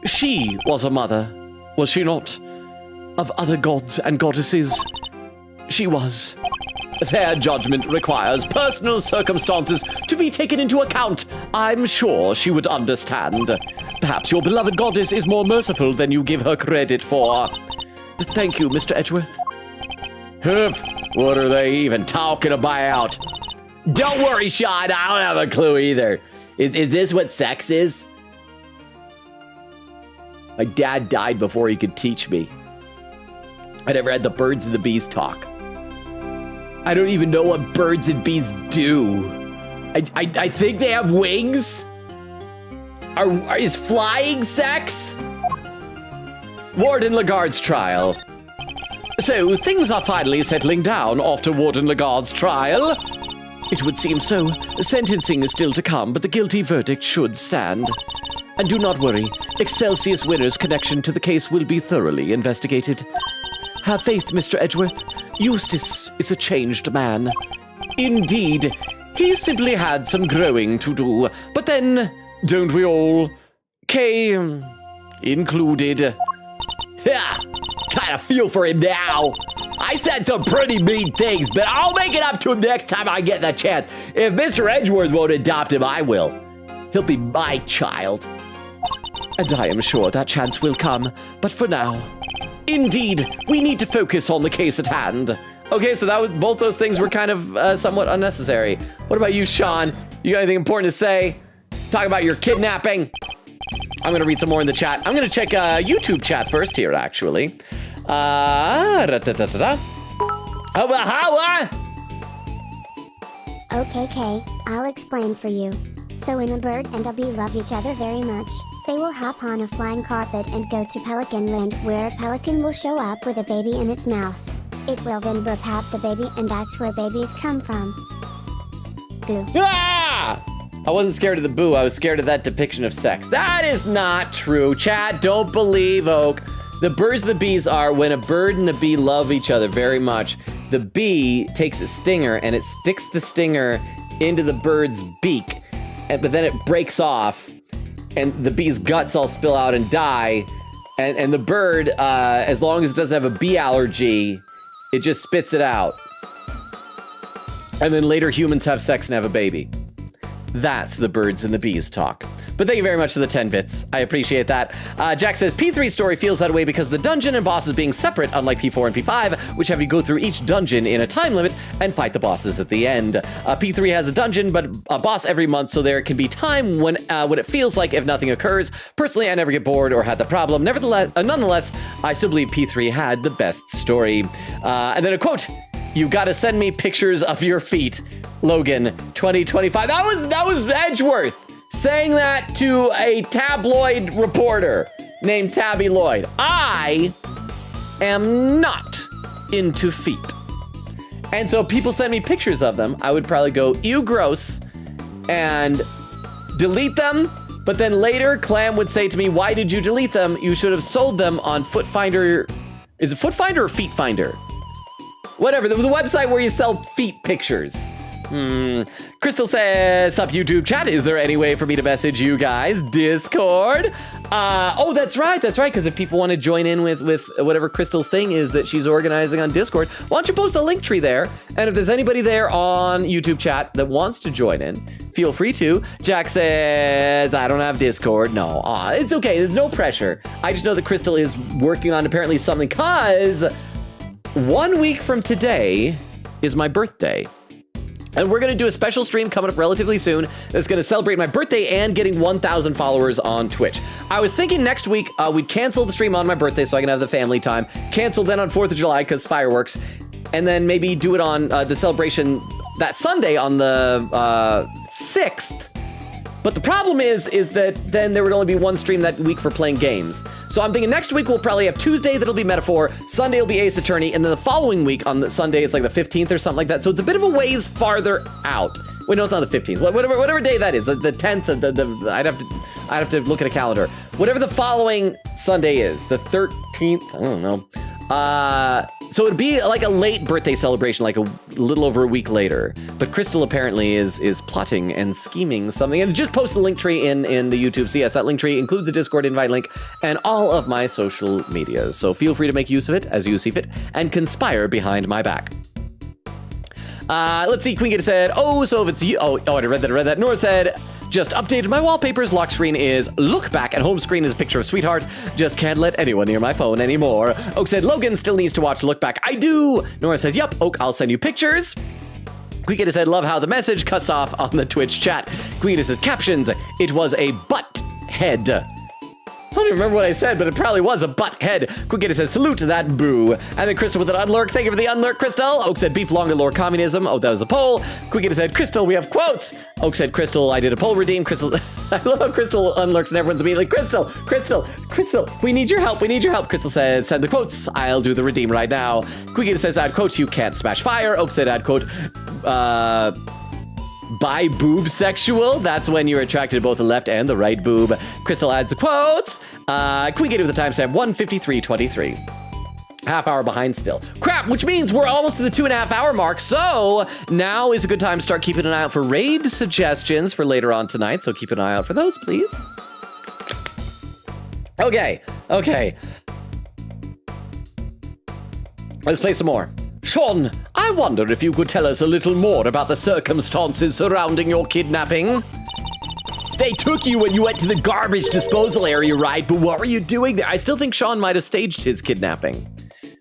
Speaker 1: she was a mother, was she not? Of other gods and goddesses. She was. Their judgment requires personal circumstances to be taken into account. I'm sure she would understand. Perhaps your beloved goddess is more merciful than you give her credit for. Thank you, Mr. Edgeworth. Huff, what are they even talking about? Don't worry, Sean, I don't have a clue either. Is this what sex is? My dad died before he could teach me. I never had the birds and the bees talk. I don't even know what birds and bees do. I think they have wings. Is flying sex? Warden Lagarde's trial. So, things are finally settling down after Warden Lagarde's trial. It would seem so. Sentencing is still to come, but the guilty verdict should stand. And do not worry, Excelsius Winner's connection to the case will be thoroughly investigated. Have faith, Mr. Edgeworth. Eustace is a changed man. Indeed, he simply had some growing to do. But then, don't we all? Kay included. Yeah, kind of feel for him now. I said some pretty mean things, but I'll make it up to him next time I get the chance. If Mr. Edgeworth won't adopt him, I will. He'll be my child. And I am sure that chance will come, but for now, indeed, we need to focus on the case at hand. Okay, so that was both those things were kind of somewhat unnecessary. What about you, Sean? You got anything important to say? Talk about your kidnapping. I'm gonna read some more in the chat. I'm gonna check YouTube chat first here, actually.
Speaker 4: Okay, Kay, I'll explain for you. So when a bird and a bee love each other very much, they will hop on a flying carpet and go to Pelican Land, where a pelican will show up with a baby in its mouth. It will then burp out the baby, and that's where babies come from. Boo.
Speaker 1: Ah! I wasn't scared of the boo, I was scared of that depiction of sex. That is not true. Chat, don't believe Oak. The birds and the bees are when a bird and a bee love each other very much. The bee takes a stinger and it sticks the stinger into the bird's beak, but then it breaks off and the bee's guts all spill out and die. And the bird, as long as it doesn't have a bee allergy, it just spits it out. And then later humans have sex and have a baby. That's the birds and the bees talk. But thank you very much for the 10 bits. I appreciate that. Jack says, P3's story feels that way because the dungeon and bosses being separate, unlike P4 and P5, which have you go through each dungeon in a time limit and fight the bosses at the end. P3 has a dungeon, but a boss every month, so there can be time when it feels like if nothing occurs. Personally, I never get bored or had the problem. Nonetheless, I still believe P3 had the best story. And then a quote, "You gotta send me pictures of your feet, Logan, 2025. That was Edgeworth saying that to a tabloid reporter named Tabby Lloyd. I am not into feet. And so people send me pictures of them. I would probably go, ew, gross, and delete them. But then later, Clam would say to me, why did you delete them? You should have sold them on Foot Finder. Is it Foot Finder or Feet Finder? Whatever, the website where you sell feet pictures. Crystal says, sup YouTube chat, is there any way for me to message you guys? Discord? Oh, that's right, because if people want to join in with whatever Crystal's thing is that she's organizing on Discord, why don't you post a link tree there? And if there's anybody there on YouTube chat that wants to join in, feel free to. Jack says, I don't have Discord. No, it's okay, there's no pressure. I just know that Crystal is working on apparently something, cause 1 week from today is my birthday. And we're gonna do a special stream coming up relatively soon that's gonna celebrate my birthday and getting 1,000 followers on Twitch. I was thinking next week we'd cancel the stream on my birthday so I can have the family time, cancel then on 4th of July because fireworks, and then maybe do it on the celebration that Sunday on the 6th. But the problem is that then there would only be one stream that week for playing games. So I'm thinking next week we'll probably have Tuesday that'll be Metaphor, Sunday will be Ace Attorney, and then the following week on the Sunday it's like the 15th or something like that. So it's a bit of a ways farther out. Wait, no, it's not the 15th. Whatever day that is, the 10th. I'd have to look at a calendar. Whatever the following Sunday is, the 13th. I don't know. So it'd be like a late birthday celebration, like a little over a week later. But Crystal apparently is plotting and scheming something. And just post the link tree in the YouTube. So yes, that link tree includes the Discord invite link and all of my social medias. So feel free to make use of it as you see fit and conspire behind my back. Let's see, Queen Gator said, oh, so if it's you, oh, I read that. Nora said, just updated my wallpapers. Lock screen is look back and home screen is a picture of sweetheart. Just can't let anyone near my phone anymore. Oak said, Logan still needs to watch look back. I do. Nora says, yep, Oak, I'll send you pictures. Queen Gator said, love how the message cuts off on the Twitch chat. Queen Gator says, captions, it was a butt head. I don't remember what I said, but it probably was a butt head. Quick Kitty says, salute to that boo. And then Crystal with an unlurk. Thank you for the unlurk, Crystal. Oak said, beef longer lore communism. Oh, that was the poll. Quick Kitty said, Crystal, we have quotes. Oak said, Crystal, I did a poll redeem. Crystal, I love how Crystal unlurks and everyone's immediately, Crystal, we need your help. Crystal says, send the quotes. I'll do the redeem right now. Quick Kitty says, add quotes, you can't smash fire. Oak said, add quote, bi boob sexual. That's when you're attracted to both the left and the right boob. Crystal adds the quotes. Quick Kitty with the timestamp 1:53:23. Half hour behind still. Crap, which means we're almost to the 2.5 hour mark. So now is a good time to start keeping an eye out for raid suggestions for later on tonight. So keep an eye out for those, please. Okay. Let's play some more. Sean, I wonder if you could tell us a little more about the circumstances surrounding your kidnapping. They took you when you went to the garbage disposal area, right? But what were you doing there? I still think Sean might have staged his kidnapping.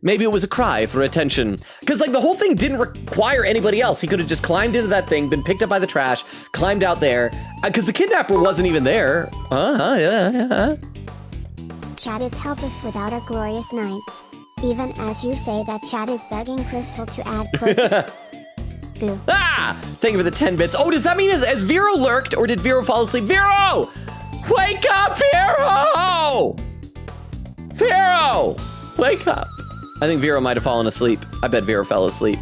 Speaker 1: Maybe it was a cry for attention. Because, like, the whole thing didn't require anybody else. He could have just climbed into that thing, been picked up by the trash, climbed out there. Because the kidnapper wasn't even there. Yeah.
Speaker 4: Chad is helpless without our glorious nights. Even as you say that, Chad is begging Crystal to add quotes. Boo.
Speaker 1: Ah! Thank you for the 10 bits. Oh, does that mean has Vero lurked or did Vero fall asleep? Vero! Wake up, Vero! Vero! Wake up. I think Vero might have fallen asleep. I bet Vero fell asleep.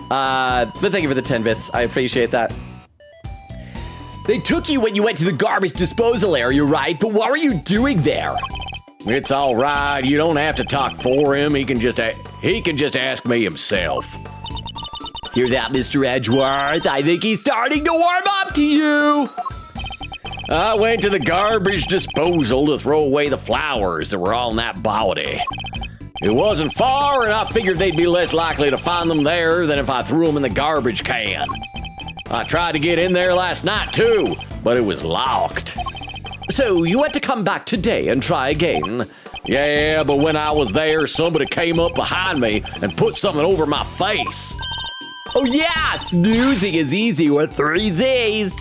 Speaker 1: But thank you for the 10 bits. I appreciate that. They took you when you went to the garbage disposal area, right? But what were you doing there?
Speaker 6: It's all right. You don't have to talk for him. He can just ask me himself.
Speaker 1: Hear that, Mr. Edgeworth? I think he's starting to warm up to you.
Speaker 6: I went to the garbage disposal to throw away the flowers that were all in that body. It wasn't far, and I figured they'd be less likely to find them there than if I threw them in the garbage can. I tried to get in there last night, too, but it was locked.
Speaker 1: So you had to come back today and try again?
Speaker 6: Yeah, but when I was there, somebody came up behind me and put something over my face.
Speaker 1: Oh yeah, snoozing is easy with 3 Z's.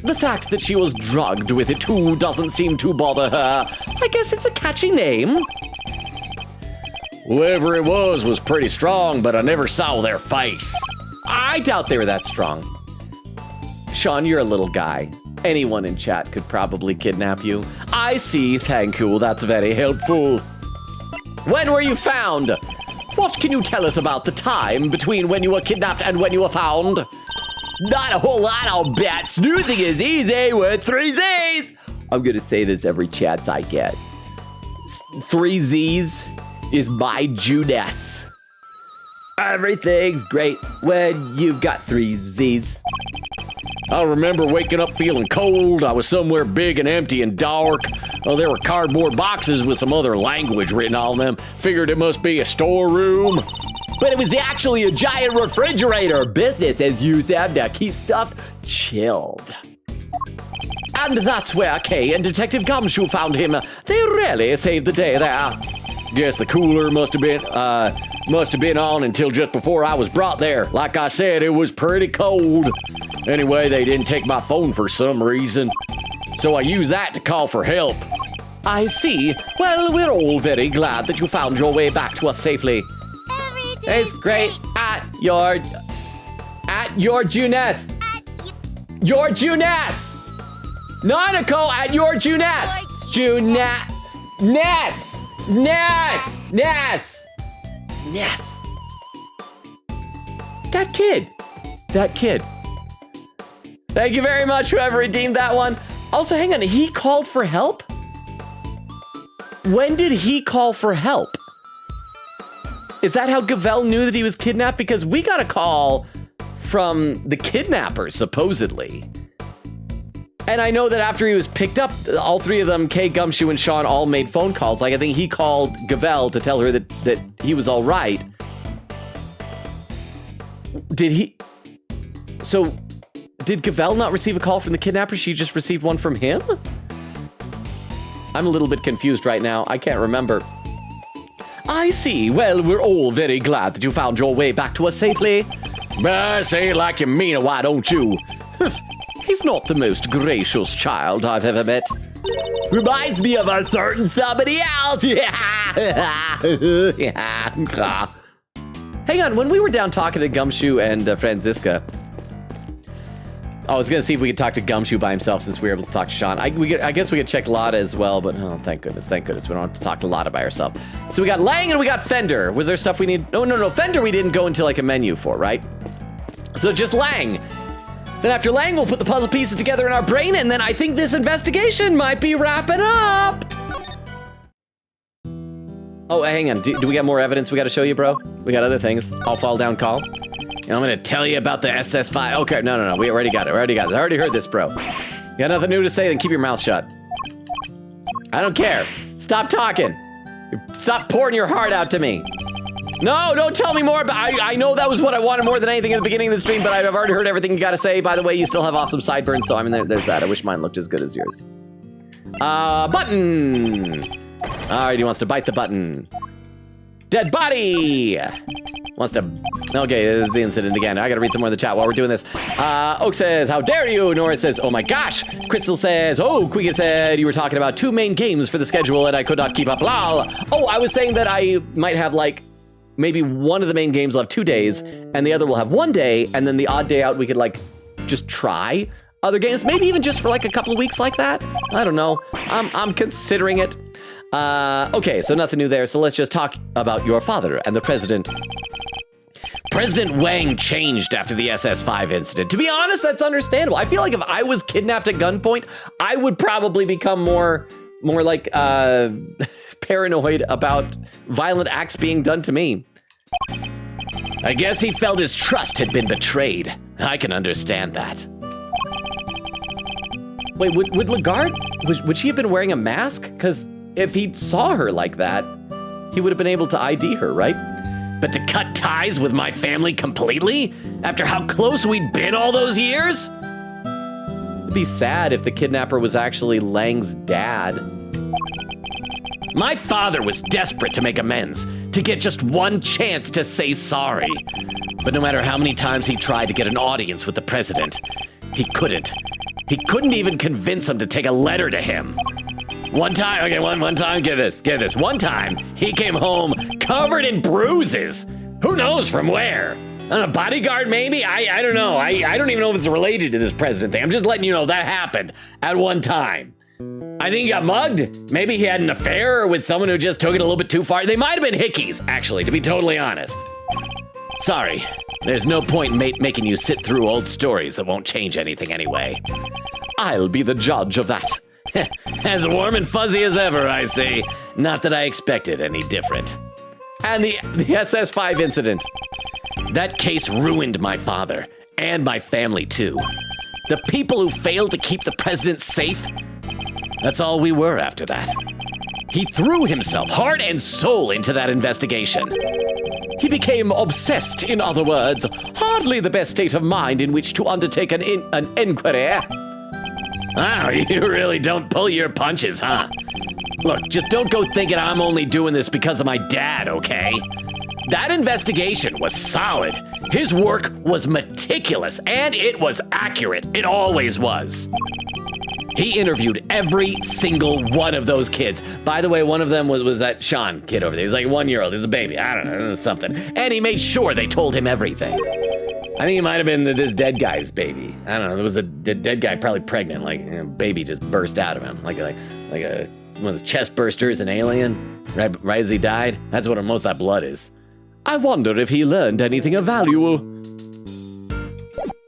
Speaker 1: The fact that she was drugged with it too doesn't seem to bother her. I guess it's a catchy name.
Speaker 6: Whoever it was pretty strong, but I never saw their face.
Speaker 1: I doubt they were that strong. Sean, you're a little guy. Anyone in chat could probably kidnap you. I see, thank you, that's very helpful. When were you found? What can you tell us about the time between when you were kidnapped and when you were found? Not a whole lot, I'll bet. Snoozing is easy with 3 Z's. I'm gonna say this every chance I get. 3 Z's is my Judas. Everything's great when you've got 3 Z's.
Speaker 6: I remember waking up feeling cold. I was somewhere big and empty and dark. Oh, there were cardboard boxes with some other language written on them. Figured it must be a storeroom.
Speaker 1: But it was actually a giant refrigerator. Business as usual to keep stuff chilled. And that's where Kay and Detective Gumshoe found him. They really saved the day there.
Speaker 6: Guess the cooler must have been on until just before I was brought there. Like I said, it was pretty cold. Anyway, they didn't take my phone for some reason, so I used that to call for help.
Speaker 1: I see. Well, we're all very glad that you found your way back to us safely. It's great at your Juness. Your Juness. Nanako at your Juness. Ness. That kid. Thank you very much, whoever redeemed that one. Also, hang on, he called for help? When did he call for help? Is that how Gavel knew that he was kidnapped? Because we got a call from the kidnapper, supposedly. And I know that after he was picked up, all 3 of them, Kay, Gumshoe, and Sean, all made phone calls. Like, I think he called Gavel to tell her that he was all right. Did Gavel not receive a call from the kidnapper? She just received one from him? I'm a little bit confused right now. I can't remember. I see. Well, we're all very glad that you found your way back to us safely.
Speaker 6: Say it like you mean it, why don't you?
Speaker 1: He's not the most gracious child I've ever met.
Speaker 6: Reminds me of a certain somebody else.
Speaker 1: Hang on, when we were down talking to Gumshoe and Franziska, I was gonna see if we could talk to Gumshoe by himself since we were able to talk to Sean. I guess we could check Lotta as well, but oh, thank goodness. We don't have to talk to Lotta by herself. So we got Lang and we got Fender. Was there stuff we need? No, Fender we didn't go into like a menu for, right? So just Lang. Then after Lang, we'll put the puzzle pieces together in our brain, and then I think this investigation might be wrapping up. Oh, hang on. Do we got more evidence we got to show you, bro? We got other things. I'll fall down, call. I'm gonna tell you about the SS5. Okay, no. We already got it. I already heard this, bro. You got nothing new to say? Then keep your mouth shut. I don't care. Stop talking. Stop pouring your heart out to me. No, don't tell me more about. I know that was what I wanted more than anything in the beginning of the stream, but I've already heard everything you got to say. By the way, you still have awesome sideburns, so I mean, there's that. I wish mine looked as good as yours. Button. All right, he wants to bite the button. Dead body. Wants to. Okay, this is the incident again. I gotta read some more in the chat while we're doing this. Oak says, how dare you? Nora says, oh my gosh. Crystal says, oh, Quiga said you were talking about 2 main games for the schedule and I could not keep up. Lol. Oh, I was saying that I might have like, maybe one of the main games will have 2 days and the other will have 1 day, and then the odd day out we could like just try other games, maybe even just for like a couple of weeks like that. I don't know. I'm considering it. Okay, so nothing new there. So let's just talk about your father and the president. President Wang changed after the SS5 incident. To be honest, that's understandable. I feel like if I was kidnapped at gunpoint, I would probably become more like paranoid about violent acts being done to me. I guess he felt his trust had been betrayed. I can understand that. Wait, would Lagarde, would she have been wearing a mask? Because if he saw her like that, he would have been able to ID her, right? But to cut ties with my family completely? After how close we'd been all those years? It'd be sad if the kidnapper was actually Lang's dad. My father was desperate to make amends, to get just one chance to say sorry. But no matter how many times he tried to get an audience with the president, he couldn't. He couldn't even convince him to take a letter to him. One time, okay, one time, get this. One time, he came home covered in bruises. Who knows from where? A bodyguard, maybe? I don't know. I don't even know if it's related to this president thing. I'm just letting you know that happened at one time. I think he got mugged. Maybe he had an affair with someone who just took it a little bit too far. They might have been hickeys, actually, to be totally honest. Sorry, there's no point making you sit through old stories that won't change anything anyway. I'll be the judge of that. As warm and fuzzy as ever, I see. Not that I expected any different. And the SS5 incident. That case ruined my father, and my family too. The people who failed to keep the president safe, that's all we were after that. He threw himself heart and soul into that investigation. He became obsessed, in other words, hardly the best state of mind in which to undertake an inquiry. Wow, you really don't pull your punches, huh? Look, just don't go thinking I'm only doing this because of my dad, okay? That investigation was solid. His work was meticulous, and it was accurate. It always was. He interviewed every single one of those kids. By the way, one of them was that Sean kid over there. He was like 1 year old. He's a baby. I don't know, something. And he made sure they told him everything. I think it might have been this dead guy's baby. I don't know. There was the dead guy probably pregnant. Like, you know, baby just burst out of him. Like a one of those chest bursters, an alien, right as he died. That's what most of that blood is. I wonder if he learned anything of value.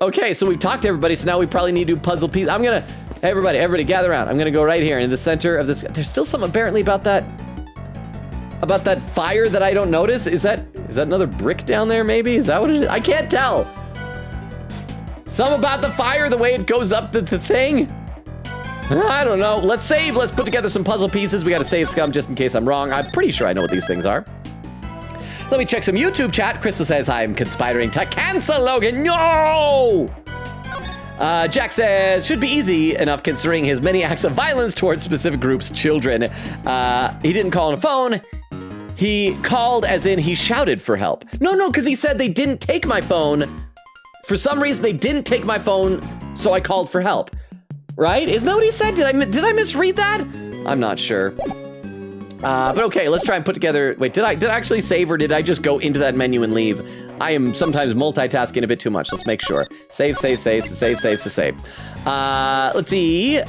Speaker 1: Okay, so we've talked to everybody, so now we probably need to do puzzle pieces. I'm gonna, everybody gather around. I'm gonna go right here in the center of this. There's still something apparently about that fire that I don't notice. Is that another brick down there maybe? Is that what it is? I can't tell. Something about the fire, the way it goes up the thing. I don't know. Let's save. Let's put together some puzzle pieces. We got to save scum just in case I'm wrong. I'm pretty sure I know what these things are. Let me check some YouTube chat. Crystal says, I'm conspiring to cancel Logan. No! Jack says, should be easy enough considering his many acts of violence towards specific groups, children. He didn't call on a phone. He called as in he shouted for help. No, because he said they didn't take my phone. For some reason, they didn't take my phone, so I called for help. Right? Isn't that what he said? Did I misread that? I'm not sure. But okay, let's try and put together. Wait, did I actually save, or did I just go into that menu and leave? I am sometimes multitasking a bit too much. Let's make sure. Save. Let's see.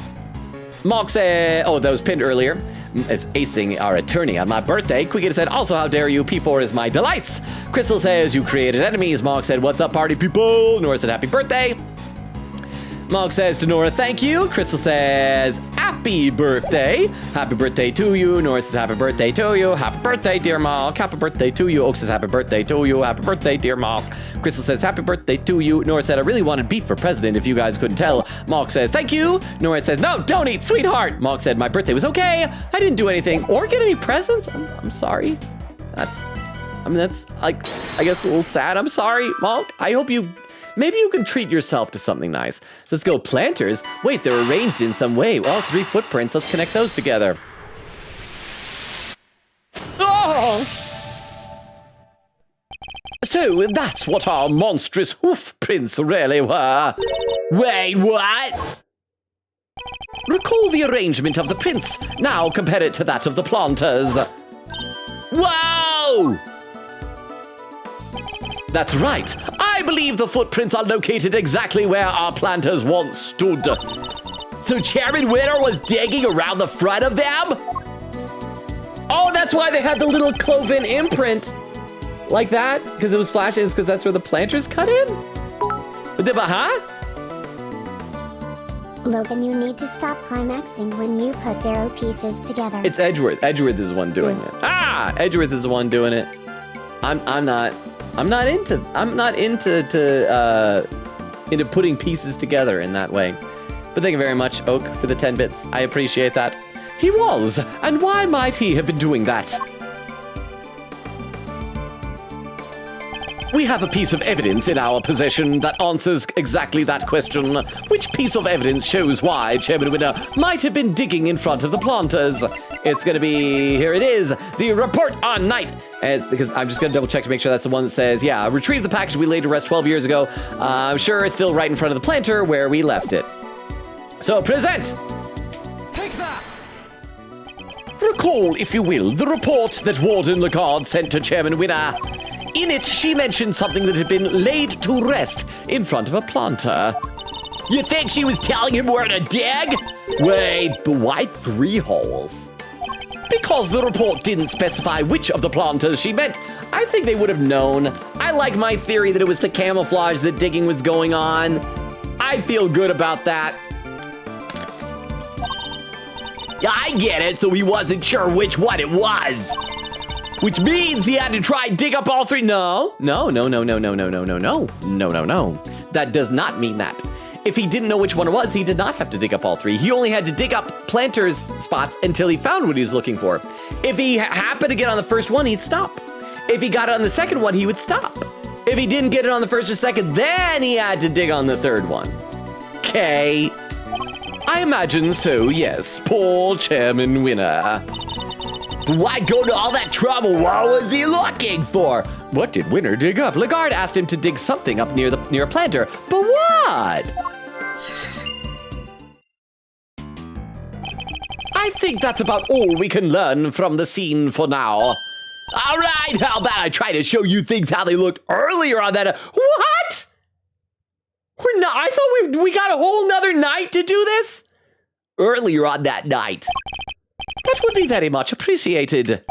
Speaker 1: Mark said, oh, that was pinned earlier. It's acing our attorney on my birthday. Quickity said, also, how dare you? P4 is my delights. Crystal says, you created enemies. Mark said, what's up, party people? Nora said, happy birthday. Mark says to Nora, thank you. Crystal says, happy birthday. Happy birthday to you. Nora says, happy birthday to you. Happy birthday, dear Mark. Happy birthday to you. Oak says, happy birthday to you. Happy birthday, dear Mark. Crystal says, happy birthday to you. Nora said, I really wanted beef for president if you guys couldn't tell. Mark says, thank you. Nora says, no, don't eat, sweetheart. Mark said, my birthday was okay. I didn't do anything or get any presents. I'm sorry. That's like, I guess a little sad. I'm sorry, Mark. I hope maybe you can treat yourself to something nice. Let's go planters. Wait, they're arranged in some way. Well, 3 footprints. Let's connect those together. Oh! So that's what our monstrous hoof prints really were. Wait, what? Recall the arrangement of the prints. Now compare it to that of the planters. Whoa! That's right. I believe the footprints are located exactly where our planters once stood. So Chairman Winter was digging around the front of them? Oh, that's why they had the little cloven imprint. Like that? Because it was flashing, because that's where the planters cut in? Huh?
Speaker 4: Logan, you need to stop climaxing when you put barrow pieces together.
Speaker 1: It's Edgeworth. Edgeworth is the one doing it. Ah! Edgeworth is the one doing it. I'm not into putting pieces together in that way. But thank you very much, Oak, for the 10 bits. I appreciate that. He was, and why might he have been doing that? We have a piece of evidence in our possession that answers exactly that question. Which piece of evidence shows why Chairman Winter might have been digging in front of the planters? It's gonna be, here it is, the report on night. Because I'm just gonna double check to make sure that's the one that says, yeah, retrieve the package we laid to rest 12 years ago. I'm sure it's still right in front of the planter where we left it. So present.
Speaker 2: Take that!
Speaker 1: Recall, if you will, the report that Warden Lagarde sent to Chairman Winter. In it, she mentioned something that had been laid to rest in front of a planter. You think she was telling him where to dig? Wait, but why 3 holes? Because the report didn't specify which of the planters she meant. I think they would have known. I like my theory that it was to camouflage that digging was going on. I feel good about that. I get it, so he wasn't sure which one it was. Which means he had to try and dig up all 3. No. That does not mean that. If he didn't know which one it was, he did not have to dig up all 3. He only had to dig up planters spots until he found what he was looking for. If he happened to get on the first one, he'd stop. If he got it on the second one, he would stop. If he didn't get it on the first or second, then he had to dig on the third one. Okay. I imagine so, yes. Poor Chairman Winter. Why go to all that trouble? What was he looking for? What did Winter dig up? Lagarde asked him to dig something up near a planter. But what? I think that's about all we can learn from the scene for now. All right, how about I try to show you things how they looked earlier on that? What? We're not. I thought we got a whole nother night to do this? Earlier on that night. That would be very much appreciated.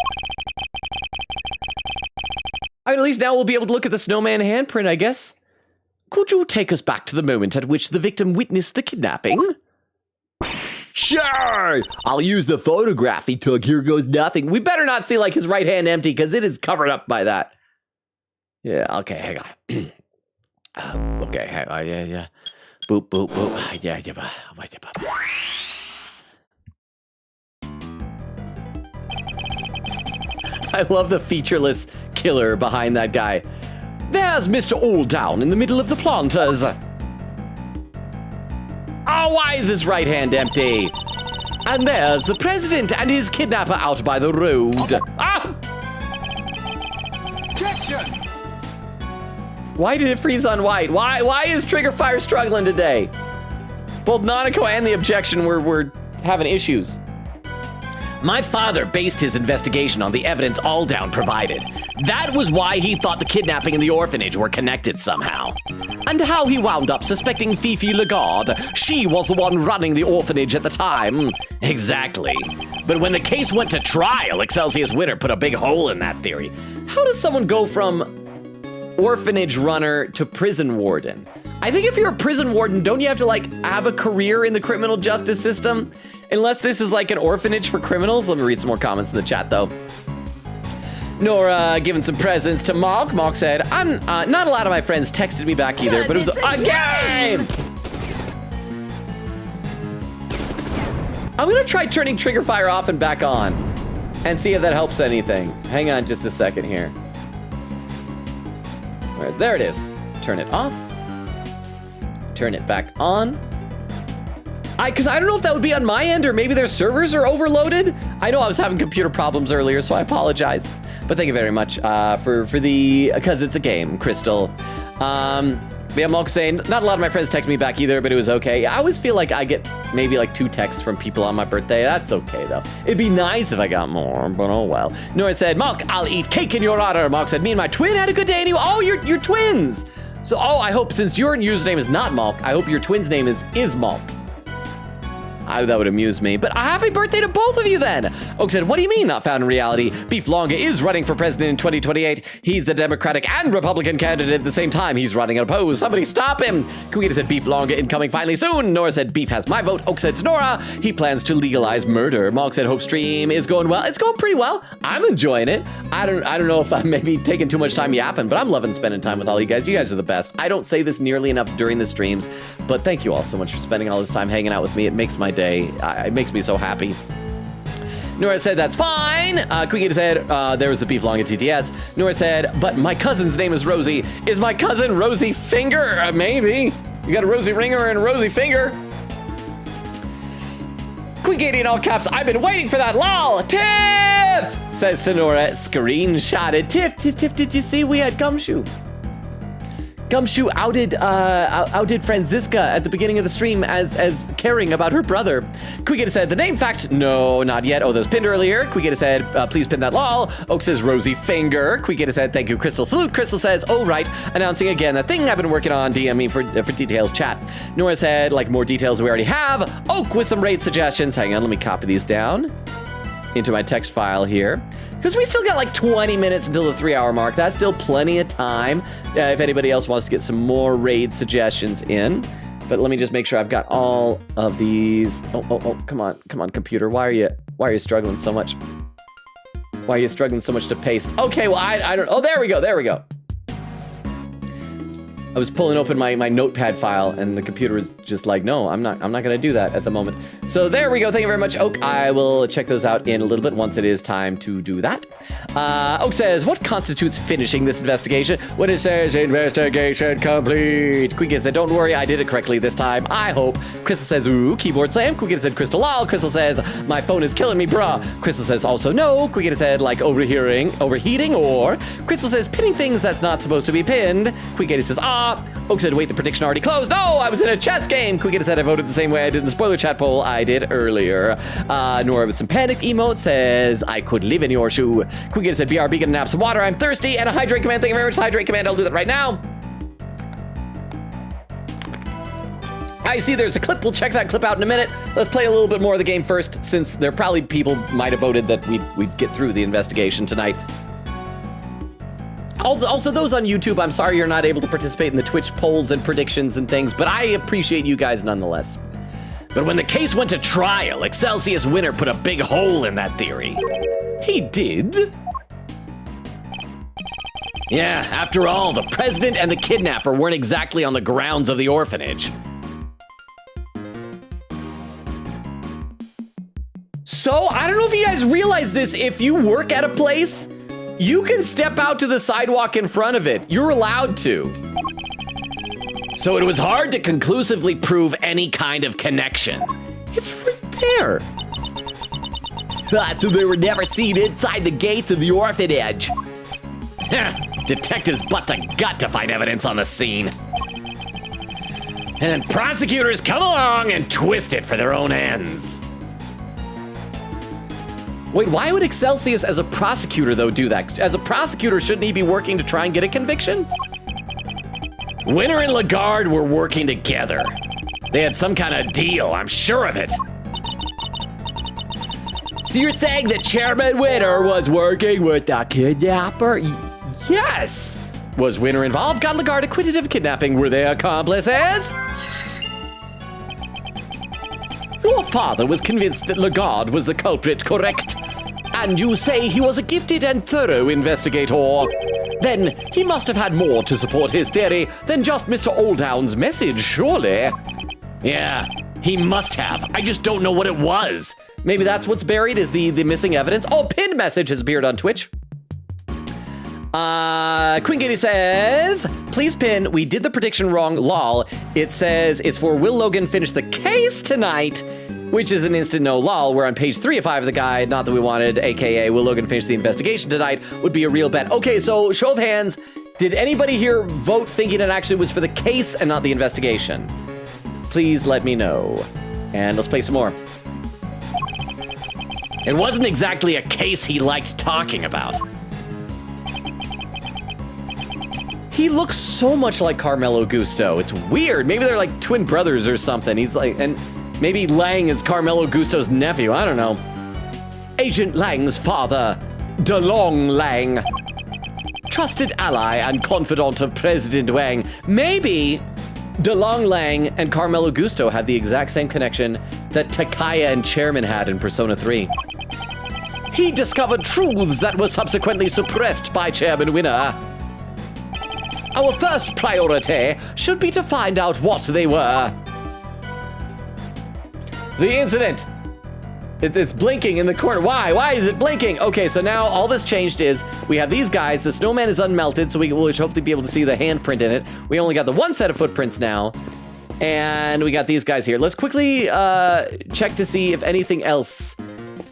Speaker 1: I mean, at least now we'll be able to look at the snowman handprint, I guess. Could you take us back to the moment at which the victim witnessed the kidnapping? Sure! I'll use the photograph he took. Here goes nothing. We better not see, like, his right hand empty, because it is covered up by that. Yeah, okay, hang on. Okay, hang on, yeah. Boop, boop, boop. Yeah. I love the featureless killer behind that guy. There's Mr. Alldown in the middle of the planters. Oh, why is his right hand empty? And there's the president and his kidnapper out by the road. Ah!
Speaker 2: Objection!
Speaker 1: Why did it freeze on white? Why is Trigger Fire struggling today? Both Nanako and the objection were having issues.
Speaker 6: My father based his investigation on the evidence Alldown provided. That was why he thought the kidnapping and the orphanage were connected somehow. And how he wound up suspecting Fifi Lagarde. She was the one running the orphanage at the time. Exactly. But when the case went to trial, Excelsius Winter put a big hole in that theory.
Speaker 1: How does someone go from orphanage runner to prison warden? I think if you're a prison warden, don't you have to like have a career in the criminal justice system? Unless this is like an orphanage for criminals. Let me read some more comments in the chat though. Nora giving some presents to Malk. Malk said, I'm not a lot of my friends texted me back either, but it was a game. I'm gonna try turning trigger fire off and back on and see if that helps anything. Hang on just a second here. There it is. Turn it off. Turn it back on. Because I don't know if that would be on my end or maybe their servers are overloaded. I know I was having computer problems earlier, so I apologize. But thank you very much because it's a game, Crystal. Yeah, I'm also saying, not a lot of my friends text me back either, but it was okay. I always feel like I get maybe like 2 texts from people on my birthday. That's okay though. It'd be nice if I got more, but oh well. Nora said, Malk, I'll eat cake in your honor. Malk said, me and my twin had a good day and you're twins. So, I hope since your username is not Malk, I hope your twin's name is Malk. That would amuse me. But a happy birthday to both of you then. Oak said, what do you mean not found in reality? Beef Longa is running for president in 2028. He's the Democratic and Republican candidate at the same time. He's running unopposed. Somebody stop him. Kuita said, Beef Longa incoming finally soon. Nora said, Beef has my vote. Oak said to Nora, he plans to legalize murder. Malk said, Hope stream is going well. It's going pretty well. I'm enjoying it. I don't know if I'm maybe taking too much time yapping, but I'm loving spending time with all you guys. You guys are the best. I don't say this nearly enough during the streams, but thank you all so much for spending all this time hanging out with me. It makes my day. It makes me so happy. Nora said, that's fine. Quiggy said, there was the Beef Long at TTS. Nora said, but my cousin's name is Rosie. Is my cousin Rosie Finger? Maybe. You got a Rosie Ringer and a Rosie Finger. Quiggy in all caps, I've been waiting for that, lol. Tiff! Says Sonora, screenshotted. Tiff, did you see we had Gumshoe? Gumshoe outed Franziska at the beginning of the stream as caring about her brother. Quigita said, the name fact, no, not yet. Oh, that was pinned earlier. Quigita said, please pin that lol. Oak says, Rosie Finger. Quigita said, thank you, Crystal. Salute. Crystal says, oh, right. Announcing again that thing I've been working on. DM me for details, chat. Nora said, like more details we already have. Oak with some raid suggestions. Hang on, let me copy these down into my text file here. Because we still got like 20 minutes until the 3-hour mark. That's still plenty of time if anybody else wants to get some more raid suggestions in. But let me just make sure I've got all of these. Oh, come on, computer. Why are you struggling so much? Why are you struggling so much to paste? Okay, well, I don't, oh, there we go. I was pulling open my notepad file and the computer was just like, no, I'm not gonna do that at the moment. So there we go, thank you very much, Oak. I will check those out in a little bit once it is time to do that. Oak says, what constitutes finishing this investigation? When it says investigation complete. Quiggy said, don't worry, I did it correctly this time, I hope. Crystal says, ooh, keyboard slam. Quiggy said, Crystal lol. Crystal says, my phone is killing me, bruh. Crystal says, also no. Quiggy said, like overheating, or Crystal says, pinning things that's not supposed to be pinned. Quiggy says, Oak said, wait, the prediction already closed. No, I was in a chess game. Quiggy said, I voted the same way I did in the spoiler chat poll I did earlier. Nora with some panicked emote says, I could live in your shoe. Quiggy said, BRB, get a nap, some water. I'm thirsty. And a hydrate command. Thank you very much. Hydrate command. I'll do that right now. I see there's a clip. We'll check that clip out in a minute. Let's play a little bit more of the game first, since there probably people might have voted that we'd get through the investigation tonight. Also, those on YouTube, I'm sorry you're not able to participate in the Twitch polls and predictions and things, but I appreciate you guys nonetheless.
Speaker 6: But when the case went to trial, Excelsius Winter put a big hole in that theory.
Speaker 1: He did?
Speaker 6: Yeah, after all, the president and the kidnapper weren't exactly on the grounds of the orphanage.
Speaker 1: So, I don't know if you guys realize this, if you work at a place, you can step out to the sidewalk in front of it. You're allowed to.
Speaker 6: So it was hard to conclusively prove any kind of connection.
Speaker 1: It's right there.
Speaker 6: So they were never seen inside the gates of the orphanage. Detectives bust a gut to find evidence on the scene. And then prosecutors come along and twist it for their own ends.
Speaker 1: Wait, why would Excelsius as a prosecutor, though, do that? As a prosecutor, shouldn't he be working to try and get a conviction?
Speaker 6: Winter and Lagarde were working together. They had some kind of deal, I'm sure of it.
Speaker 1: So you're saying that Chairman Winter was working with the kidnapper? Yes! Was Winter involved? Got Lagarde acquitted of kidnapping. Were they accomplices? Your father was convinced that Lagarde was the culprit, correct? And you say he was a gifted and thorough investigator. Then he must have had more to support his theory than just Mr. Olddown's message, surely.
Speaker 6: Yeah, he must have. I just don't know what it was.
Speaker 1: Maybe that's what's buried is the missing evidence. Oh, pinned message has appeared on Twitch. Queen Katie says, please pin, we did the prediction wrong, lol. It says it's for will Logan finish the case tonight, which is an instant no lol. We're on page 3 of 5 of the guide, not that we wanted, AKA will Logan finish the investigation tonight, would be a real bet. Okay, so show of hands, did anybody here vote thinking it actually was for the case and not the investigation? Please let me know. And let's play some more.
Speaker 6: It wasn't exactly a case he liked talking about.
Speaker 1: He looks so much like Carmelo Gusto. It's weird. Maybe they're like twin brothers or something. He's like, and maybe Lang is Carmelo Gusto's nephew. I don't know. Agent Lang's father, DeLong Lang. Trusted ally and confidant of President Wang. Maybe DeLong Lang and Carmelo Gusto had the exact same connection that Takaya and Chairman had in Persona 3. He discovered truths that were subsequently suppressed by Chairman Winner. Our first priority should be to find out what they were. The incident. It's blinking in the corner. Why? Why is it blinking? Okay, so now all that's changed is we have these guys. The snowman is unmelted, so we will hopefully be able to see the handprint in it. We only got the one set of footprints now. And we got these guys here. Let's quickly check to see if anything else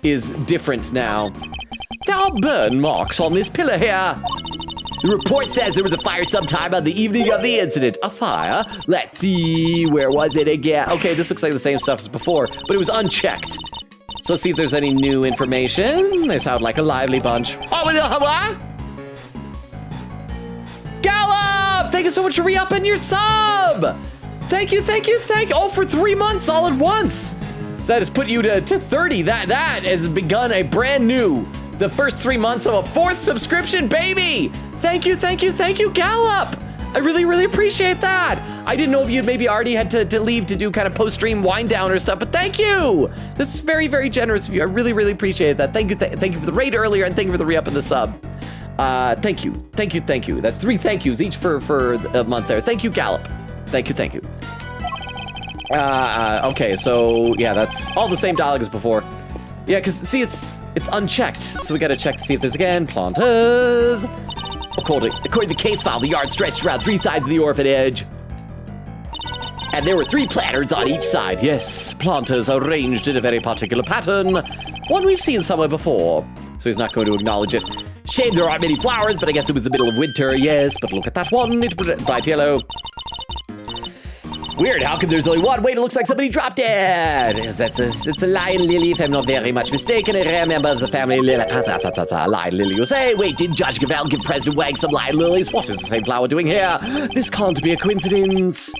Speaker 1: is different now. There are burn marks on this pillar here. The report says there was a fire sometime on the evening of the incident. A fire? Let's see, where was it again? Okay, this looks like the same stuff as before, but it was unchecked. So let's see if there's any new information. They sound like a lively bunch. Oh, what? Gallop! Thank you so much for re-upping your sub! Thank you. Oh, for 3 months all at once. So that has put you to 30. That has begun a brand new, the first 3 months of a 4th subscription, baby! Thank you, Gallop! I really appreciate that. I didn't know if you'd maybe already had to leave to do kind of post-stream wind down or stuff, but thank you! This is very generous of you. I really appreciate that. Thank you for the raid earlier, and thank you for the re-up in the sub. Thank you. That's 3 thank yous each for a month there. Thank you, Gallop. Thank you. Okay, so yeah, that's all the same dialogue as before. Yeah, because see, it's unchecked, so we gotta check to see if there's again. Planters. According to the case file, the yard stretched around 3 sides of the orphanage. And there were 3 placards on each side. Yes, planters arranged in a very particular pattern. One we've seen somewhere before. So he's not going to acknowledge it. Shame there aren't many flowers, but I guess it was the middle of winter, yes. But look at that one, it's bright yellow. Weird, how come there's only one? Wait, it looks like somebody dropped it. It's a lion lily, if I'm not very much mistaken. A rare member of the family, lion lily. You say, wait, did Judge Gavel give President Wang some lion lilies? What is the same flower doing here? This can't be a coincidence.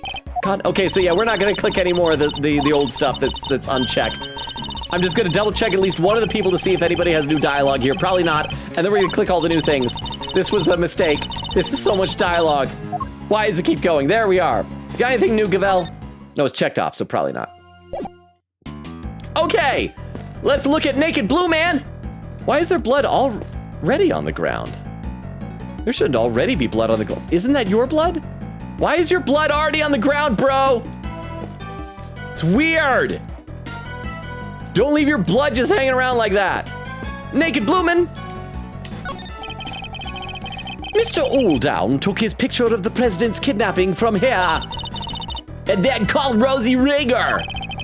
Speaker 1: Okay, so yeah, we're not gonna click any more of the old stuff that's unchecked. I'm just gonna double check at least one of the people to see if anybody has new dialogue here. Probably not. And then we're gonna click all the new things. This was a mistake. This is so much dialogue. Why does it keep going? There we are. Got anything new, Gavel? No, it's checked off, so probably not. Okay, let's look at Naked Blue Man. Why is there blood already on the ground? There shouldn't already be blood on the ground. Isn't that your blood? Why is your blood already on the ground, bro? It's weird. Don't leave your blood just hanging around like that. Naked Blue Man. Mr. Olddown took his picture of the president's kidnapping from here and then called Rosie Rigger,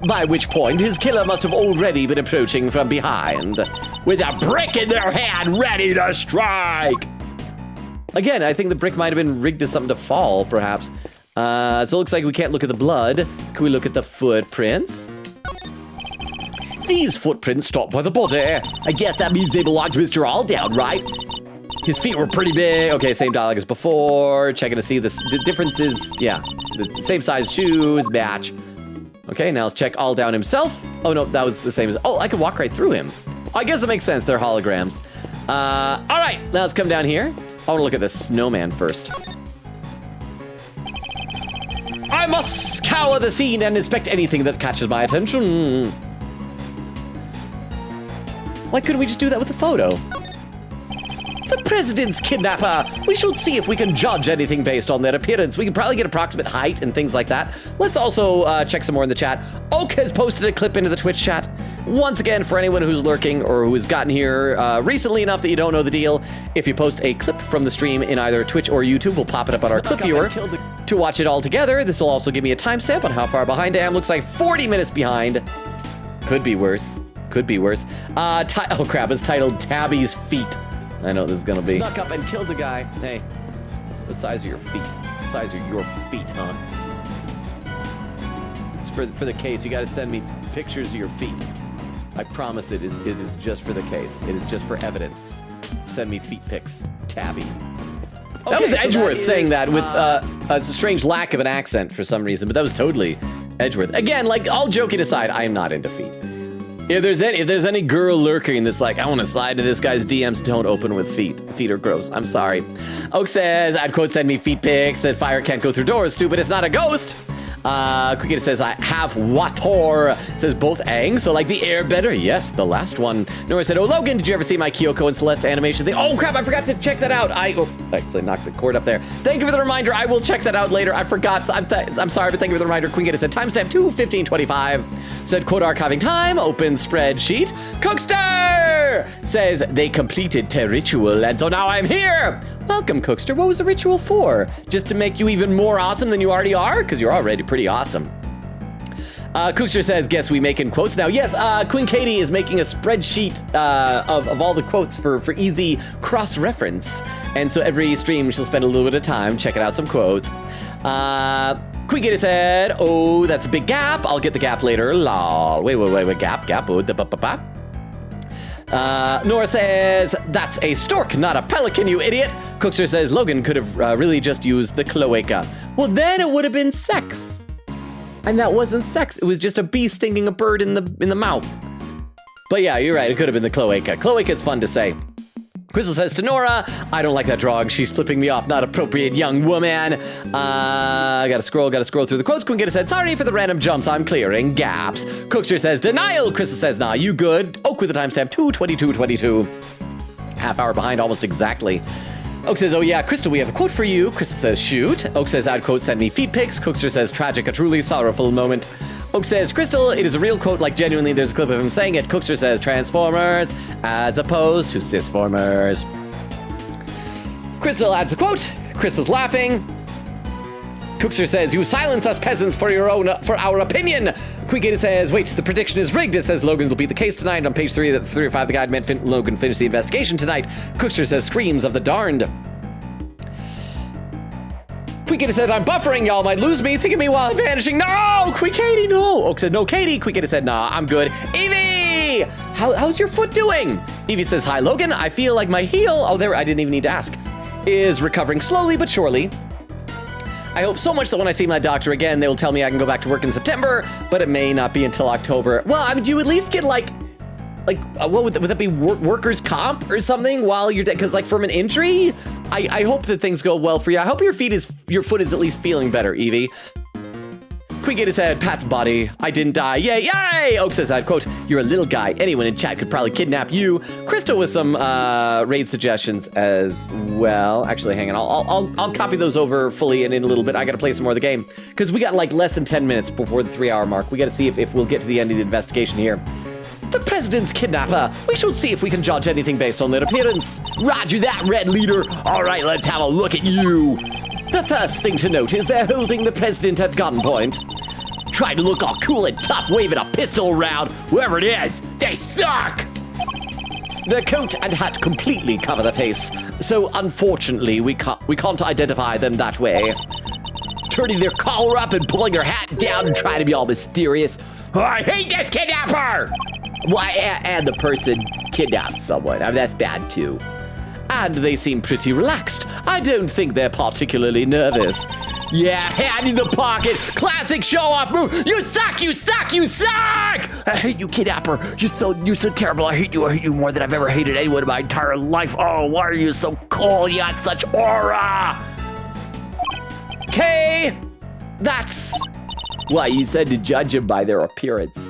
Speaker 1: by which point his killer must have already been approaching from behind with a brick in their hand ready to strike. Again, I think the brick might have been rigged to something to fall, perhaps. So it looks like we can't look at the blood. Can we look at the footprints? these footprints stopped by the body. I guess that means they belong to Mr. Alldown, right? His feet were pretty big. Okay, same dialogue as before. Checking to see the differences. Yeah, the same size shoes, match. Okay, now let's check Alldown himself. Oh no, that was the same as, oh, I could walk right through him. I guess it makes sense, they're holograms. All right, now let's come down here. I wanna look at the snowman first. I must scour the scene and inspect anything that catches my attention. Why couldn't we just do that with the photo? The president's kidnapper. We should see if we can judge anything based on their appearance. We can probably get approximate height and things like that. Let's also check some more in the chat. Oak has posted a clip into the Twitch chat. Once again, for anyone who's lurking or who has gotten here recently enough that you don't know the deal, if you post a clip from the stream in either Twitch or YouTube, we'll pop it up on our clip viewer to watch it all together. This will also give me a timestamp on how far behind I am. Looks like 40 minutes behind. Could be worse. Could be worse. Oh crap, it's titled Tabby's Feet. I know this is gonna be. Snuck up and killed the guy. Hey, the size of your feet. The size of your feet, huh? It's for the case. You gotta send me pictures of your feet. I promise it is just for the case. It is just for evidence. Send me feet pics, Tabby. Okay, that was Edgeworth saying that with a strange lack of an accent for some reason, but that was totally Edgeworth. Again, like all joking aside, I am not into feet. If there's any girl lurking that's like, I want to slide to this guy's DMs, don't open with feet. Feet are gross. I'm sorry. Oak says, I'd quote send me feet pics. Said fire can't go through doors. Stupid. It's not a ghost. Cricket says, I have water. Says both Aang, so like the airbender. Yes, the last one. Nora said, oh, Logan, did you ever see my Kyoko and Celeste animation thing? Oh, crap, I forgot to check that out. I actually knocked the cord up there. Thank you for the reminder. I will check that out later. I forgot. I'm sorry, but thank you for the reminder. Queen Gator said, timestamp 2:15:25. Said, quote archiving time. Open spreadsheet. Cookster says, they completed the ritual, and so now I'm here. Welcome, Cookster. What was the ritual for? Just to make you even more awesome than you already are? Because you're already pretty awesome. Cookster says, guess we making quotes now. Yes, Queen Katie is making a spreadsheet of all the quotes for easy cross-reference. And so every stream, she'll spend a little bit of time checking out some quotes. Queen Katie said, oh, that's a big gap. I'll get the gap later. Lol. Wait, gap. Oh, the Nora says, that's a stork, not a pelican, you idiot. Cookster says, Logan could have really just used the cloaca. Well, then it would have been sex. And that wasn't sex. It was just a bee stinging a bird in the mouth. But yeah, you're right. It could have been the cloaca. Cloaca's fun to say. Crystal says to Nora, I don't like that dog. She's flipping me off. Not appropriate, young woman. Gotta scroll through the quotes. Queen Gator said, sorry for the random jumps. I'm clearing gaps. Cookster says, denial. Crystal says, nah, you good. Oak with the timestamp 2:22:22. Half hour behind, almost exactly. Oak says, oh yeah, Crystal, we have a quote for you. Crystal says, shoot. Oak says, I'd quote, send me feet pics. Cookster says, tragic, a truly sorrowful moment. Oak says, Crystal, it is a real quote, like genuinely there's a clip of him saying it. Cookster says, Transformers, as opposed to Sisformers. Crystal adds a quote. Crystal's laughing. Cookster says, you silence us peasants for our opinion. Queen Gator says, wait, the prediction is rigged. It says Logan will beat the case tonight. On page 3 or 5, the guide meant Logan finished the investigation tonight. Cookster says, screams of the darned. Queen Katie said, I'm buffering, y'all might lose me. Think of me while I'm vanishing. No, Queen Katie, no. Oak said, no, Katie. Queen Katie said, nah, I'm good. Evie, how's your foot doing? Evie says, hi, Logan. I feel like my heel, oh, there, I didn't even need to ask, is recovering slowly but surely. I hope so much that when I see my doctor again, they will tell me I can go back to work in September, but it may not be until October. Well, I mean, do you at least get like what would that be, workers' comp or something while you're dead? Because like from an injury, I hope that things go well for you. I hope your foot is at least feeling better, Evie. Queen Gator said, Pat's body, I didn't die, yay, yay! Oak says, I'd quote, you're a little guy, anyone in chat could probably kidnap you. Crystal with some raid suggestions as well. Actually, hang on, I'll copy those over fully and in a little bit. I gotta play some more of the game. Because we got like less than 10 minutes before the 3-hour mark. We gotta see if we'll get to the end of the investigation here. The president's kidnapper. We should see if we can judge anything based on their appearance. Roger that, Red Leader. All right, let's have a look at you. The first thing to note is they're holding the president at gunpoint. Try to look all cool and tough, waving a pistol around. Whoever it is, they suck! Their coat and hat completely cover the face, so unfortunately we can't identify them that way. Turning their collar up and pulling their hat down and trying to be all mysterious. Oh, I hate this kidnapper! And the person kidnapped someone. I mean, that's bad too. And they seem pretty relaxed. I don't think they're particularly nervous. Yeah, hand in the pocket. Classic show-off move. You suck, you suck, you suck! I hate you, kidnapper. You're so terrible. I hate you more than I've ever hated anyone in my entire life. Oh, why are you so cool? You got such aura. Okay, that's why you said to judge them by their appearance.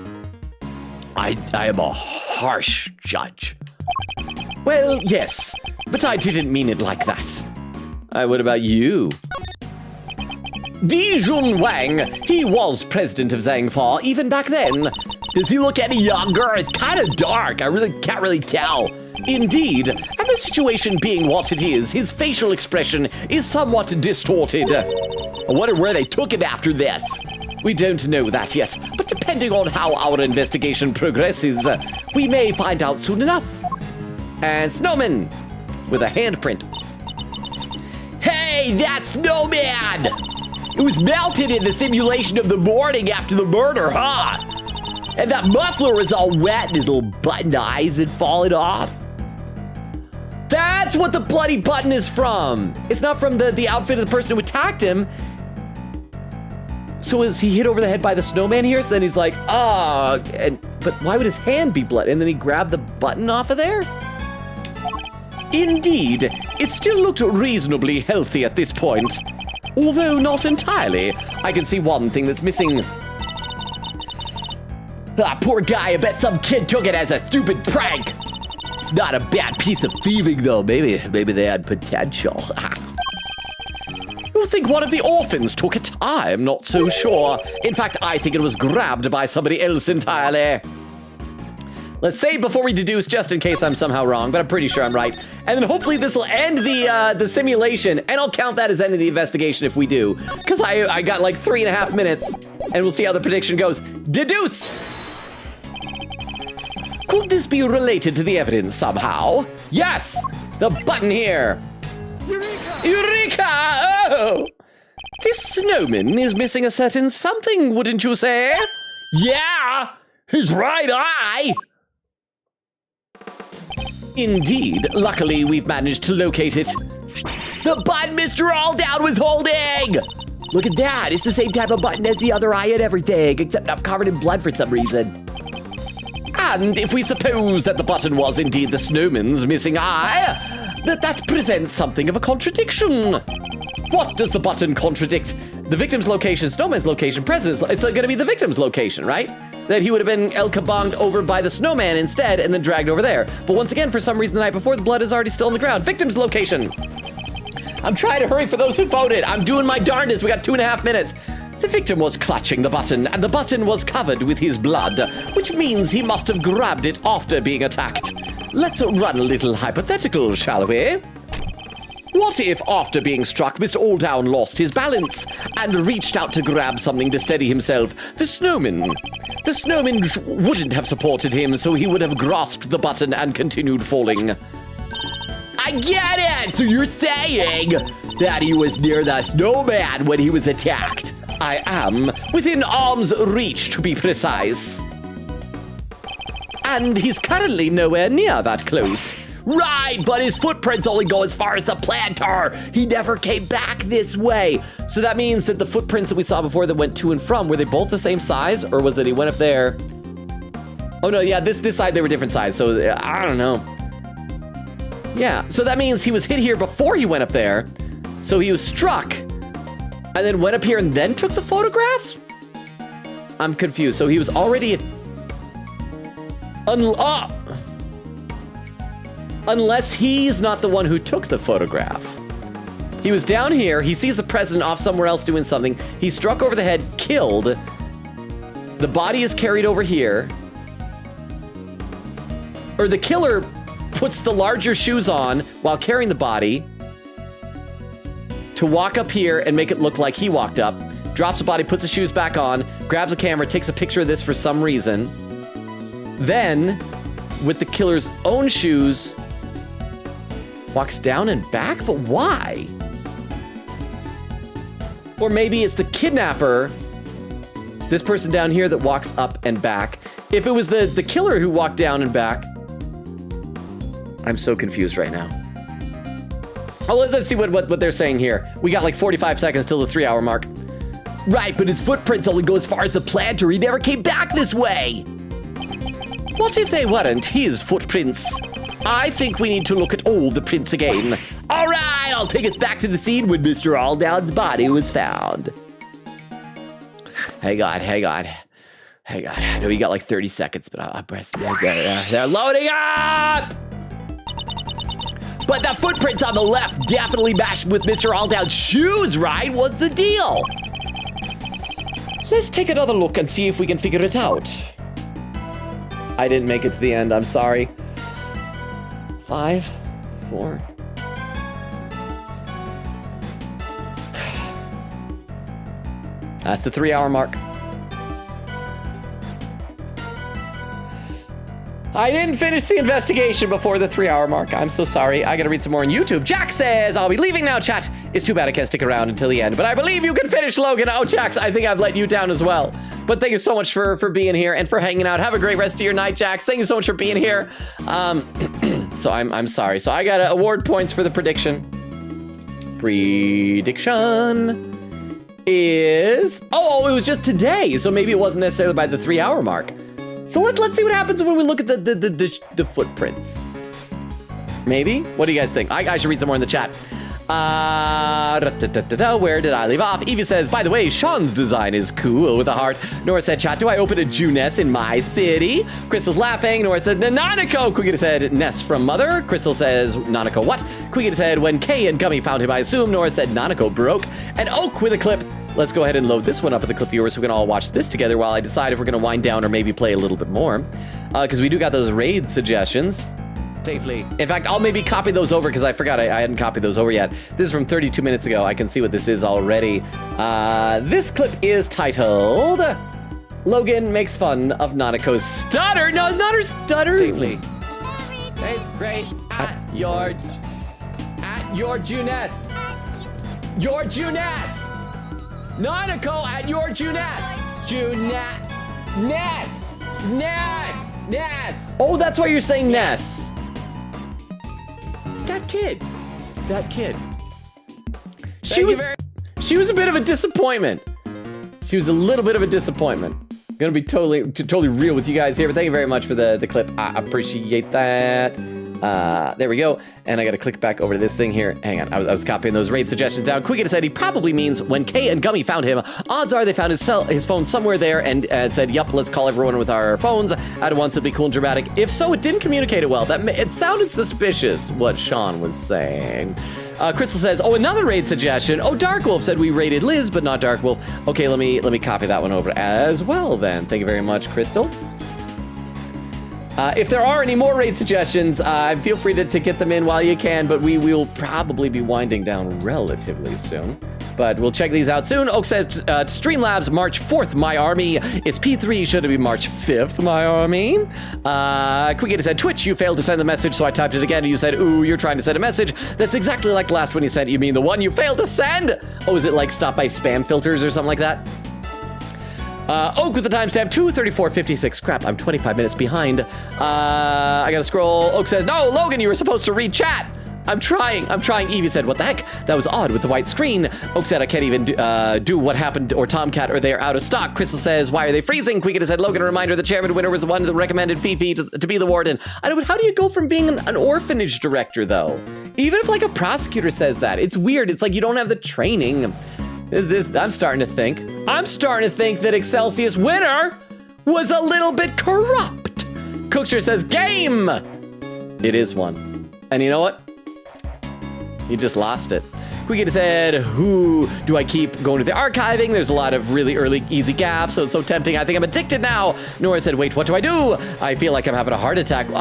Speaker 1: I am a harsh judge. Well, yes, but I didn't mean it like that. What about you? Di Jun Wang, he was president of Zhangfa even back then. Does he look any younger? It's kind of dark. I really can't really tell. Indeed, and the situation being what it is, his facial expression is somewhat distorted. I wonder where they took him after this. We don't know that yet, but depending on how our investigation progresses, we may find out soon enough. And Snowman, with a handprint. Hey, that snowman! It was melted in the simulation of the morning after the murder, huh? And that muffler was all wet and his little button eyes had fallen off. That's what the bloody button is from. It's not from the outfit of the person who attacked him. So is he hit over the head by the snowman here? So then he's like, but why would his hand be bloody? And then he grabbed the button off of there? Indeed, it still looked reasonably healthy at this point. Although not entirely. I can see one thing that's missing. Poor guy, I bet some kid took it as a stupid prank. Not a bad piece of thieving though, maybe they had potential. You think one of the orphans took it? I'm not so sure. In fact, I think it was grabbed by somebody else entirely. Let's save before we deduce, just in case I'm somehow wrong, but I'm pretty sure I'm right. And then hopefully this will end the simulation, and I'll count that as ending the investigation if we do. Because I got like 3.5 minutes, and we'll see how the prediction goes. Deduce! Could this be related to the evidence somehow? Yes! The button here. Eureka! Oh! This snowman is missing a certain something, wouldn't you say? Yeah! His right eye! Indeed. Luckily, we've managed to locate it. The button Mr. Alldown was holding! Look at that. It's the same type of button as the other eye and everything, except not covered in blood for some reason. And if we suppose that the button was indeed the snowman's missing eye, that presents something of a contradiction. What does the button contradict? The victim's location, snowman's location, president's it's going to be the victim's location, right? That he would have been El Kabonged over by the snowman instead and then dragged over there. But once again, for some reason the night before, the blood is already still on the ground. Victim's location. I'm trying to hurry for those who voted. I'm doing my darndest. We got 2.5 minutes. The victim was clutching the button, and the button was covered with his blood, which means he must have grabbed it after being attacked. Let's run a little hypothetical, shall we? What if, after being struck, Mr. Alldown lost his balance and reached out to grab something to steady himself? The snowman wouldn't have supported him, so he would have grasped the button and continued falling. I get it! So you're saying that he was near the snowman when he was attacked? I am, within arm's reach to be precise. And he's currently nowhere near that close. Right, but his footprints only go as far as the planter. He never came back this way. So that means that the footprints that we saw before that went to and from, were they both the same size? Or was it he went up there? Oh no, yeah, this side they were different size. So I don't know. Yeah, so that means he was hit here before he went up there. So he was struck and then went up here and then took the photograph? I'm confused. So he was already... Unless he's not the one who took the photograph. He was down here. He sees the president off somewhere else doing something. He's struck over the head, killed. The body is carried over here. Or the killer puts the larger shoes on while carrying the body to walk up here and make it look like he walked up, drops the body, puts the shoes back on, grabs a camera, takes a picture of this for some reason. Then, with the killer's own shoes, walks down and back? But why? Or maybe it's the kidnapper, this person down here, that walks up and back. If it was the killer who walked down and back. I'm so confused right now. Oh, let's see what they're saying here. We got like 45 seconds till the 3-hour mark. Right, but his footprints only go as far as the planter. He never came back this way. What if they weren't his footprints? I think we need to look at all the prints again. All right, I'll take us back to the scene when Mr. Aldown's body was found. Hang on. I know you got like 30 seconds, but I'll press. They're loading up! But the footprints on the left definitely matched with Mr. Aldown's shoes, right? What's the deal? Let's take another look and see if we can figure it out. I didn't make it to the end, I'm sorry. 5, 4. That's the 3-hour mark. I didn't finish the investigation before the 3-hour mark. I'm so sorry. I gotta read some more on YouTube. Jack says, I'll be leaving now, chat. It's too bad I can't stick around until the end, but I believe you can finish, Logan. Oh, Jax, I think I've let you down as well. But thank you so much for being here and for hanging out. Have a great rest of your night, Jax. Thank you so much for being here. So I'm sorry. So I gotta award points for the prediction. Prediction is, oh, it was just today. So maybe it wasn't necessarily by the 3-hour mark. So let's see what happens when we look at the footprints. Maybe? What do you guys think? I should read some more in the chat. Where did I leave off? Evie says, by the way, Sean's design is cool with a heart. Nora said, chat, do I open a Jew-ness in my city? Crystal's laughing. Nora said, Nanako. Quiggita said, Ness from mother. Crystal says, Nanako what? Quiggita said, when Kay and Gummy found him, I assume. Nora said, Nanako broke. And Oak with a clip. Let's go ahead and load this one up at the clip viewer so we can all watch this together while I decide if we're gonna wind down or maybe play a little bit more. Because we do got those raid suggestions. Safely. In fact, I'll maybe copy those over because I forgot I hadn't copied those over yet. This is from 32 minutes ago. I can see what this is already. This clip is titled, Logan makes fun of Nanako's stutter. No, it's not her stutter. Safely. It's great. At your Juness. Your Juness. Nanako at your Juness. Ness. Oh, that's why you're saying Ness. That kid. She was a bit of a disappointment. She was a little bit of a disappointment. Gonna be totally real with you guys here, but thank you very much for the clip. I appreciate that. There we go. And I gotta click back over to this thing here. Hang on, I was copying those raid suggestions down. Quiggita said he probably means when Kay and Gummy found him, odds are they found his phone somewhere there and said, yup, let's call everyone with our phones at once. It'd be cool and dramatic. If so, it didn't communicate it well. It sounded suspicious, what Sean was saying. Crystal says, oh, another raid suggestion. Oh, Dark Wolf said we raided Liz, but not Dark Wolf. Okay, let me copy that one over as well then. Thank you very much, Crystal. If there are any more raid suggestions, feel free to get them in while you can, but we will probably be winding down relatively soon. But we'll check these out soon. Oak says, Streamlabs, March 4th, my army. It's P3, should it be March 5th, my army? Quiggita said, Twitch, you failed to send the message, so I typed it again, and you said, ooh, you're trying to send a message. That's exactly like the last one you sent. You mean the one you failed to send? Oh, is it like stop by spam filters or something like that? Oak with the timestamp 2:34:56. Crap, I'm 25 minutes behind. I gotta scroll. Oak says, no, Logan, you were supposed to read chat. I'm trying. Evie said, what the heck? That was odd with the white screen. Oak said, I can't even do what happened or Tomcat or they're out of stock. Crystal says, why are they freezing? Quiggita said, Logan, a reminder, the chairman winner was the one that recommended Fifi to be the warden. I know, but how do you go from being an orphanage director though? Even if like a prosecutor says that, it's weird. It's like you don't have the training. I'm starting to think that Excelsius Winner was a little bit corrupt. Cookster says, game! It is one. And you know what? You just lost it. Quiggita said, who do I keep going to the archiving? There's a lot of really early, easy gaps, so it's so tempting. I think I'm addicted now. Nora said, wait, what do I do? I feel like I'm having a heart attack. Do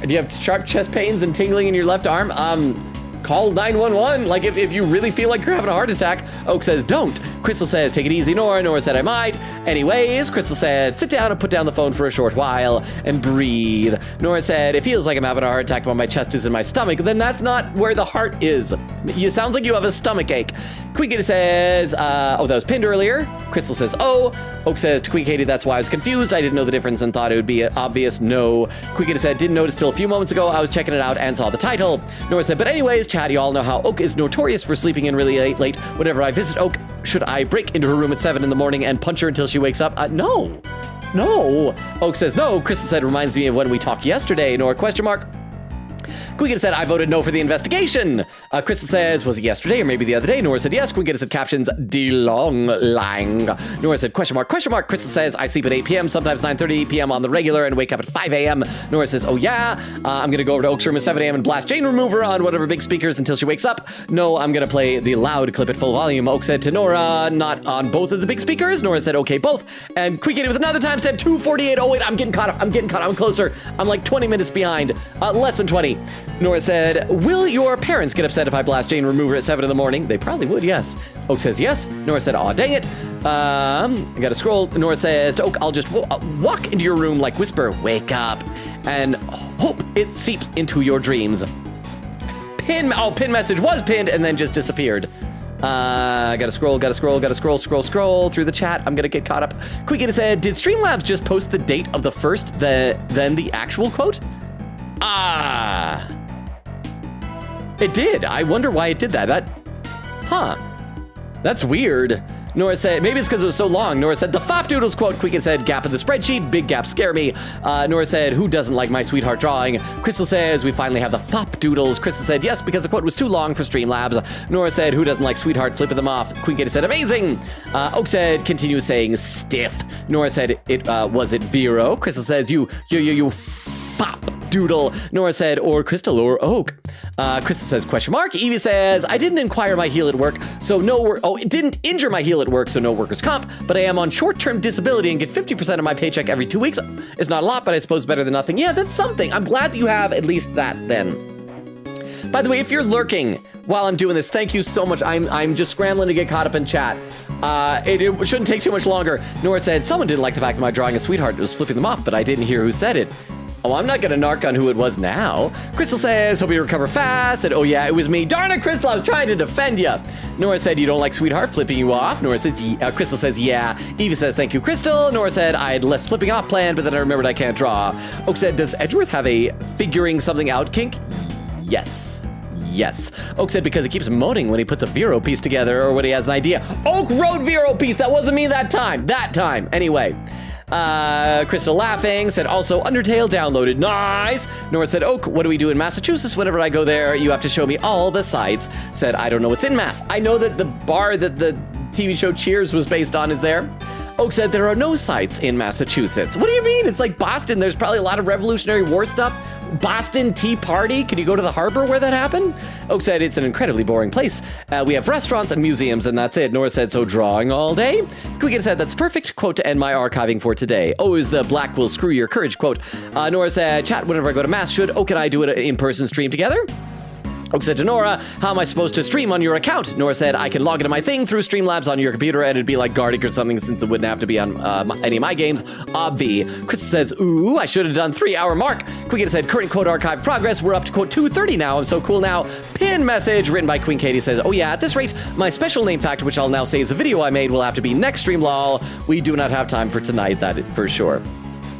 Speaker 1: you have sharp chest pains and tingling in your left arm? call 911. Like, if you really feel like you're having a heart attack. Oak says, don't. Crystal says, take it easy, Nora. Nora said, I might. Anyways, Crystal said, sit down and put down the phone for a short while and breathe. Nora said, it feels like I'm having a heart attack, but my chest is in my stomach. Then that's not where the heart is. It sounds like you have a stomach ache. Queen Katie says, oh, that was pinned earlier. Crystal says, oh. Oak says to Queen Katie, that's why I was confused. I didn't know the difference and thought it would be obvious. No. Queen Katie said, didn't notice till a few moments ago. I was checking it out and saw the title. Nora said, but anyways, Chad, you all know how Oak is notorious for sleeping in really late. Whenever I visit Oak, should I break into her room at 7 in the morning and punch her until she wakes up? No. No. Oak says, no. Crystal said, reminds me of when we talked yesterday. Nora question mark. Queen said, I voted no for the investigation. Crystal says, was it yesterday or maybe the other day? Nora said, yes. Queen said, captions, de-long lang. Nora said, question mark, question mark. Crystal says, I sleep at 8 p.m., sometimes 9:30 p.m. on the regular and wake up at 5 a.m. Nora says, oh yeah. I'm going to go over to Oak's room at 7 a.m. and blast Jane Remover on whatever big speakers until she wakes up. No, I'm going to play the loud clip at full volume. Oak said to Nora, not on both of the big speakers. Nora said, okay, both. And Queen with another time said 2:48. Oh wait, I'm getting caught up. I'm closer. I'm like 20 minutes behind. Less than 20. Nora said, will your parents get upset if I blast Jane Remover at 7 in the morning? They probably would, yes. Oak says yes. Nora said, aw, dang it. I gotta scroll. Nora says to Oak, I'll just walk into your room like whisper, wake up, and hope it seeps into your dreams. Pin message was pinned and then just disappeared. Gotta scroll through the chat. I'm gonna get caught up. Queen said, did Streamlabs just post the date of the first, then the actual quote? It did. I wonder why it did that. That's weird. Nora said, maybe it's because it was so long. Nora said, the Fop Doodles quote. Quicken said, gap in the spreadsheet. Big gaps scare me. Nora said, who doesn't like my sweetheart drawing? Crystal says, we finally have the Fop Doodles. Crystal said, yes, because the quote was too long for Streamlabs. Nora said, who doesn't like sweetheart flipping them off? Queen Katie said, amazing. Oak said, continue saying stiff. Nora said, was it Vero? Crystal says, you Fop Doodle. Nora said, or Crystal or Oak. Crystal says, question mark. Evie says, I didn't inquire my heel at work, so it didn't injure my heel at work, so no workers' comp, but I am on short-term disability and get 50% of my paycheck every 2 weeks. It's not a lot, but I suppose better than nothing. Yeah, that's something. I'm glad that you have at least that then. By the way, if you're lurking while I'm doing this, thank you so much. I'm just scrambling to get caught up in chat. It shouldn't take too much longer. Nora said, someone didn't like the fact that my drawing a sweetheart was flipping them off, but I didn't hear who said it. Oh, I'm not gonna narc on who it was now. Crystal says, hope you recover fast. And oh yeah, it was me. Darn it, Crystal, I was trying to defend you. Nora said, you don't like sweetheart flipping you off. Nora says, Crystal says, yeah. Eva says, thank you, Crystal. Nora said, I had less flipping off planned, but then I remembered I can't draw. Oak said, does Edgeworth have a figuring something out kink? Yes. Yes. Oak said because he keeps moaning when he puts a Vero piece together or when he has an idea. Oak wrote Vero piece. That wasn't me that time. Anyway. Crystal laughing, said also Undertale downloaded. Nice. Nora said, Oak, what do we do in Massachusetts? Whenever I go there, you have to show me all the sites. Said, I don't know what's in Mass. I know that the bar that the TV show Cheers was based on is there. Oak said, there are no sites in Massachusetts. What do you mean? It's like Boston. There's probably a lot of Revolutionary War stuff. Boston Tea Party. Can you go to the harbor where that happened? Oak said, it's an incredibly boring place. We have restaurants and museums and that's it. Nora said, so drawing all day? Quigan said, that's perfect quote to end my archiving for today. Oh, is the black will screw your courage quote. Nora said, chat whenever I go to Mass. Should Oak and I do an in-person stream together? Oak said to Nora, how am I supposed to stream on your account? Nora said, I can log into my thing through Streamlabs on your computer and it'd be like Gartic or something since it wouldn't have to be on any of my games. Obvi. Chris says, ooh, I should have done 3-hour mark. Queen said, current quote archive progress. We're up to quote 230 now. I'm so cool now. Pin message written by Queen Katie says, oh yeah, at this rate, my special name fact, which I'll now say is a video I made, will have to be next stream lol. We do not have time for tonight, that for sure.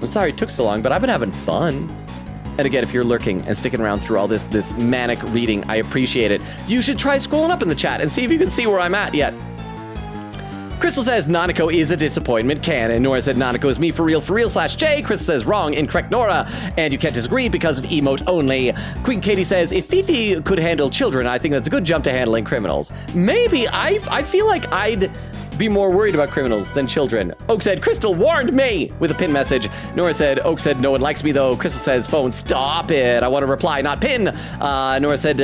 Speaker 1: I'm sorry it took so long, but I've been having fun. And again, if you're lurking and sticking around through all this manic reading, I appreciate it. You should try scrolling up in the chat and see if you can see where I'm at yet. Crystal says Nanako is a disappointment canon. Nora said Nanako is me for real /J. Crystal says wrong, incorrect Nora. And you can't disagree because of emote only. Queen Katie says if Fifi could handle children, I think that's a good jump to handling criminals. Maybe. I feel like I'd be more worried about criminals than children. Oak said, Crystal warned me with a pin message. Nora said, Oak said, no one likes me though. Crystal says, phone, stop it. I want to reply, not pin. Nora said,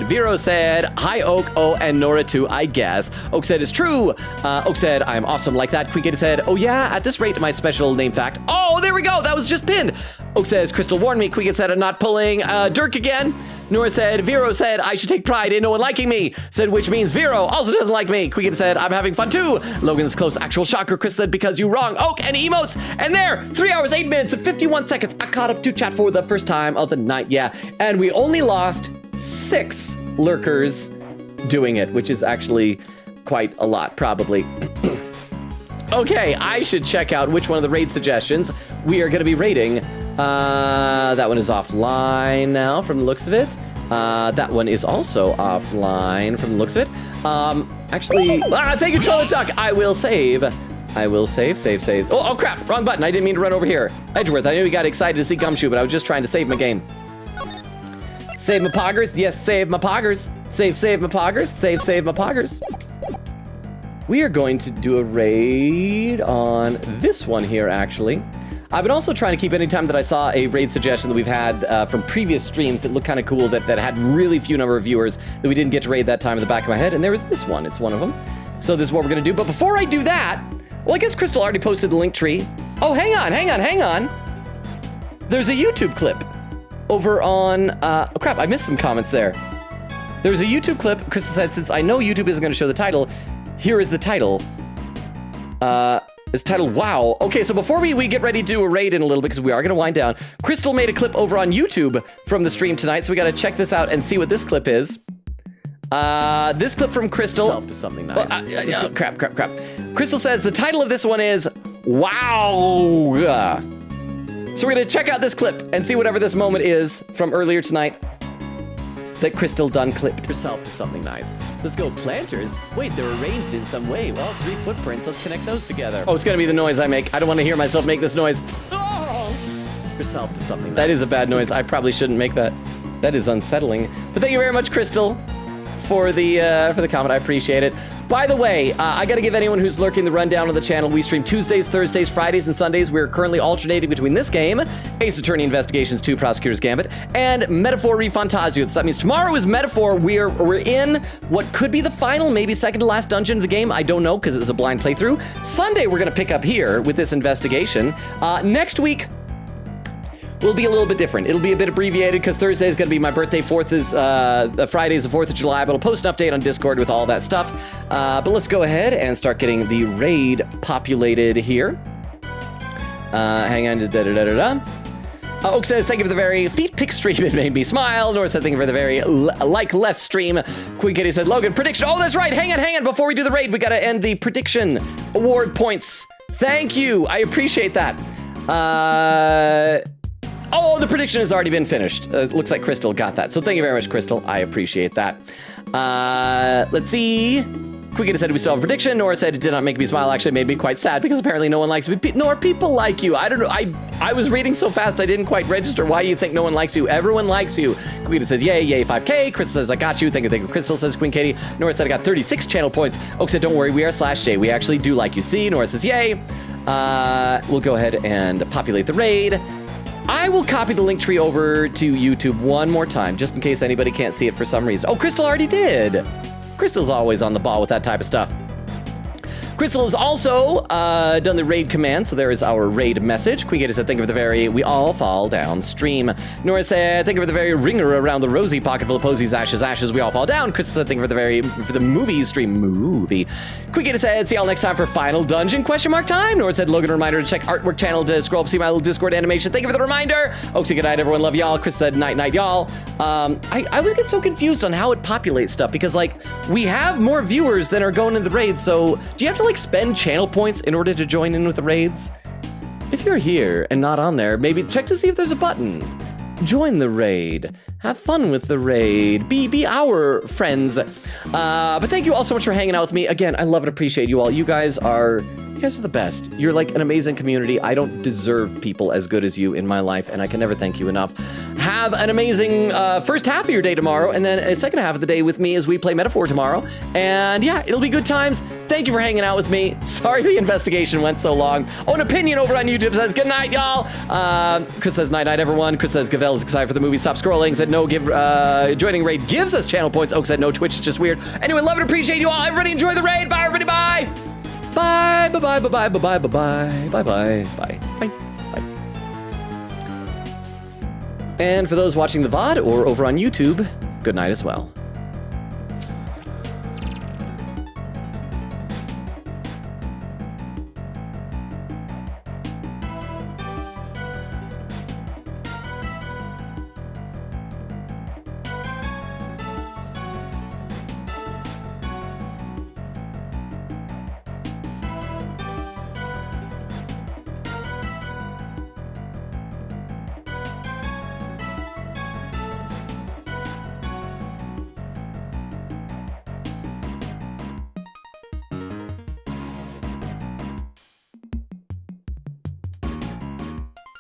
Speaker 1: Vero said, hi Oak, oh, and Nora too, I guess. Oak said, it's true. Oak said, I'm awesome like that. Queen Katie said, oh yeah, at this rate, my special name fact. Oh, there we go. That was just pinned. Oak says, Crystal warned me. Queen Katie said, I'm not pulling Dirk again. Nora said, Vero said, I should take pride in no one liking me. Said, which means Vero also doesn't like me. Quicken said, I'm having fun too. Logan's close actual shocker. Chris said, because you wrong. Oak and emotes. And there, 3 hours, 8 minutes, and 51 seconds. I caught up to chat for the first time of the night. Yeah. And we only lost 6 lurkers doing it, which is actually quite a lot, probably. Okay, I should check out which one of the raid suggestions we are going to be raiding. That one is offline now from the looks of it. That one is also offline from the looks of it. Actually, thank you, Toilet Duck. I will save. Save. Oh, crap, wrong button. I didn't mean to run over here. Edgeworth, I knew you got excited to see Gumshoe, but I was just trying to save my game. Save my poggers. Yes, save my poggers. Save my poggers. Save my poggers. We are going to do a raid on this one here, actually. I've been also trying to keep any time that I saw a raid suggestion that we've had from previous streams that looked kind of cool, that had really few number of viewers that we didn't get to raid that time in the back of my head, and there was this one. It's one of them. So this is what we're going to do. But before I do that, well, I guess Crystal already posted the link tree. Oh, hang on. There's a YouTube clip over on... oh, crap, I missed some comments there. There's a YouTube clip. Crystal said, since I know YouTube isn't going to show the title, here is the title. It's titled Wow. Okay, so before we get ready to do a raid in a little bit, because we are going to wind down, Crystal made a clip over on YouTube from the stream tonight, so we got to check this out and see what this clip is. This clip from Crystal.
Speaker 6: Yourself to something nice.
Speaker 1: Crap. Crystal says the title of this one is Wow. So we're going to check out this clip and see whatever this moment is from earlier tonight that Crystal done clipped.
Speaker 6: Yourself to something nice.
Speaker 1: Let's go planters. Wait, they're arranged in some way. Well, 3 footprints. Let's connect those together. Oh, it's gonna be the noise I make. I don't want to hear myself make this noise.
Speaker 6: Yourself to something nice.
Speaker 1: That is a bad noise. I probably shouldn't make that. That is unsettling. But thank you very much, Crystal, for the comment. I appreciate it. By the way, I got to give anyone who's lurking the rundown on the channel. We stream Tuesdays, Thursdays, Fridays, and Sundays. We're currently alternating between this game, Ace Attorney Investigations 2, Prosecutor's Gambit, and Metaphor Refantasio. So that means tomorrow is Metaphor. We're in what could be the final, maybe second to last dungeon of the game. I don't know, because it's a blind playthrough. Sunday, we're going to pick up here with this investigation. Next week will be a little bit different. It'll be a bit abbreviated because Thursday is going to be my birthday. Friday is the 4th of July, but I'll post an update on Discord with all that stuff. But let's go ahead and start getting the raid populated here. Hang on. Oak says, thank you for the very feet pick stream. It made me smile. Nora said, thank you for the very less stream. Queen Kitty said, Logan, prediction. Oh, that's right. Hang on. Before we do the raid, we got to end the prediction award points. Thank you. I appreciate that. Oh, the prediction has already been finished. Looks like Crystal got that. So thank you very much, Crystal. I appreciate that. Let's see. Quickity said we still have a prediction. Nora said it did not make me smile. Actually, it made me quite sad because apparently no one likes me. Nora, people like you. I don't know. I was reading so fast I didn't quite register why you think no one likes you. Everyone likes you. Quickity says, yay, 5K. Crystal says, I got you. Thank you. Crystal says, Queen Katie. Nora said, I got 36 channel points. Oak said, don't worry, we are /J. We actually do like you. See? Nora says, yay. We'll go ahead and populate the raid. I will copy the link tree over to YouTube one more time, just in case anybody can't see it for some reason. Oh, Crystal already did. Crystal's always on the ball with that type of stuff. Crystal has also done the raid command, so there is our raid message. Queen Gator said, thank you for the very, we all fall downstream. Nora said, thank you for the very ringer around the rosy pocket full of posies, ashes, we all fall down. Crystal said, thank you for the movie stream movie. Queen Gator said, see y'all next time for final dungeon, time. Nora said, Logan, reminder to check artwork channel to scroll up, see my little Discord animation. Thank you for the reminder. Oak said, good night, everyone, love y'all. Chris said, night, y'all. I always get so confused on how it populates stuff, because like, we have more viewers than are going in the raid, so do you have to like spend channel points in order to join in with the raids? If you're here and not on there, maybe check to see if there's a button. Join the raid. Have fun with the raid. Be our friends. But thank you all so much for hanging out with me. Again, I love and appreciate you all. You guys are the best. You're like an amazing community. I don't deserve people as good as you in my life, and I can never thank you enough. Have an amazing first half of your day tomorrow, and then a second half of the day with me as we play Metaphor tomorrow. And yeah, it'll be good times. Thank you for hanging out with me. Sorry the investigation went so long. Oh, an opinion over on YouTube says, good night, y'all. Chris says, night, everyone. Chris says, Gavel is excited for the movie. Stop scrolling. Said, no, joining raid gives us channel points. Oak said, no, Twitch is just weird. Anyway, love and appreciate you all. Everybody enjoy the raid. Bye, everybody. Bye. Bye. Bye. And for those watching the VOD or over on YouTube, good night as well.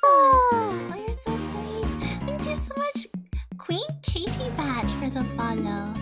Speaker 7: Oh, you're so sweet. Thank you so much, Queen Katie Badge, for the follow.